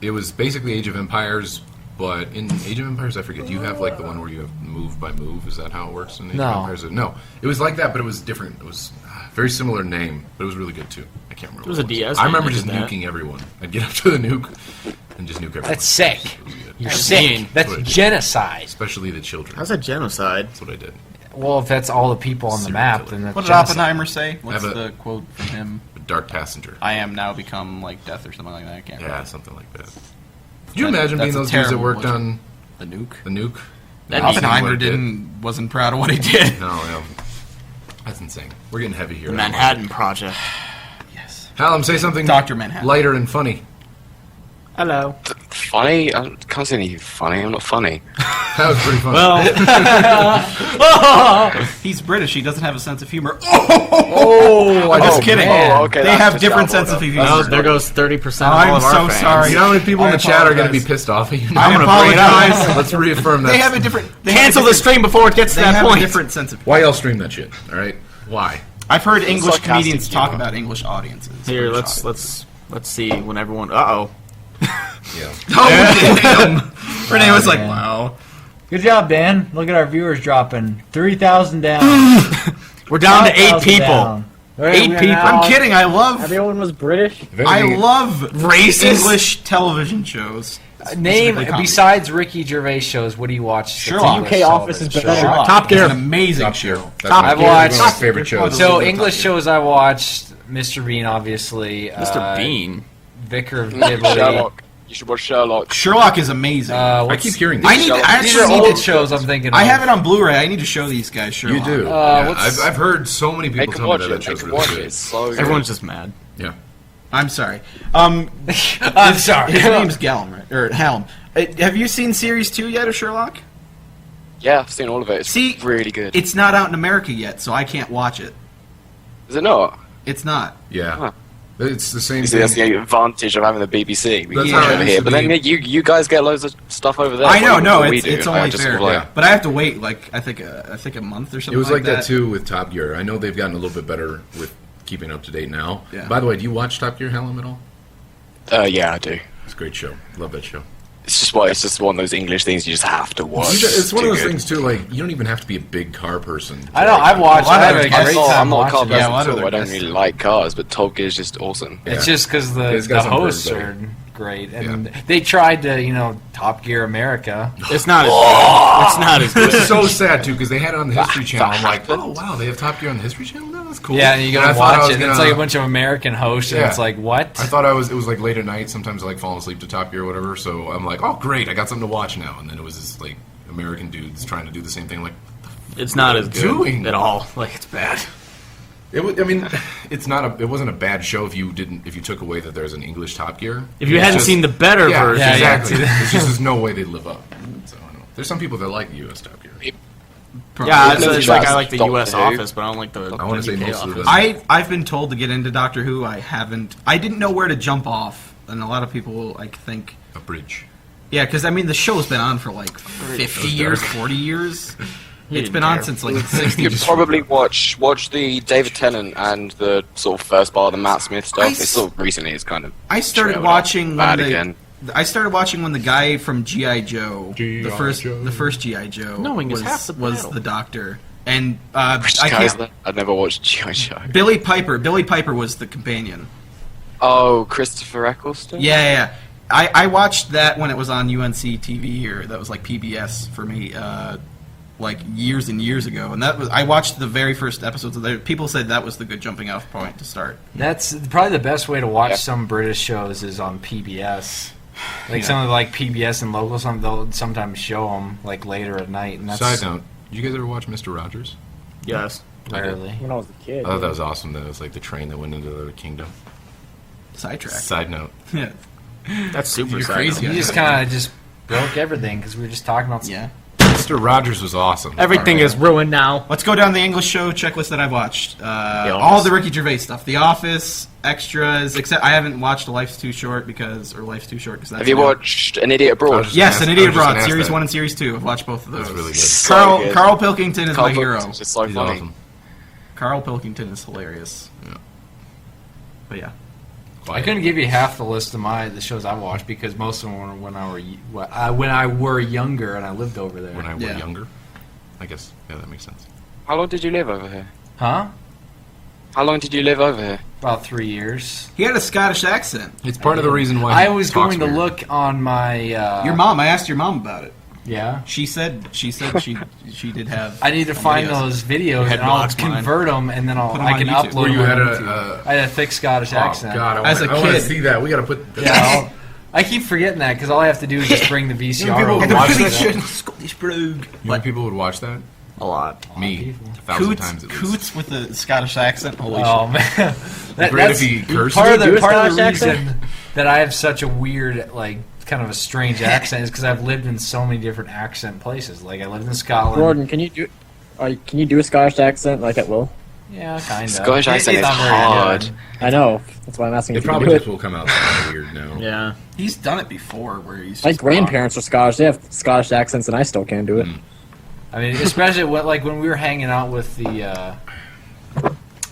it was basically Age of Empires. But in Age of Empires, I forget. Do you have like the one where you have move by move? Is that how it works in Age No. of Empires? No, it was like that, but it was different. It was very similar name, but it was really good too. I can't remember. It was what a DS I game remember that just did that. nuking everyone. I'd get up to the nuke and just nuke everyone. That's sick. It was good. You're That's sick. mean. That's What? genocide. Especially the children. How's that genocide? That's what I did. Well, if that's all the people on the Serial map, killer. then that's What did genocide. Oppenheimer say? What's have a- the quote from him? A dark passenger. I am now become like death or something like that. I can't Yeah, remember. something like that. Could you imagine that's being a those dudes that terrible worked butcher. on The nuke. the nuke? That Not seeing Oppenheimer what it did. wasn't proud of what he did. No, that's insane. We're getting heavy here. The Manhattan Project. Yes. Hallam, say something Dr. Manhattan. lighter and funny. Hello. Funny? I can't say anything funny. I'm not funny. That was pretty funny. He's British. He doesn't have a sense of humor. oh, I Just kidding. Oh, okay, They that's have just different download sense of up. humor. Oh, there goes 30% of I'm all of our so fans. sorry. You know how many people in I the chat are going to be apologize. pissed off at you? I I'm gonna bring it up. apologize. Let's reaffirm that. They have a different. They have a Cancel the different- stream before it gets to They that have point. a different sense of. Why y'all stream that shit? All right. Why? I've heard English sarcastic comedians talk humor. about English audiences. Here, British let's Let's see when everyone. Uh-oh. Yeah. Oh, damn. Renee was like, wow. Good job, Dan. Look at our viewers dropping 3,000 down. We're down to 8 5,000 people. down. Right, 8 we are people. now- I'm kidding. I love Everyone was British. I love Racist? English television shows. Name Specifically comedy. besides Ricky Gervais shows. What do you watch? Sherlock. UK Office is better. Sherlock. Top Gear. It's an amazing Top show. Gear. That's Top my I've favorite- watched- one of my favorite shows. So Top English Gear. shows I watched: Mr. Bean, obviously. Mr. Bean. Vicar of Dibley. Sherlock. You should watch Sherlock. Sherlock is amazing. I keep hearing I this. need. I These actually are need old to- shows. I'm thinking. I of. have it on Blu-ray. I need to show these guys Sherlock. You do. Uh, Yeah, I've heard so many people Make them tell me watch that it. that Make show's them really watch it. good. It's so good. Everyone's just mad. Yeah. I'm sorry. I'm sorry. His name's Gallum, right? Or Hallam. Have you seen series 2 yet of Sherlock? Yeah, I've seen all of it. It's See, really good. It's not out in America yet, so I can't watch it. Is it not? It's not. Yeah. Huh. It's the same You see, thing. that's the advantage of having the BBC. We That's can how it over used here, to but then be. you guys get loads of stuff over there. I know, way no, before we it's do. only I just fair. like, Yeah. But I have to wait, like I think a month or something. It was like that that too with Top Gear. I know they've gotten a little bit better with keeping up to date now. Yeah. By the way, do you watch Top Gear, Hallam, at all? Yeah, I do. It's a great show. Love that show. It's just one of those English things you just have to watch. It's one of too those good. things too. Like you don't even have to be a big car person. I know. I've watched. I had a guys- great I'm time not a car watching it. Yeah, a lot person of too. I their don't guests- really like cars, but Top Gear is just awesome. It's Yeah. just because the It's got something for hosts everybody. are great, and they tried to, Top Gear America. It's not as good. It's not as good. It's so sad too because they had it on the History Channel. I'm like, oh wow, they have Top Gear on the History Channel now. That's cool. Yeah, and you go I and thought I watch was it, and it's gonna- like a bunch of American hosts, and Yeah. it's like, what? I thought it was like late at night. Sometimes I like falling asleep to Top Gear or whatever. So I'm like, oh great, I got something to watch now. And then it was this like American dudes trying to do the same thing. Like It's not as good doing at all. Like, it's bad. it was. I mean, it's not a. It wasn't a bad show if you took away that there's an English Top Gear. If you It's hadn't just- seen the better yeah, version. exactly. It's just there's no way they'd live up. So I don't know. There's some people that like the U.S. Top Gear. Yeah, it's It's like just I like the Doctor U.S. Who. Office, but I don't like the I want to say UK most of Office. them. I've been told to get into Doctor Who. I haven't. I didn't know where to jump off, and a lot of people like think. A bridge. Yeah, because I mean the show's been on for like 50 years, 40 years. It's been on since like the 60s. You could probably watch the David Tennant and the sort of first part of the Matt Smith stuff. It's sort of recently. It's kind of. I started trailed watching off when bad again. I started watching when the guy from GI Joe, the Joe. first GI Joe, Knowing is was, half the was battle. the Doctor, and Which I guy is can't. that? I've never watched G.I. Joe. Billy Piper was the companion. Oh, Christopher Eccleston. Yeah. I watched that when it was on UNC TV, or that was like PBS for me, like years and years ago. And that was I watched the very first episodes of there. People said that was the good jumping off point to start. That's probably the best way to watch Yeah. some British shows is on PBS. Like Yeah. some of like PBS and local, they'll sometimes show them like later at night, and that's Side note: did you guys ever watch Mr. Rogers? Yes. rarely. When I was a kid. I thought that was awesome. That it was like the train that went into the kingdom. Sidetrack. Side note. Yeah. That's super You're sad. crazy. You just kind of just broke everything because we were just talking about. Yeah. Mr. Rogers was awesome. Everything is ruined now. Let's go down the English show checklist that I've watched. All the Ricky Gervais stuff, The Office, extras. Except I haven't watched Life's Too Short because that's. Have you watched An Idiot Abroad? Yes, An I Idiot was just gonna Abroad, ask Series that. 1 and Series 2. I've watched both of those. That's really good. So good. Carl Pilkington is Carl my hero. Pilkington's just so He's funny. awesome. Carl Pilkington is hilarious. Yeah. But yeah. I couldn't give you half the list of the shows I watched because most of them were when I were younger and I lived over there. When I were Yeah. younger, I guess. Yeah, that makes sense. How long did you live over here? Huh? How long did you live over here? About 3 years. He had a Scottish accent. It's part of the reason why I he was talks going to weird. look on my. Your mom. I asked your mom about it. Yeah. She said she did have. I need to some find videos. those videos and I'll convert them and then Put 'em I on can YouTube. upload Where you them. had on a. YouTube. I had a thick Scottish Oh accent. God! As a I want to kid. see that. We got to put. Yeah, I keep forgetting that because all I have to do is just bring the VCR. people over. would watch that shit. Scottish brogue. You know people would watch that? A lot. Me, 1,000 times at least. Coots with a Scottish accent. Holy Oh shit. man, Great if he cursed. part of Did you the do a part of the Scottish reason that I have such a weird kind of a strange accent is because I've lived in so many different accent places. Like I lived in Scotland. Gordon, can you do a Scottish accent like at will? Yeah, kind of. Scottish accent is hard. I know. That's why I'm asking It if you can probably do just it. will come out sounding weird now. Yeah. He's done it before where he's My just grandparents are Scottish. They have Scottish accents, and I still can't do it. I mean, especially when we were hanging out with the.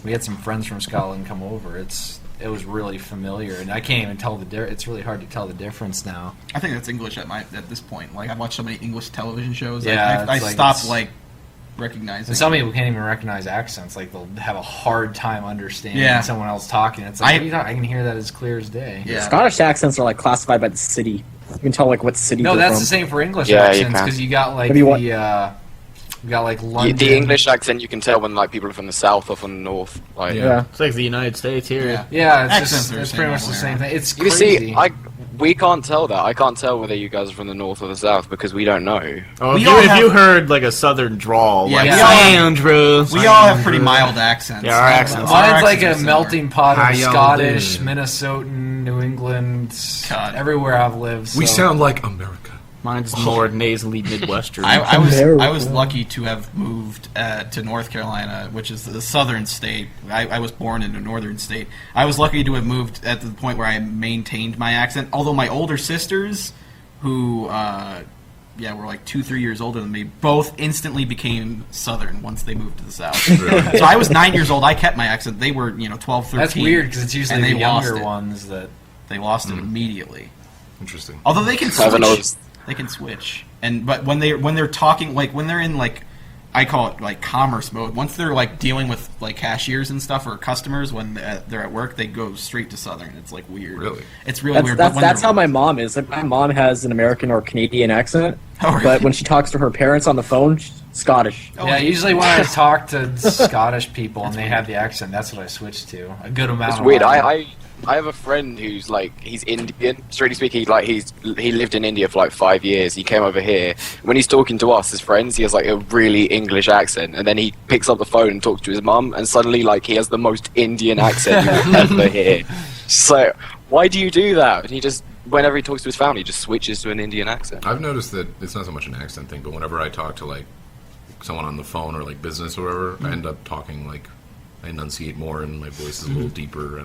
We had some friends from Scotland come over. It's it was really familiar, and I can't even tell it's really hard to tell the difference now. I think that's English at this point. Like, I've watched so many English television shows. Yeah, I stopped recognizing. And some people can't even recognize accents. Like, they'll have a hard time understanding someone else talking. It's like, I can hear that as clear as day. Yeah. Scottish accents are like classified by the city. You can tell like what city. No, they're that's from. the same for English accents because you got like you got like London. The English accent you can tell when like people are from the south or from the north. Like, it's like the United States here. Yeah, it's pretty much the same thing. It's you crazy. see, we can't tell that. I can't tell whether you guys are from the north or the south because we don't know. Oh, if you heard like a southern drawl, like Sandra, we all have pretty mild accents. Yeah, our accents. Mine's like a melting pot of Scottish, Minnesotan, New England, everywhere I've lived. So. We sound like America. Mine's more nasally Midwestern. I was lucky to have moved to North Carolina, which is the southern state. I was born in a northern state. I was lucky to have moved at the point where I maintained my accent. Although my older sisters, who were like 2-3 years older than me, both instantly became southern once they moved to the south. So I was 9 years old. I kept my accent. They were 12, 13. That's weird because it's usually the younger ones that they lost it immediately. Interesting. Although they can switch. They can switch, but when they're talking, like when they're in like, I call it like commerce mode. Once they're like dealing with like cashiers and stuff or customers when they're at work, they go straight to southern. It's like weird. Really, it's really weird. That's how my mom is. Like, my mom has an American or Canadian accent, but when she talks to her parents on the phone, she's Scottish. Yeah, usually when I talk to Scottish people and they have the accent, that's what I switch to. A good amount. It's weird. I have a friend who's like, he's Indian. Strictly speaking, like he lived in India for like 5 years. He came over here. When he's talking to us as friends, he has like a really English accent, and then he picks up the phone and talks to his mum, and suddenly like he has the most Indian accent you will ever hear. She's like, why do you do that? And he just, whenever he talks to his family, he just switches to an Indian accent. I've noticed that it's not so much an accent thing, but whenever I talk to like someone on the phone or like business or whatever, I end up talking like, I enunciate more and my voice is a little deeper.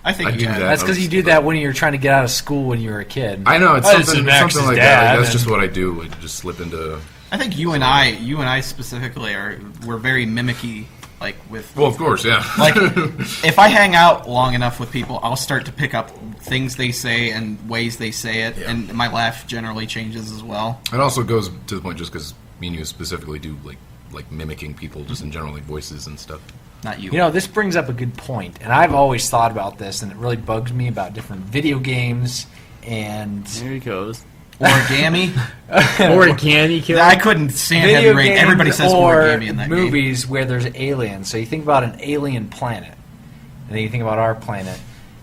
I think that's because you do that when you're trying to get out of school when you were a kid. I know, it's something like that. Like, that's just what I do. I just slip into. I think you and I specifically we're very mimicky. Like with. Well, of course, yeah. Like if I hang out long enough with people, I'll start to pick up things they say and ways they say it, and my laugh generally changes as well. It also goes to the point just because me and you specifically do like mimicking people just in general, like voices and stuff. Not you. You know, this brings up a good point, and I've always thought about this, and it really bugs me about different video games and. There he goes. Origami. Origami killer. I couldn't stand heavy rain. Everybody says origami in that movies game. Where there's aliens. So you think about an alien planet, and then you think about our planet.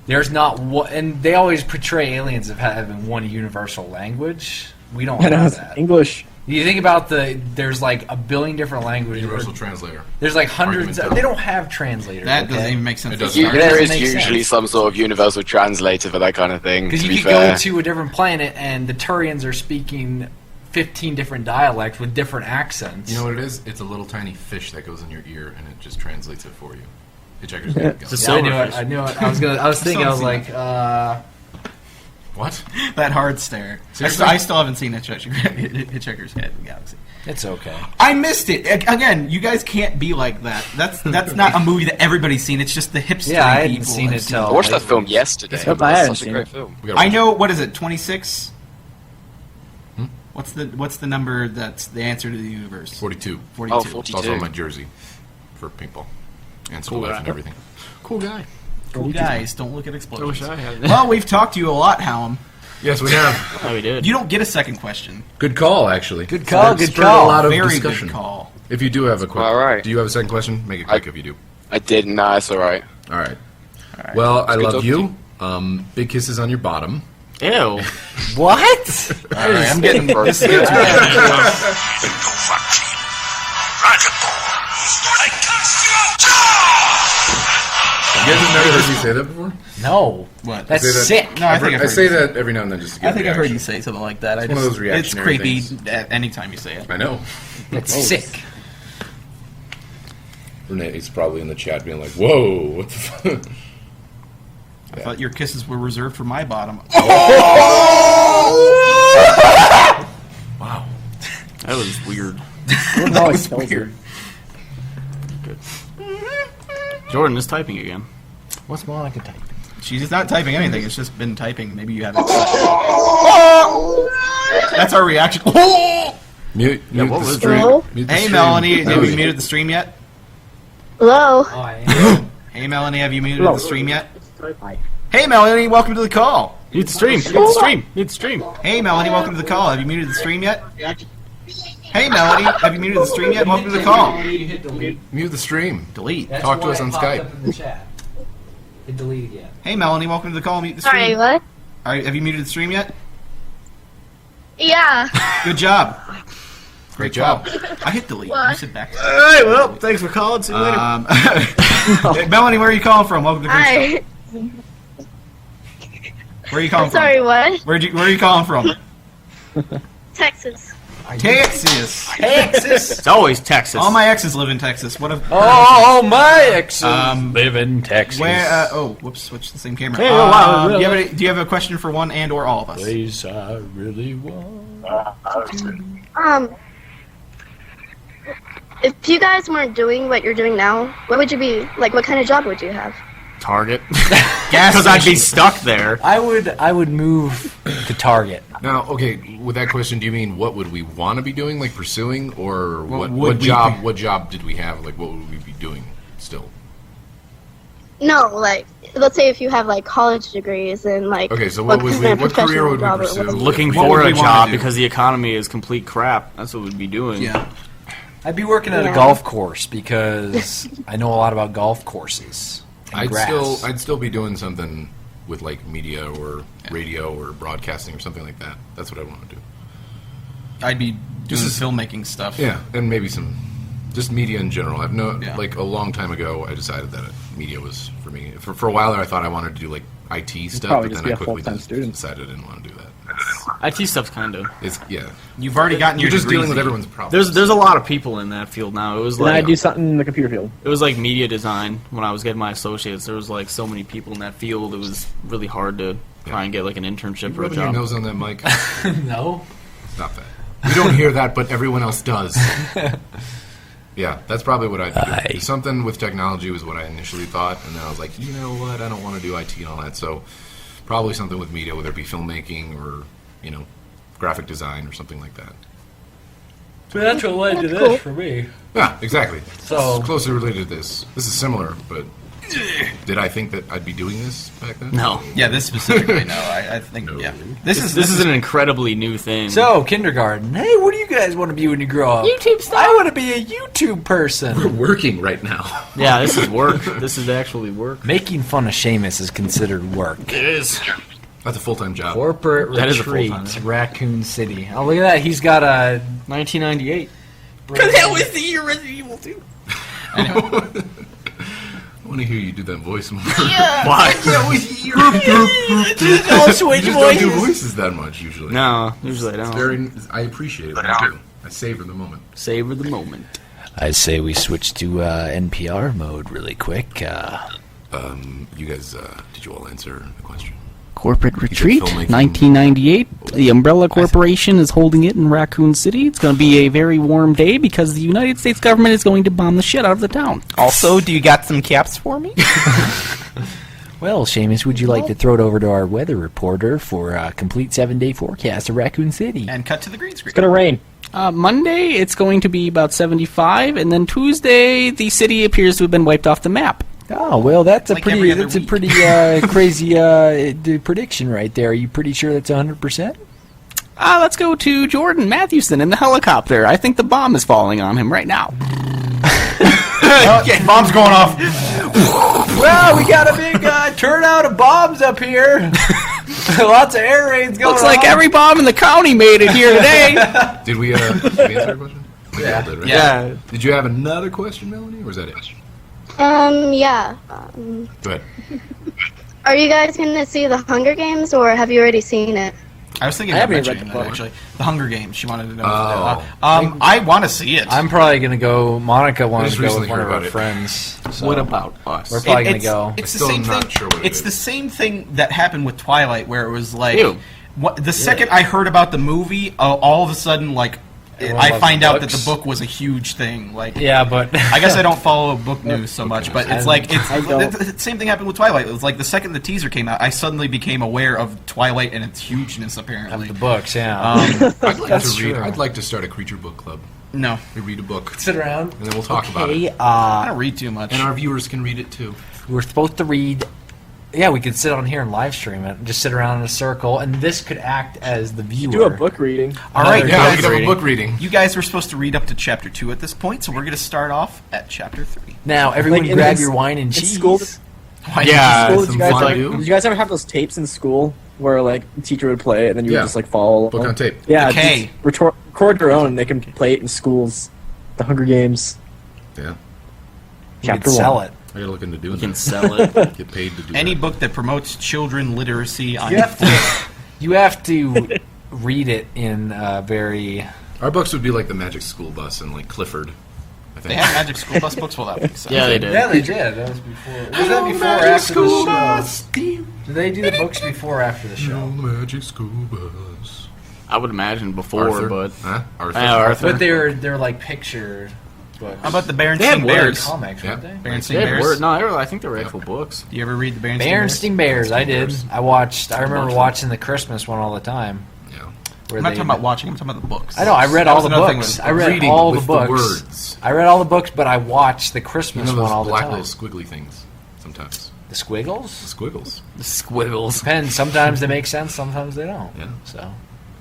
There's not one, and they always portray aliens as having one universal language. We don't have that. English. You think about there's like a billion different languages. Universal translator. There's like hundreds. They don't have translators. That doesn't even make sense. There is usually some sort of universal translator for that kind of thing. Because you could go to a different planet and the Turians are speaking 15 different dialects with different accents. You know what it is? It's a little tiny fish that goes in your ear and it just translates it for you. Hitchhiker's Guide to Galaxy. I knew it. I was thinking. I was like, what? That hard stare. I still haven't seen Hitchhiker's Guide to the Galaxy. It's okay. I missed it. Again, you guys can't be like that. That's not a movie that everybody's seen. It's just the hipster people. I hadn't seen it till... I watched that film yesterday. That's such a great film. I know, what is it, 26? What's the number that's the answer to the universe? 42. 42. Oh, 42. It's also on my jersey for paintball. And cool life and everything. Cool guy. Cool guys, don't look at explosions. I wish I had. Well, we've talked to you a lot, Hallam. Yes, we have. Oh, we did. You don't get a second question. Good call, actually. Good call. Good A call. lot of Very discussion. good call. If you do have a quick, all right. Do you have a second question? Make it quick if you do. I didn't. Nah, it's all right. All right. Well, I love you. Big kisses on your bottom. Ew. What? All right, I'm getting this. You guys have never heard me say that before? No. What? That's sick. No, I think I say that every now and then just to get I think a I've heard reaction. you say something like that. It's one of those It's reactionary creepy things. anytime you say it. I know. It's sick. Renee's probably in the chat being like, whoa, what the fuck? I thought your kisses were reserved for my bottom. Wow. That was weird. That was weird. Good. Jordan is typing again. What's Monica typing? She's not typing anything. It's just been typing. Maybe you haven't. Oh! That's our reaction. Oh! Mute what the was stream. that? Mute the Hey, stream. Melanie. Have you Melanie. muted the stream yet? Hello. Oh, I am. Hey, Melanie. Have you muted the stream yet? Hey, Melanie. Welcome to the call. Mute the stream. Mute the stream. Mute the stream. Hey, Melanie. Welcome to the call. Have you muted the stream yet? Hey, Melody. Have you muted the stream yet? Welcome to the call. You hit delete. Mute the stream. Delete. That's Talk to why us it on popped Skype. Up in the chat. Hit delete again. Hey, Melanie. Welcome to the call. Mute the stream. Sorry, what? All right, have you muted the stream yet? Yeah. Good job. Great job. I hit delete. What? You sit back. All right. Well, thanks for calling. See you later. Hey, Melanie, where are you calling from? Welcome to Green Hi. Where are you calling Sorry, from? what? Where are you calling from? Texas. Texas. It's always Texas. All my exes live in Texas. What if? Oh, my exes live in Texas. Where? Whoops! Switch the same camera. Hey, wow, do you have a question for one and or all of us? Place I really want. If you guys weren't doing what you're doing now, what would you be like? What kind of job would you have? Target. Gas Because I'd be station. stuck there. I would move to Target. Now, okay, with that question, do you mean what would we want to be doing, like pursuing, or What what would we job? be- What job did we have? Like, what would we be doing still? No, like let's say if you have like college degrees and like. Okay, so what would kind we? of What career professional would we job or pursue? whatever. Looking What for would a we wanna job do? because the economy is complete crap. That's what we'd be doing. Yeah. I'd be working at a Yeah. golf course because I know a lot about golf courses. And I'd still be doing something with like media or radio or broadcasting or something like that. That's what I want to do. I'd be doing is- filmmaking stuff. Yeah, and maybe some just media in general. I've Yeah. like a long time ago, I decided that media was for me. For a while there, I thought I wanted to do like IT stuff, probably but just then be I a quickly full-time just student. decided I didn't want to do that. IT stuff's kind of. It's yeah. You've already gotten your You're just degrees. dealing with everyone's problems. There's a lot of people in that field now. It was Then I like do something in the computer field. it was like media design when I was getting my associates. There was like so many people in that field. It was really hard to try and get like an internship You or a rubbing your job. nose on that mic. No. Stop that. We don't hear that, but everyone else does. Yeah, that's probably what I'd be doing. Something with technology was what I initially thought, and then I was like, you know what, I don't want to do IT and all that, so probably something with media, whether it be filmmaking or, you know, graphic design or something like that. So that's what led to That's cool. this for me. Yeah, exactly. So- It's closely related to this. This is similar, but did I think that I'd be doing this back then? No. Yeah, this specifically, no. I think, yeah. This is an incredibly new thing. So, kindergarten. Hey, what do you guys want to be when you grow up? YouTube stuff. I want to be a YouTube person. We're working right now. yeah, this is work. This is actually work. Making fun of Seamus is considered work. It is. That's a full-time job. Corporate That is a retreat, full-time. Raccoon City. Oh, look at that. He's got a... 1998. Because that was the year Resident Evil 2. I want to hear you do that voice more. Why? You just switch don't do voices that much usually. No, usually I don't. I appreciate it when I do. I savor the moment. Savor the moment. I say we switch to NPR mode really quick. You guys, did you all answer the question? Corporate retreat, filmmaking. 1998. The Umbrella Corporation is holding it in Raccoon City. It's going to be a very warm day because the United States government is going to bomb the shit out of the town. Also, do you got some caps for me? Well, Seamus, would you like to throw it over to our weather reporter for a complete 7-day forecast of Raccoon City? And cut to the green screen. It's gonna rain. Monday, it's going to be about 75, and then Tuesday, the city appears to have been wiped off the map. Oh, well, that's Like every other week. crazy prediction right there. Are you pretty sure that's 100%? Let's go to Jordan Mathewson in the helicopter. I think the bomb is falling on him right now. Bomb's going off. Well, we got a big turnout of bombs up here. Lots of air raids going on. Looks like every bomb in the county made it here today. Did we answer your question? Yeah. Did, right? Yeah. Did you have another question, Melanie, or was that it? Yeah. Go ahead. Are you guys gonna see the Hunger Games, or have you already seen it? I was thinking I of haven't mentioning read the that, actually. The Hunger Games. She wanted to know. Oh. I want to see it. I'm probably going to go. Monica wanted just to go with recently one heard of our about it. friends. So What about us? We're probably going to It's- go. It's I the still same am not thing. sure what it It's is. the same thing that happened with Twilight, where it was like, Ew. the second I heard about the movie, all of a sudden, like I find out that the book was a huge thing. Like, Yeah, but I guess I don't follow book news so much, but it's like I don't. the same thing happened with Twilight. It was like the second the teaser came out, I suddenly became aware of Twilight and its hugeness. Apparently, the books, yeah. I'd like That's to read. true. I'd like to start a creature book club. no, We read a book, Sit around. and then we'll talk about Okay, it. I don't read too much. And our viewers can read it too. we're supposed to read. Yeah, we could sit on here and live stream it. Just sit around in a circle, and this could act as the viewer. Do a book reading. All right, Yeah, we guys, could have a book reading. you guys were supposed to read up to chapter 2 at this point, so we're going to start off at chapter 3. Now, everyone, Like, in grab this- your wine and in cheese. school- Yeah, School, did some you guys fun like? do. Did you guys ever have those tapes in school where like the teacher would play it and then you Yeah. would just like follow Book along? on tape. Yeah, Okay. just record your own. And they can play it in schools. The Hunger Games. Yeah, You Chapter could sell 1. it. I gotta look into doing You can that. sell it. Get paid to do Any that. book that promotes children literacy, I'm You have to. You have to read it in very. Our books would be like the Magic School Bus and like Clifford. I think. They have Magic School Bus books? Well, that makes sense. Yeah, they did. Yeah, they did. That was before. Was that before or after the show? Did they do the books before or after the show? Magic School Bus. I would imagine before, Arthur? but Huh? Arthur. Arthur. But they're like picture books. How about the They had Berenstain Bears? words. comics, Yeah. weren't they? Berenstain They had Bears? word. No, I think they were actual books. Do you ever read the Berenstain Bears? Berenstain Bears, I did. I watched. I remember watching the Christmas one all the time. Yeah. Where I'm not they- talking about watching, I'm talking about the books. I know. I read That all was the another thing books. with I read reading all the with books. the words. I read all the books, but I watched the You Christmas know one all those the black time. little squiggly things sometimes. The squiggles? The squiggles. The squiggles. Depends. Sometimes they make sense. Sometimes they don't. Yeah. So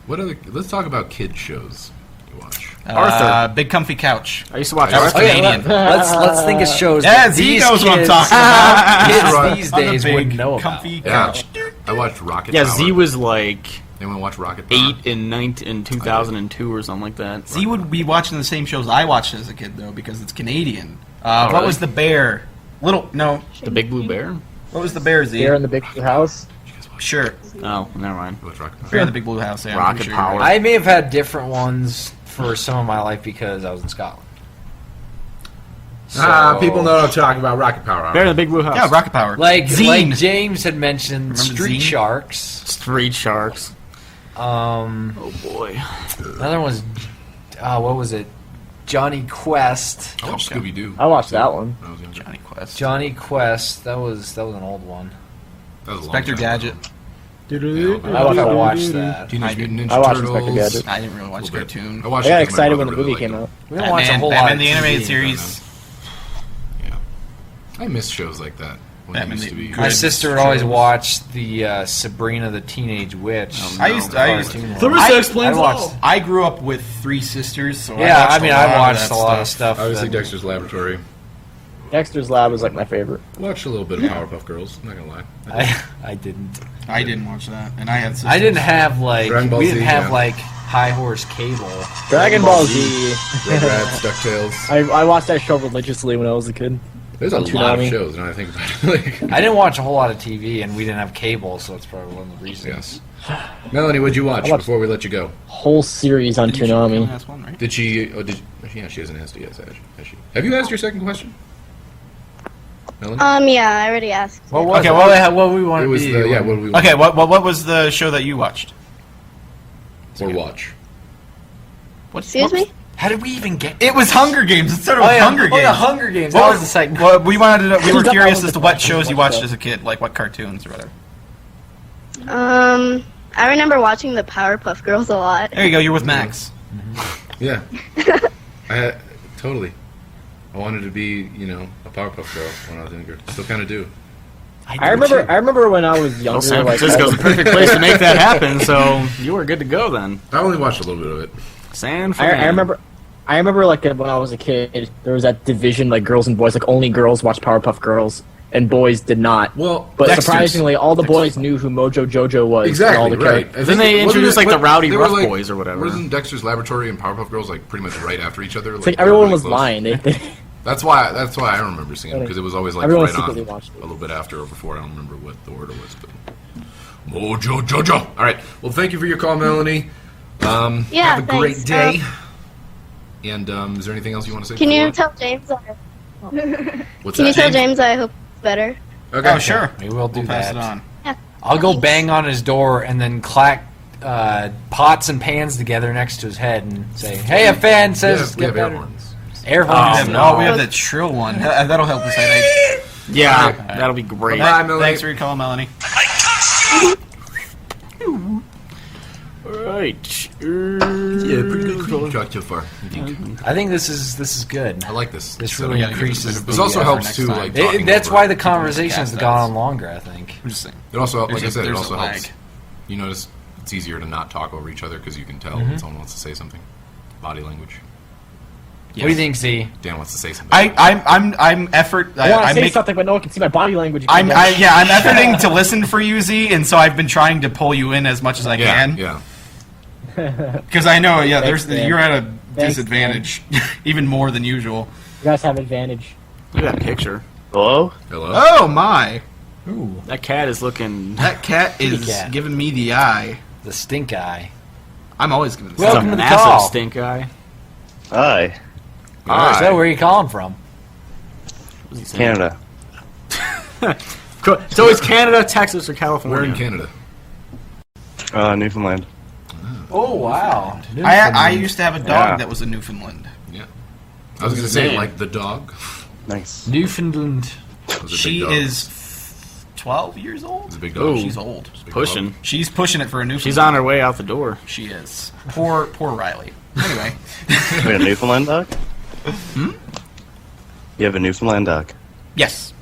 What other? Let's talk about kid shows you watch. Arthur. Big Comfy Couch. I used to watch That was Arthur. Canadian. let's think of shows. Yeah, that Z these knows what I'm kids- talking about. Kids Right. these On the days big wouldn't know about. comfy Yeah. couch. I watched Rocket Yeah, Power. Z was like Anyone watch Rocket Power? 8 in 2002 or something like that. Z would be watching the same shows I watched as a kid, though, because it's Canadian. What really? was the bear? No. The Big Blue Bear? What was the bear, Z? Bear in the Big Blue House. Sure. Oh, never mind. You watch Rocket Power? Bear in the Big Blue House. Yeah, I'm Rocket pretty sure Power. you're right. I may have had different ones for some of my life because I was in Scotland. People know what I'm talking about. Rocket Power. Bear in the Big Blue House. Yeah, Rocket Power. Like Zine. James had mentioned, Remember Street Zine? Sharks. Street Sharks. Um, Oh boy. another one was, what was it? Johnny Quest. I watched Scooby Doo. I watched that one. When I was younger. Johnny Quest. Johnny Quest. That was an old one. That was a long Spectre time Gadget. ago. I want to watch that. Teenage Mutant Ninja I watched Turtles. Inspector Gadget. I didn't really watch A little bit. cartoon. I watched I got it 'cause my excited when the brother movie really came liked out. We don't watch a whole Batman lot the of Animated TV. Series. it. Yeah. I miss shows like that. When Batman it used the- to be. Good My sister would always shows. watch the Sabrina the Teenage Witch. I used to. Clarissa explains all. I grew up with 3 sisters, so Yeah, I I mean, watched I watched that a lot of stuff. Obviously, that- Dexter's Laboratory. Dexter's Lab was like my favorite. Watched a little bit of Powerpuff Girls. I'm not gonna lie. I didn't. I didn't watch that, and I had sisters. I didn't have like Dragon Ball we didn't Z, have yeah. like High Horse cable. Dragon Ball Z. Rugrats, DuckTales. I watched that show religiously when I was a kid. There's a On lot of Toonami. shows. Now I think about it. Like, I didn't watch a whole lot of TV, and we didn't have cable, so it's probably one of the reasons. Melanie, what'd you watch I watched- before we let you go? Whole series on Toonami. That's one, right? Did she? Oh, did yeah? She hasn't asked you yet, has she? Have you asked your second question? Melanie? Yeah, I already asked. What was Okay, it? What we it wanted was to the be? yeah. What do we want Okay, what was the show that you watched? or watch? Excuse me? How did we even get? It was Hunger Games. It started with Hunger Games. Oh, yeah, Hunger Games. What That was was the second. Well, we wanted to. We were That curious was as to the what question. shows you What watched show? as a kid, like what cartoons or whatever. I remember watching the Powerpuff Girls a lot. There you go. You're with Max. Yeah. Totally. I wanted to be, a Powerpuff Girl when I was younger. Still kind of do. I remember when I was younger. Well, San like, Francisco's a perfect place to make that happen, so you were good to go then. I only watched a little bit of it. San I Fran. remember like when I was a kid, there was that division like girls and boys. Like only girls watched Powerpuff Girls, and boys did not. Well, But Dexter's. surprisingly, all the boys knew who Mojo Jojo was. and Exactly, all the right. characters. Then they Wasn't introduced, it- like, the Rowdy they were, Rough Boys or whatever. Wasn't Dexter's Laboratory and Powerpuff Girls like pretty much right after each other? It's like everyone really was close? lying. They That's why I remember seeing it because it was always like Everyone right on, secretly watched it. a little bit after or before. I don't remember what the order was. But Mojo Jojo. All right. Well, thank you for your call, Melanie. Yeah, have a great thanks. day. And is there anything else you want to say? Can you before? tell James? What's Can you that, tell James? James I hope it's better? Okay. Oh, sure. We will do We'll pass that. it on. Yeah. I'll go bang on his door and then clack pots and pans together next to his head and say, "Hey, a fan says we get have better." air horns. Air horns. We have that shrill one. That'll help us headache. Yeah, that'll be great. Thanks for your call, Melanie. Alright. Yeah, pretty good clean shot so far. I think this is good. I like this. This So really yeah, increases. This also helps too. Like talking that's over why the people. conversation has gone on longer. I think. I'm just saying. It also, like I There's said, it a also lag. helps. You notice it's easier to not talk over each other because you can tell Mm-hmm. when someone wants to say something. Body language. What do you think, Z? Dan wants to say something. I'm effort. I want to say make, something, but no one can see my body language. I'm efforting to listen for you, Z, and so I've been trying to pull you in as much as I can. Yeah. Because I know, Thanks, man. you're at a Thanks, disadvantage, even more than usual. You guys have advantage. Look at that picture. Hello? Hello. Oh my! Ooh, That cat is looking. That cat is cat. giving me the eye. the stink eye. I'm always giving. That's Welcome a to the massive call. stink eye. Hi. So where are you calling from? Canada. It's always Canada, Texas, or California. We're in Canada. Newfoundland. Oh wow! I used to have a dog Yeah. that was a Newfoundland. Yeah. I was going to say, name? like the dog. Nice. Newfoundland. Was a big She dog. is 12 years old. It's a big dog. Ooh. She's old. It's a big Pushing. dog. She's pushing it for a Newfoundland. She's on her way out the door. She is. Poor Riley. Anyway. Wait, a Newfoundland dog? You have a Newfoundland dog? Yes.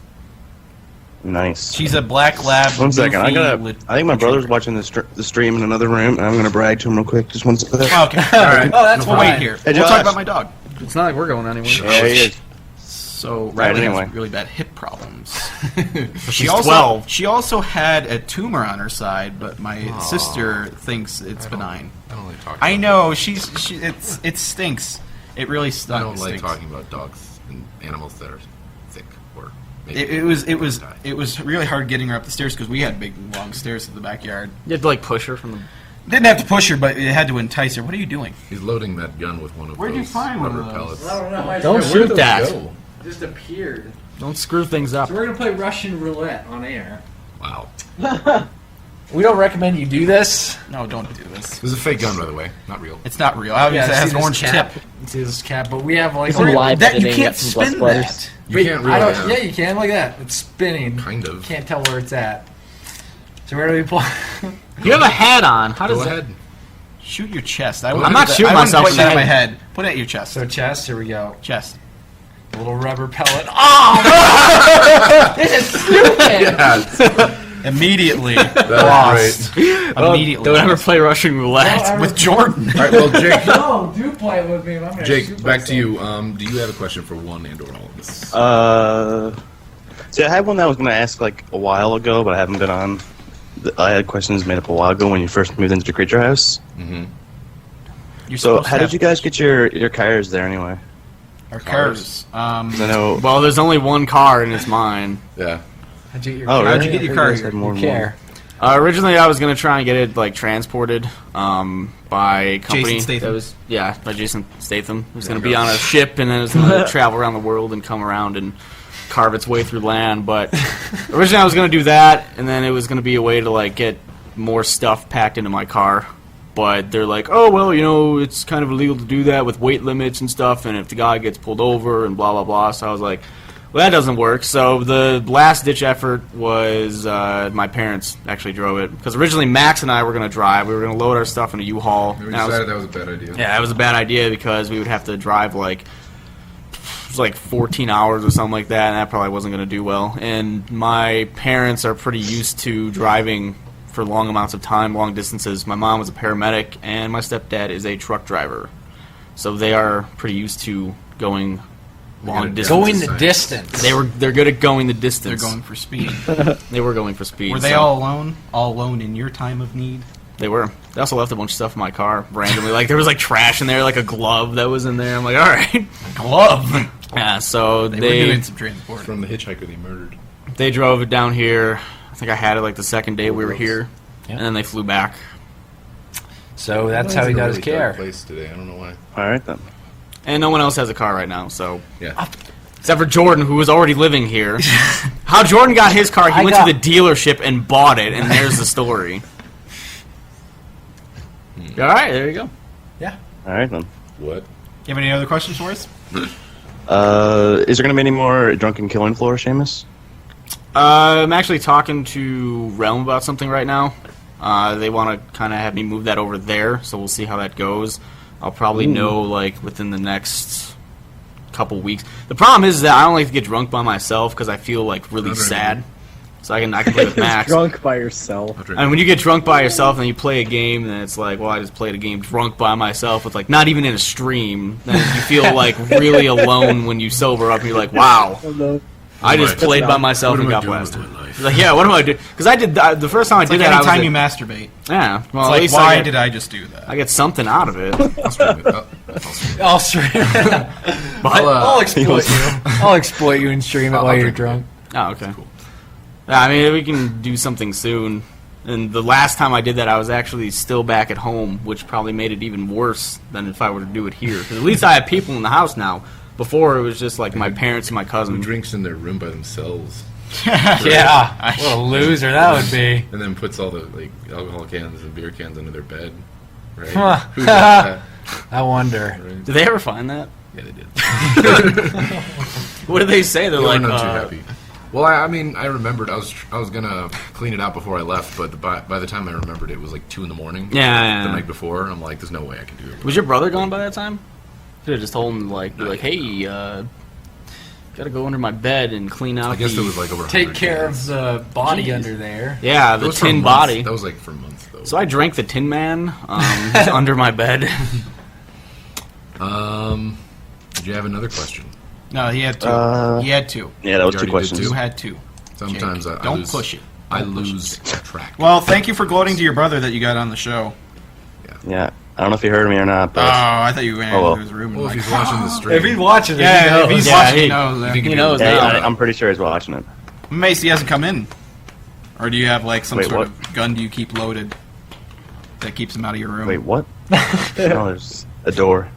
Nice. She's a black lab. One second, I Newfie think my brother's watching the stream in another room, and I'm gonna brag to him real quick. Just one second. Okay. All right. Oh, that's We'll fine. wait here. Hey, We'll Josh. talk about my dog. It's not like we're going anywhere. Yeah, he is. So Right, Riley anyway. has really bad hip problems. She's 12. She also had a tumor on her side, but my sister thinks it's benign. I don't like talking. I about know it stinks. It really dogs. I don't like stinks. talking about dogs and animals that are sick or. maybe It was die. really hard getting her up the stairs because we had big long stairs to the backyard. You have to like push her from the. Didn't have to push her, but it had to entice her. What are you doing? He's loading that gun with one of Where'd those you find one rubber of those? pellets. Don't Where'd shoot those that. go? Just appeared. Don't screw things up. So we're gonna play Russian roulette on air. Wow. We don't recommend you do this. No, don't do this. This is a fake gun, by the way. Not real. It's not real. Obviously, it has see an this orange cap? tip. See this cap, but we have like Some live That you editing can't of some Blood spin Splatters. that. You can't really. I don't. Yeah, you can like that. It's spinning. Kind of. Can't tell where it's at. So where do we play? You have a hat on. How does Go that? ahead. Shoot your chest. I'm not shooting myself Put in that the in my head. head. Put it at your chest. So chest. Here we go. Chest. A little rubber pellet. Oh! This is stupid. Immediately That lost. was Immediately. Don't ever lost. play Russian roulette. With Jordan. great. All right, well, Jake. No, do play with me. I'm gonna Jake, shoot back to myself. you. Do you have a question for one and/or all of us? See, I had one that I was gonna ask like a while ago, but I haven't been on. I had questions made up a while ago when you first moved into the Creature House. Mm-hmm. You're So, supposed how to did you guys get your cars there anyway? Our cars. 'Cause I know. Well, there's only one car and it's mine. Yeah. How'd you get your Oh, car? really? How'd you get your I car thought you guys here? had more You than one. care. Originally, I was gonna try and get it like transported by a company Jason Statham. that was by Jason Statham. It was gonna be on a ship and then it was gonna travel around the world and come around and carve its way through land. But originally, I was gonna do that, and then it was gonna be a way to like get more stuff packed into my car. But they're like, oh well, you know, it's kind of illegal to do that with weight limits and stuff, and if the guy gets pulled over and blah blah blah. So I was like, well, that doesn't work. So the last ditch effort was my parents actually drove it because originally Max and I were going to drive. We were going to load our stuff in a U-Haul. We And I was- decided that was a bad idea. yeah, it was a bad idea because we would have to drive like 14 hours or something like that, and that probably wasn't going to do well. And my parents are pretty used to driving for long amounts of time, long distances. My mom was a paramedic, and my stepdad is a truck driver, so they are pretty used to going long distances. Going the distance. They're good at going the They're distance. going for speed. They were going for speed. Were they so- all alone? All alone in your time of need? They were. They also left a bunch of stuff in my car randomly. Like there was like trash in there, like a glove that was in there. I'm like, all right, Glove. yeah. So They were they doing some transport. From the hitchhiker they murdered. they drove it down here. I think I had it like the second day we were here, Yeah. and then they flew back. So that's It's how he in a does really dark care. place today. I don't know why. All right then. And no one else has a car right now, so Yeah. except for Jordan, who was already living here. How Jordan got his car? He I went got- to the dealership and bought it, and there's the story. All right, there you go. All right then. What? You have any other questions for us? Is there gonna be any more drunken killing floor, Seamus? I'm actually talking to Realm about something right now. They want to kind of have me move that over there, so we'll see how that goes. I'll probably know like within the next couple weeks. The problem is that I don't like to get drunk by myself because I feel like really sad. So I can play with Max. Drunk by yourself. And when you get drunk by yourself and you play a game, then it's like, well, I just played a game drunk by myself with like not even in a stream. Then you feel like really alone when you sober up. And you're like, wow, I just played by myself and got blasted. Like, yeah, what am I doing? Because I did the first time I did that. Anytime you masturbate. Yeah. Well, It's at like, least why did I just do that? I get something out of it. I'll stream it. I'll exploit you. I'll exploit you and stream it while you're drunk. Oh, okay. Cool. I mean, we can do something soon. And the last time I did that, I was actually still back at home, which probably made it even worse than if I were to do it here. Because at least I have people in the house now. Before, it was just like my parents and my cousin. Who drinks in their room by themselves? Yeah, what a loser that would be. And then puts all the like alcohol cans and beer cans under their bed. Right? Huh. Who does that? I wonder. Right? Did they ever find that? Yeah, they did. What did they say? They're They like, were not too happy. Well, I mean, I remembered I was gonna clean it out before I left, but by the time I remembered, it was like 2 in the morning. Yeah. The night before, I'm like, there's no way I can do it. Was your brother gone by that time? Could have just told him like, be like, hey, gotta go under my bed and clean out. I guess there was like over. Take 100 care cans. of the body under there. Yeah, the That was for tin months. body. That was like for months though. So I drank the Tin Man just under my bed. Did you have another question? No, he had 2. He had 2. Yeah, that was You 2 already did questions. too? You had 2. Sometimes I Don't lose, push it. I lose track. Well, thank you for gloating to your brother that you got on the show. Yeah, I don't know if you heard me or not, Oh, but I thought you went Oh, well. into his room. Well, and if like, he's watching the stream, If he's watching it, yeah, he knows. if he's Yeah, watching, he- he knows. He knows yeah, now. I'm pretty sure he's watching it. Mace, he hasn't come in. Or do you have like some Wait, sort what? of gun you keep loaded that keeps him out of your room? Wait, what? No, there's a door.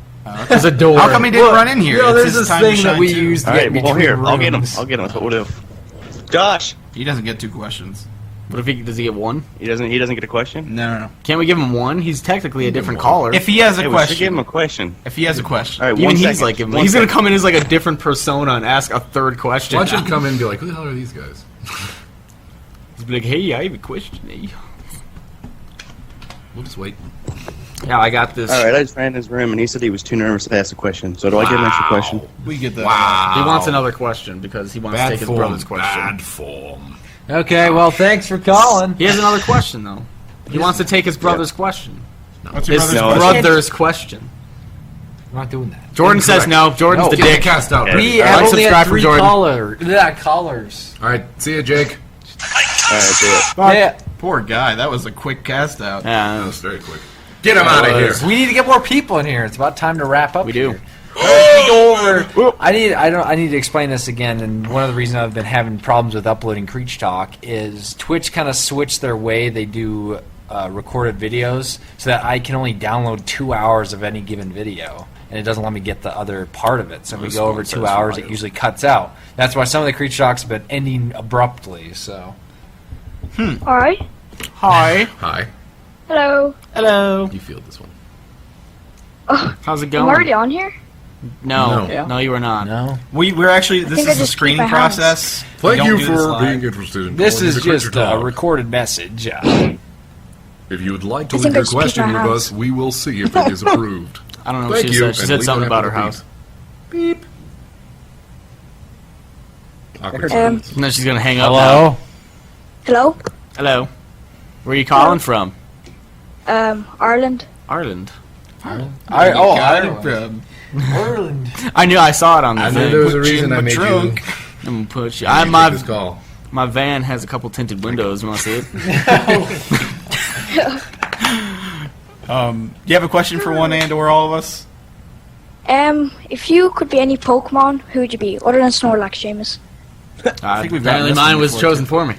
There's a door. How come he didn't run in here? No, It's there's his this time to thing that shine, we too. use to All get right, well, between here, I'll get him. rooms. I'll get him. That's what we'll do. Josh, He doesn't get 2 questions. What if does he get 1? he doesn't get a question. No. Can't we give him 1? He's technically a different caller. If he has a Hey, we should give question. him a question. If he has a question. All right, Even one he's second. like, One he's gonna second. come in as like a different persona and ask a third question. watch him come in and be like, "Who the hell are these guys?" He's be like, hey, I have a question. Eh? We'll just wait. Yeah, I got this. All right, I just ran in his room and he said he was too nervous to ask a question. So do I get an extra question? We get that. Wow. He wants another question because he wants to Bad take his form. brother's question. Bad form. Okay, well, thanks for calling. He has another question though. He wants to take his brother's question. What's your His brother's No, question? brother's question. I'm not doing that. Jordan says no. Jordan's the Get the dick. cast out. Yeah. We All have right, only subscribe had for 3 Jordan. callers. All right, see you, Jake. All right, do it. Yeah. Poor guy. That was a quick cast out. That Yeah, was very quick. Get him out of here. We need to get more people in here. It's about time to wrap up. we do. Here. We go over. I need to explain this again. And one of the reasons I've been having problems with uploading Creech Talk is Twitch kind of switched their way they do recorded videos, so that I can only download 2 hours of any given video, and it doesn't let me get the other part of it. So if we This go one over says 2 hours, Ohio. it usually cuts out. That's why some of the Creech Talks have been ending abruptly. So Alright. Hi. Hi. Hello. Hello. You feel this one? How's it I'm going? already on here. No, No. no, you were not. no, We're actually, this think I is the just keep screening my hands. process. We Thank don't you do this for live. being interested in this calling is into Creature just a Talk. recorded message. If you would like to I leave think I your just keep question my with house. us, we will see if it is approved. I don't know what Thank she you. said. She and said leave something it about her after the house. beep. Awkward Um, silence. And then she's gonna hang up. Hello. Hello. Now. Hello. Where are you calling from? Ireland. Ireland. Ireland. I knew I saw it on the I knew thing. there was a Put you reason in I the made trunk. you. I'm gonna put you. I I, take this call. my van has a couple tinted windows. You want to see it? Do you have a question for one and or all of us? If you could be any Pokemon, who would you be? Other than Snorlax, Seamus. I think we've apparently gotten this mine one was before, chosen too. for me.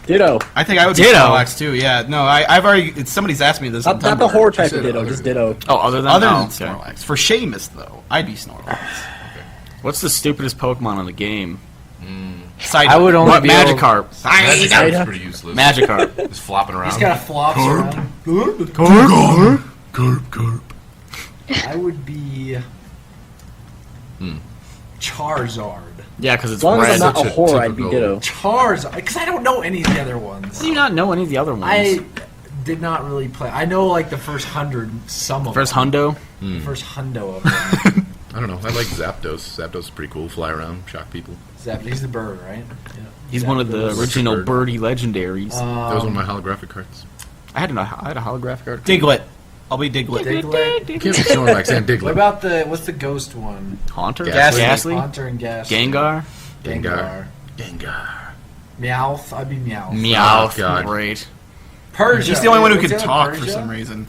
Ditto. I think I would be Ditto. Snorlax too. Yeah. No, I've already. Somebody's asked me this. on Not the Tumblr. horror type said of Ditto, other just than- Ditto. Oh, other than Other than okay. Snorlax. For Seamus though, I'd be Snorlax. What's the stupidest Pokemon in the game? Psyduck. I would only What? be Magikarp. Magikarp's pretty useless. Magikarp. Just flopping around. He's got flops around. I would be Charizard. Yeah, because As it's long as I'm red. not a Such a whore, I'd be typical- Ditto. Charizard, because I don't know any of the other ones. Do you not know any of the other ones? I did not really play. I know like the first 100, some of First them. hundo. The first hundo of them. I don't know. I like Zapdos. Zapdos is pretty cool. Fly around, shock people. Zap, he's the bird, right? Yeah. He's one of the Zapdos. original Bird. birdie legendaries. That was one of my holographic cards. I had a holographic card. Diglett. I'll be Diglett. Diglett. Can't be Snorlax and What Diglett. about what's the ghost one? Haunter? Ghastly. Haunter and Ghastly. Gengar? Gengar. Meowth. I'd be Meowth. Meowth. Oh, God. Great. Persia. He's the only one who Was can it talk for Persia? some reason.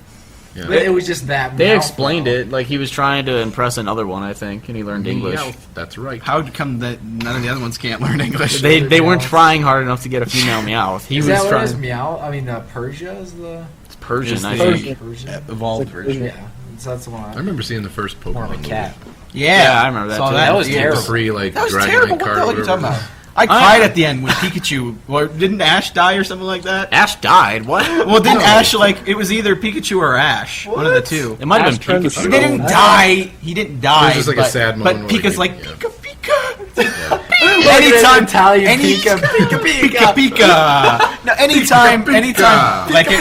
Yeah. It was just that. They Meowth, explained though. it like he was trying to impress another one, I think, and he learned English. Meowth. That's right. How come that none of the other ones can't learn English? They weren't Meowth. trying hard enough to get a female Meowth. He Is was that what it is? trying. Meow? I mean, Persia is the. It's Persian, It's I the- think. Persia. evolved version. Yeah, so that's the one. I remember seeing the first Pokemon More of a movie. cat. Yeah, I remember that saw too. That, That was yeah. The terrible. free like That was Dragonite terrible. What the card. hell or are you talking whatever. about? I cried at the end when Pikachu. Well, didn't Ash die or something like that? Ash died. What? Well, didn't Ash like it was either Pikachu or Ash, one of the two. It might have Ash been turned the Pikachu. They didn't die. He didn't die. It was just like a but, sad But moment where Pika's he- like yeah. Pika. Like Anytime, an Italian any, Pika, Pika Pika. No, anytime, Pika. like it.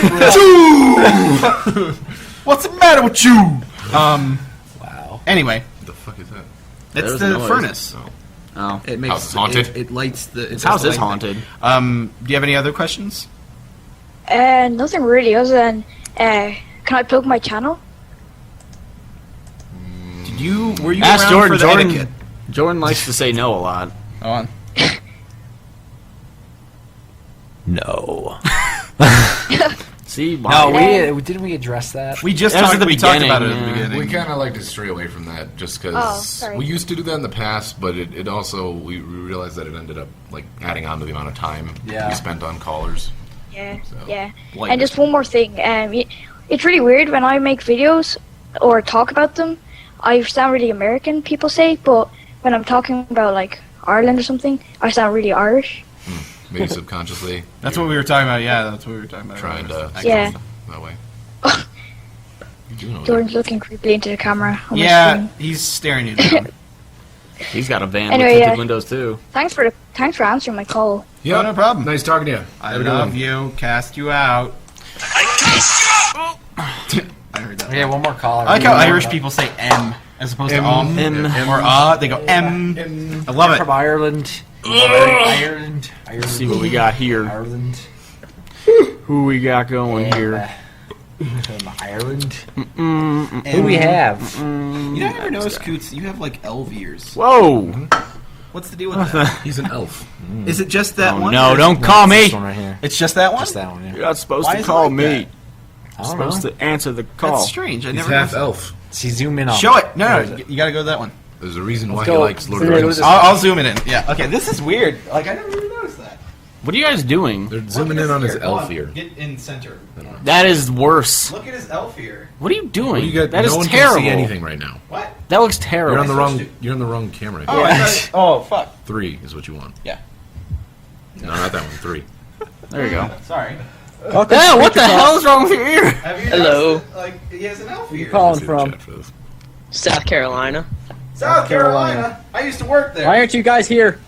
What's the matter with you? Wow. Anyway, What the fuck is that? that's There's the noise. furnace. Oh. It makes House is haunted? It lights the. His house is haunted. Do you have any other questions? Nothing really, other than, can I plug my channel? Did you? Were you Ask around Jordan. for the Jordan. etiquette? Jordan likes to say no a lot. Go on. No. See, No, why? didn't we address that? We just That was talked. at the We talked beginning, about it at yeah. the beginning. We kind of like to stray away from that just Oh, because sorry. we used to do that in the past, but it also we realized that it ended up like adding on to the amount of time Yeah. we spent on callers. Yeah, So, yeah. like And this just one more thing. It's really weird when I make videos or talk about them. I sound really American, people say, but when I'm talking about like Ireland or something, I sound really Irish. Maybe subconsciously. That's what we were talking about. Yeah, that's what we were talking about. Trying to Yeah. that way. You do know that. Jordan's looking creepily into the camera. on my Yeah, screen. he's staring you down. He's got a van Anyway, with tinted yeah. windows too. Thanks for answering my call. Yeah, Oh, no problem. Nice talking to you. I Have a good love one. you. Cast you out. I heard that. Okay, one more caller. I like how Irish people say M as opposed to M. or they go M. I love from it. Ireland. Ireland. Let's see what we got here. Ireland. Who we got going here? From Ireland. M. Who we have? You know, I never noticed, Coots, you have like elf ears. Whoa! What's the deal with that? He's an elf. Is it just that Oh, one? no, or is don't it- call me. This one right here. It's just that one? Just that one. Yeah. You're not supposed Why to is it call like me. that? I You're don't supposed know. to answer the call. That's strange. I He's never half noticed elf. See, zoom in on. Show it. No, Where no, is it? you gotta go to that one. There's a reason why Let's he go. likes Lord of Zoom the in. Rings. I'll zoom it in. Yeah. Okay, this is weird. Like, I never even noticed that. What are you guys doing? They're zooming in on his elf ear. Get in center. That is worse. Look at his elf ear. What are you doing? You got, that no is one terrible. can see anything right now. What? That looks terrible. You're on the supposed wrong. You're on the wrong camera. Oh, I thought, oh, fuck. 3 is what you want. Yeah. No, not that one. 3. There you go. Sorry. Yeah, what the hell is wrong with your ear? Have you Hello. noticed that, like, he has an elf ear. Calling See the from? chat for this. South Carolina. South Carolina. I used to work there. Why aren't you guys here?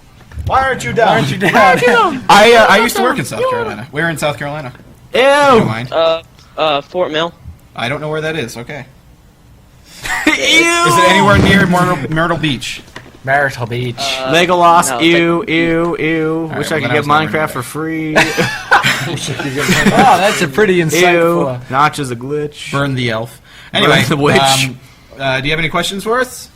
Why aren't you down? Why aren't you down? I used to work in South Carolina. Where in South Carolina? Ew! Never mind. Fort Mill. I don't know where that is. Okay. Ew! Is it anywhere near Myrtle Beach? Myrtle Beach. Legolas, no, ew, ew, ew. right, Wish well, I could then I get was never Minecraft there. for free. Oh, that's a pretty Ew. insightful. Notch is a glitch. Burn the elf. Anyway, the witch. do you have any questions for us?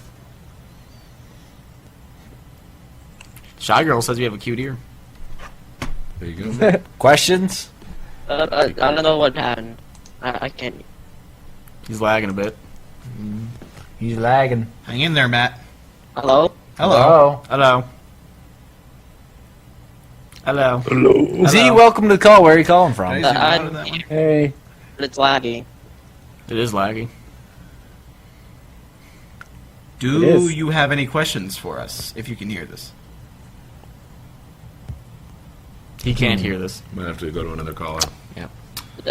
Shy Girl says you have a cute ear. There you go. Questions? I don't know what happened. I can't. He's lagging a bit. He's lagging. Hang in there, Matt. Hello? Hello. Hello. Hello. Z, welcome to the call. Where are you calling from? Can I zoom out of that one? Hey. It's lagging. It is laggy. Do It is. you have any questions for us, if you can hear this? He can't hear this. Might have to go to another caller.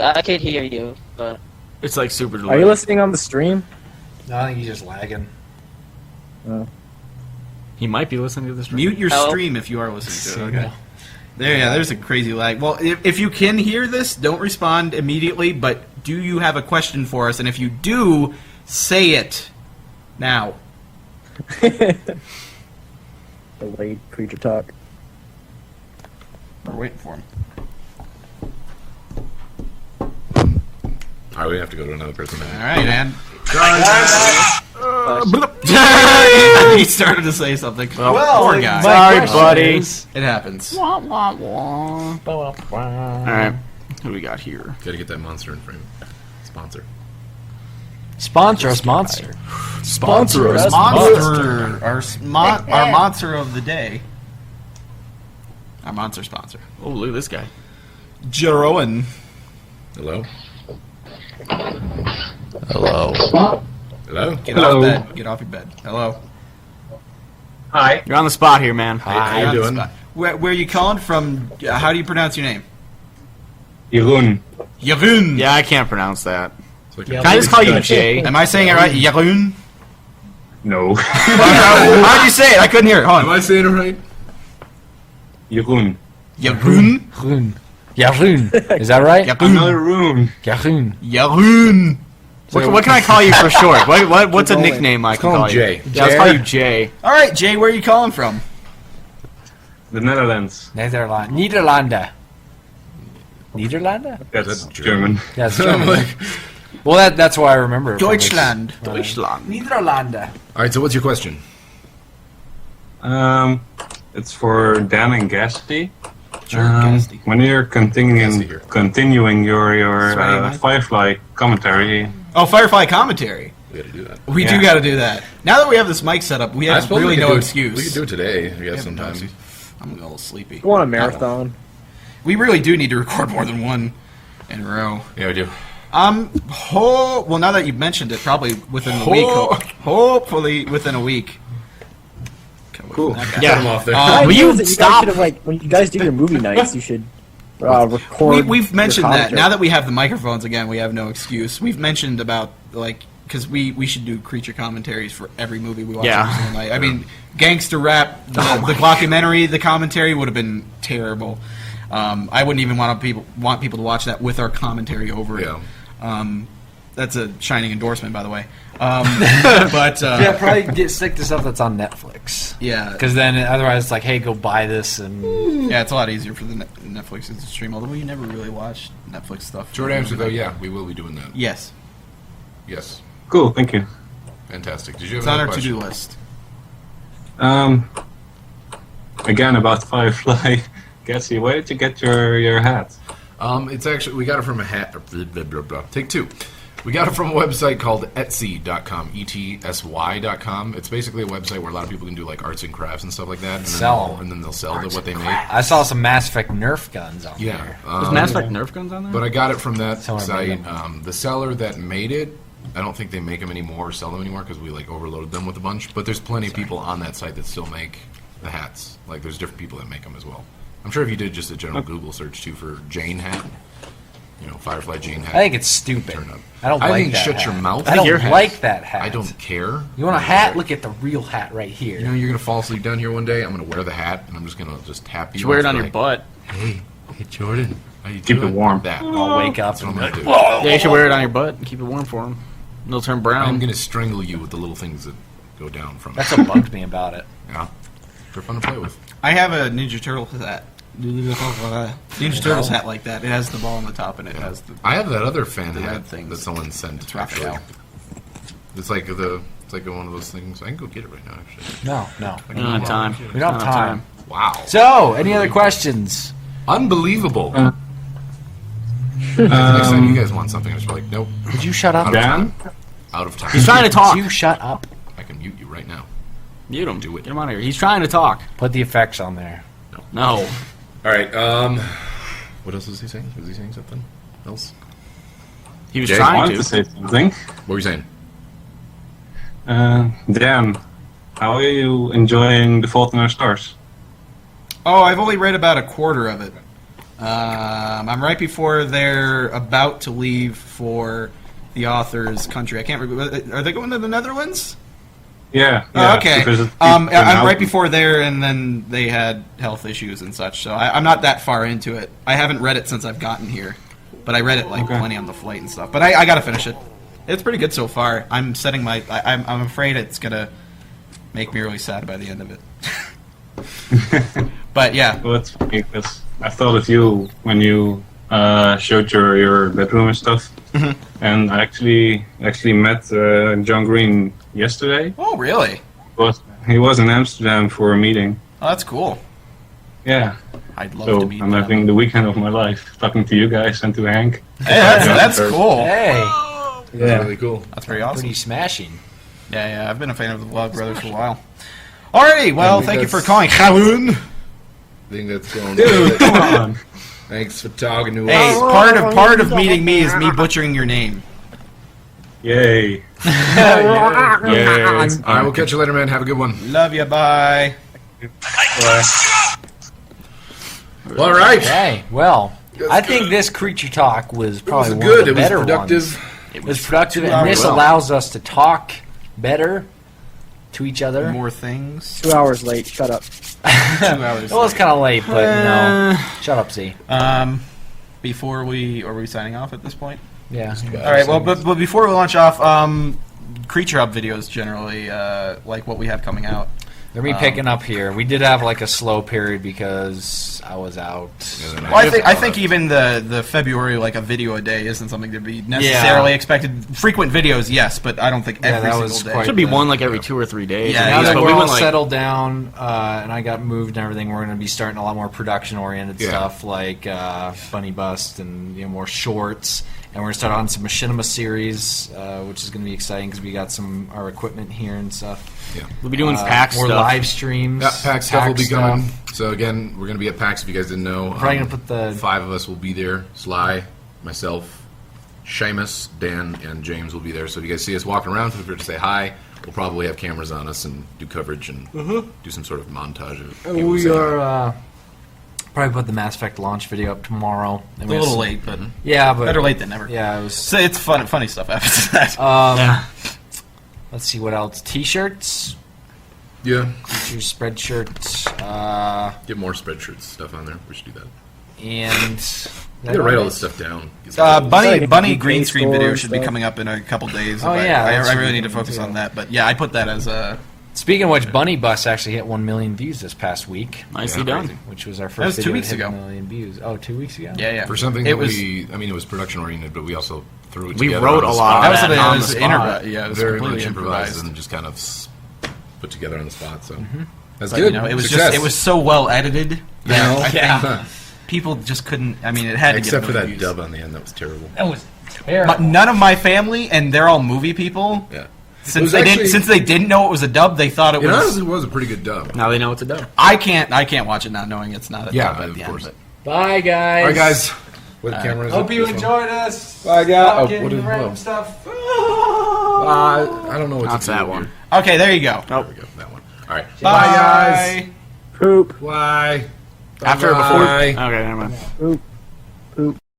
I can hear you, but It's like super Are you delayed. listening on the stream? No, I think he's just lagging. He might be listening to this. Mute your Hello? stream if you are listening to it. Okay. There's a crazy lag. Well, if you can hear this, don't respond immediately, but do you have a question for us? And if you do, say it now. Delayed creature talk. We're waiting for him. All right, we have to go to another person now. All right, man. He started to say something. Well, poor guy. sorry, buddy. It happens. All right, who do we got here? Got to get that monster in frame. Sponsor. Sponsor us, monster. Sponsor us, Monster. Our monster of the day. Our monster sponsor. Oh, look at this guy. Jeroen. Hello. Hello. Hello. Get off bed. Get off your bed. Hello. Hi. You're on the spot here, man. How you doing? Where are you calling from? How do you pronounce your name? Jeroen. Jeroen. Yeah, I can't pronounce that. Like Can I just call you Jay? Am I saying it right? Jeroen. No. How'd you say it? I couldn't hear it. Hold Am on. I saying it right? Jeroen. Jeroen. Rune. Yarun. Is that right? Another rune. Yarun. Jeroen. What can I call you for short? What's a nickname I can call call him you? Jay. Yeah, let's call you Jay. All right, Jay. Where are you calling from? The Netherlands. Nederlanda. Nederlanda? That's German. Yeah, it's German. Well, that's why I remember it from this. Deutschland. Deutschland. Nederlanda. All right, so what's your question? It's for Dan and Gasty. Sure, Gasty. When you're Gasty here. continuing your Sorry, Mike. Firefly commentary, Oh, Firefly commentary. We got to do that. We do got to do that. Now that we have this mic set up, we I have suppose really we could no do excuse. We could do it today, I guess, Yeah, sometime. I'm a little sleepy. Go on a marathon. We really do need to record more than one in a row. Yeah, we do. Well, now that you've mentioned it, probably within a week. Hopefully within a week. Cool. Get him off there. Will you guys stop? should have, when you guys do your movie nights, you should record. We've mentioned your that. commentary. Now that we have the microphones again, we have no excuse. We've mentioned about, because we should do creature commentaries for every movie we watch Yeah. every single night. I mean, Gangster Rap, the documentary, the commentary would have been terrible. I wouldn't even want people to watch that with our commentary over it. Yeah. That's a shining endorsement, by the way. But Yeah, probably stick to stuff that's on Netflix. yeah, Because then otherwise it's like, hey, go buy this and yeah, it's a lot easier for the Netflix to stream. Although we never really watch Netflix stuff. Short answer, though, yeah, we will be doing that. Yes, Yes. Cool, thank you. Fantastic. Did you have it's on another our question? to-do list. Again about Firefly. Gatsy, where did you get your hat? It's actually, we got it from a hat. Blah, blah, blah, blah. Take two. We got it from a website called Etsy.com, ETSY.com. It's basically a website where a lot of people can do like arts and crafts and stuff like that. And Sell. and then they'll sell what they make. I saw some Mass Effect Nerf guns on Yeah. there. There's Mass Effect Nerf guns on there? But I got it from that Someone site. made them. The seller that made it, I don't think they make them anymore or sell them anymore because we like overloaded them with a bunch. But there's plenty of people on that site that still make the hats. Like there's different people that make them as well. I'm sure if you did just a general Google search too for Jane hat, Firefly Jane hat. I think it's stupid. Turn up. I don't I like think that shut hat. your mouth. I don't Your hat. like that hat. I don't care. You want a hat? Look at the real hat right here. You're gonna fall asleep down here one day. I'm gonna wear the hat and I'm just gonna tap you. You wear it and on be your like, butt. Hey Jordan, how you Keep it doing? warm. That. I'll wake up That's what and I'm be gonna like, do. Yeah, you should wear it on your butt and keep it warm for them. It'll turn brown. I'm gonna strangle you with the little things that go down from it. That's what bugged me about it. Yeah, they're fun to play with. I have a Ninja Turtles hat. Ninja Turtles hat like that. It has the ball on the top and it has the. I have that other fan The hat red things. that someone sent. It's Raphael. It's like one of those things. I can go get it right now. Actually. No. We don't have time. We don't have time. Wow. So, any other questions? Unbelievable. Next time you guys want something, I'm just like, nope. Would you shut up? Dan? Out of time. He's trying to talk. Would you shut up? I can mute you right now. Mute him. Do it. Get him out of here. He's trying to talk. Put the effects on there. No. All right. What else was he saying? Was he saying something else? He was Jay, I trying wanted to to. say something. What were you saying? Dan, how are you enjoying The Fault in Our Stars? Oh, I've only read about a quarter of it. I'm right before they're about to leave for the author's country. I can't remember. Are they going to the Netherlands? Yeah. Oh, okay. Because I'm right before there, and then they had health issues and such, so I'm not that far into it. I haven't read it since I've gotten here, but I read it plenty on the flight and stuff. But I gotta finish it. It's pretty good so far. I'm setting my. I'm afraid it's gonna make me really sad by the end of it. But yeah. Well, it's funny because I thought of you when you showed your bedroom and stuff, and I actually met John Green yesterday. Oh, really? He was in Amsterdam for a meeting. Oh, that's cool. Yeah. I'd love so to meet I'm them. having the weekend of my life, talking to you guys and to Hank. Hey, that's cool. Hey. That's really cool. That's pretty awesome. Pretty smashing. Yeah, I've been a fan of the Vlog Brothers for a while. Alrighty, well, thank you for calling, Khalun. I think that's going. Dude, come on. Thanks for talking to Hey, us. part of meeting me is me butchering your name. Yay. Yay. All right, we'll catch you later, man. Have a good one. Love you, bye. Well, all right. Okay, well, I think this creature talk was probably one good. of the It was better productive. ones. It was productive, 2 and this hours. allows us to talk better to each other. More things. 2 hours late. Shut up. 2 hours. It was kind of late, but no. Shut up, Z. Before we are we signing off at this point? Yeah. All right. Well, but before we launch off, Creature Hub videos generally, like what we have coming out. They're me picking up here. We did have like a slow period because I was out. Well, I think even the February, like a video a day, isn't something to be necessarily expected. Frequent videos, yes, but I don't think every single day. Should be one like every 2 or 3 days. Yeah, now that but we're we all went, like, settled down and I got moved and everything, we're going to be starting a lot more production-oriented stuff like Bunny Bust and more shorts. And we're going to start on some Machinima series, which is going to be exciting because we got our equipment here and stuff. Yeah. We'll be doing PAX more stuff. live streams. Yeah, PAX stuff will be stuff. coming. So again, we're going to be at PAX if you guys didn't know. Probably going to put the 5 of us will be there. Sly, myself, Seamus, Dan, and James will be there. So if you guys see us walking around, feel free to say hi. We'll probably have cameras on us and do coverage and do some sort of montage of it. We are probably put the Mass Effect launch video up tomorrow. A little late, but yeah, but better late than never. Yeah, it was. So it's funny stuff after that. Let's see what else. T-shirts. Yeah. Creature spreadshirts. Get more spreadshirts stuff on there. We should do that. And You gotta write all this stuff down. Bunny green screen video should be coming up in a couple days. Oh, yeah, I that's really need to focus on that. But yeah, I put that as a. Speaking of which, Bunny Bus actually hit 1 million views this past week. Nicely done. Which was our That first was 2 video weeks to hit ago. 1 million views. Oh, 2 weeks ago? Yeah. For something It that was- it was production oriented, but we also threw it We together. wrote on the a lot spot. of That was that something on that the was spot. it was Very completely much improvised improvised. and just kind of put together on the spot. So that's But, good. it was Success. it was so well edited. That I Yeah. think people just couldn't. I mean, it had to Except get for that views. dub on the end, that was terrible. That was terrible. But none of my family, and they're all movie people. Yeah. Since they didn't know it was a dub, they thought it It was. honestly was a pretty good dub. Now they know it's a dub. I can't watch it not knowing it's not a Yeah, dub at of the course. end. Bye, guys. All right, guys. With cameras. Hope up, you this one. enjoyed us. Bye, guys. Talking What is random stuff. I don't know what That's to do that one. here. Okay, there you go. There we go. That one. All right. Bye, Bye guys. Poop. Bye. After or before? Bye. Okay, never mind. Poop.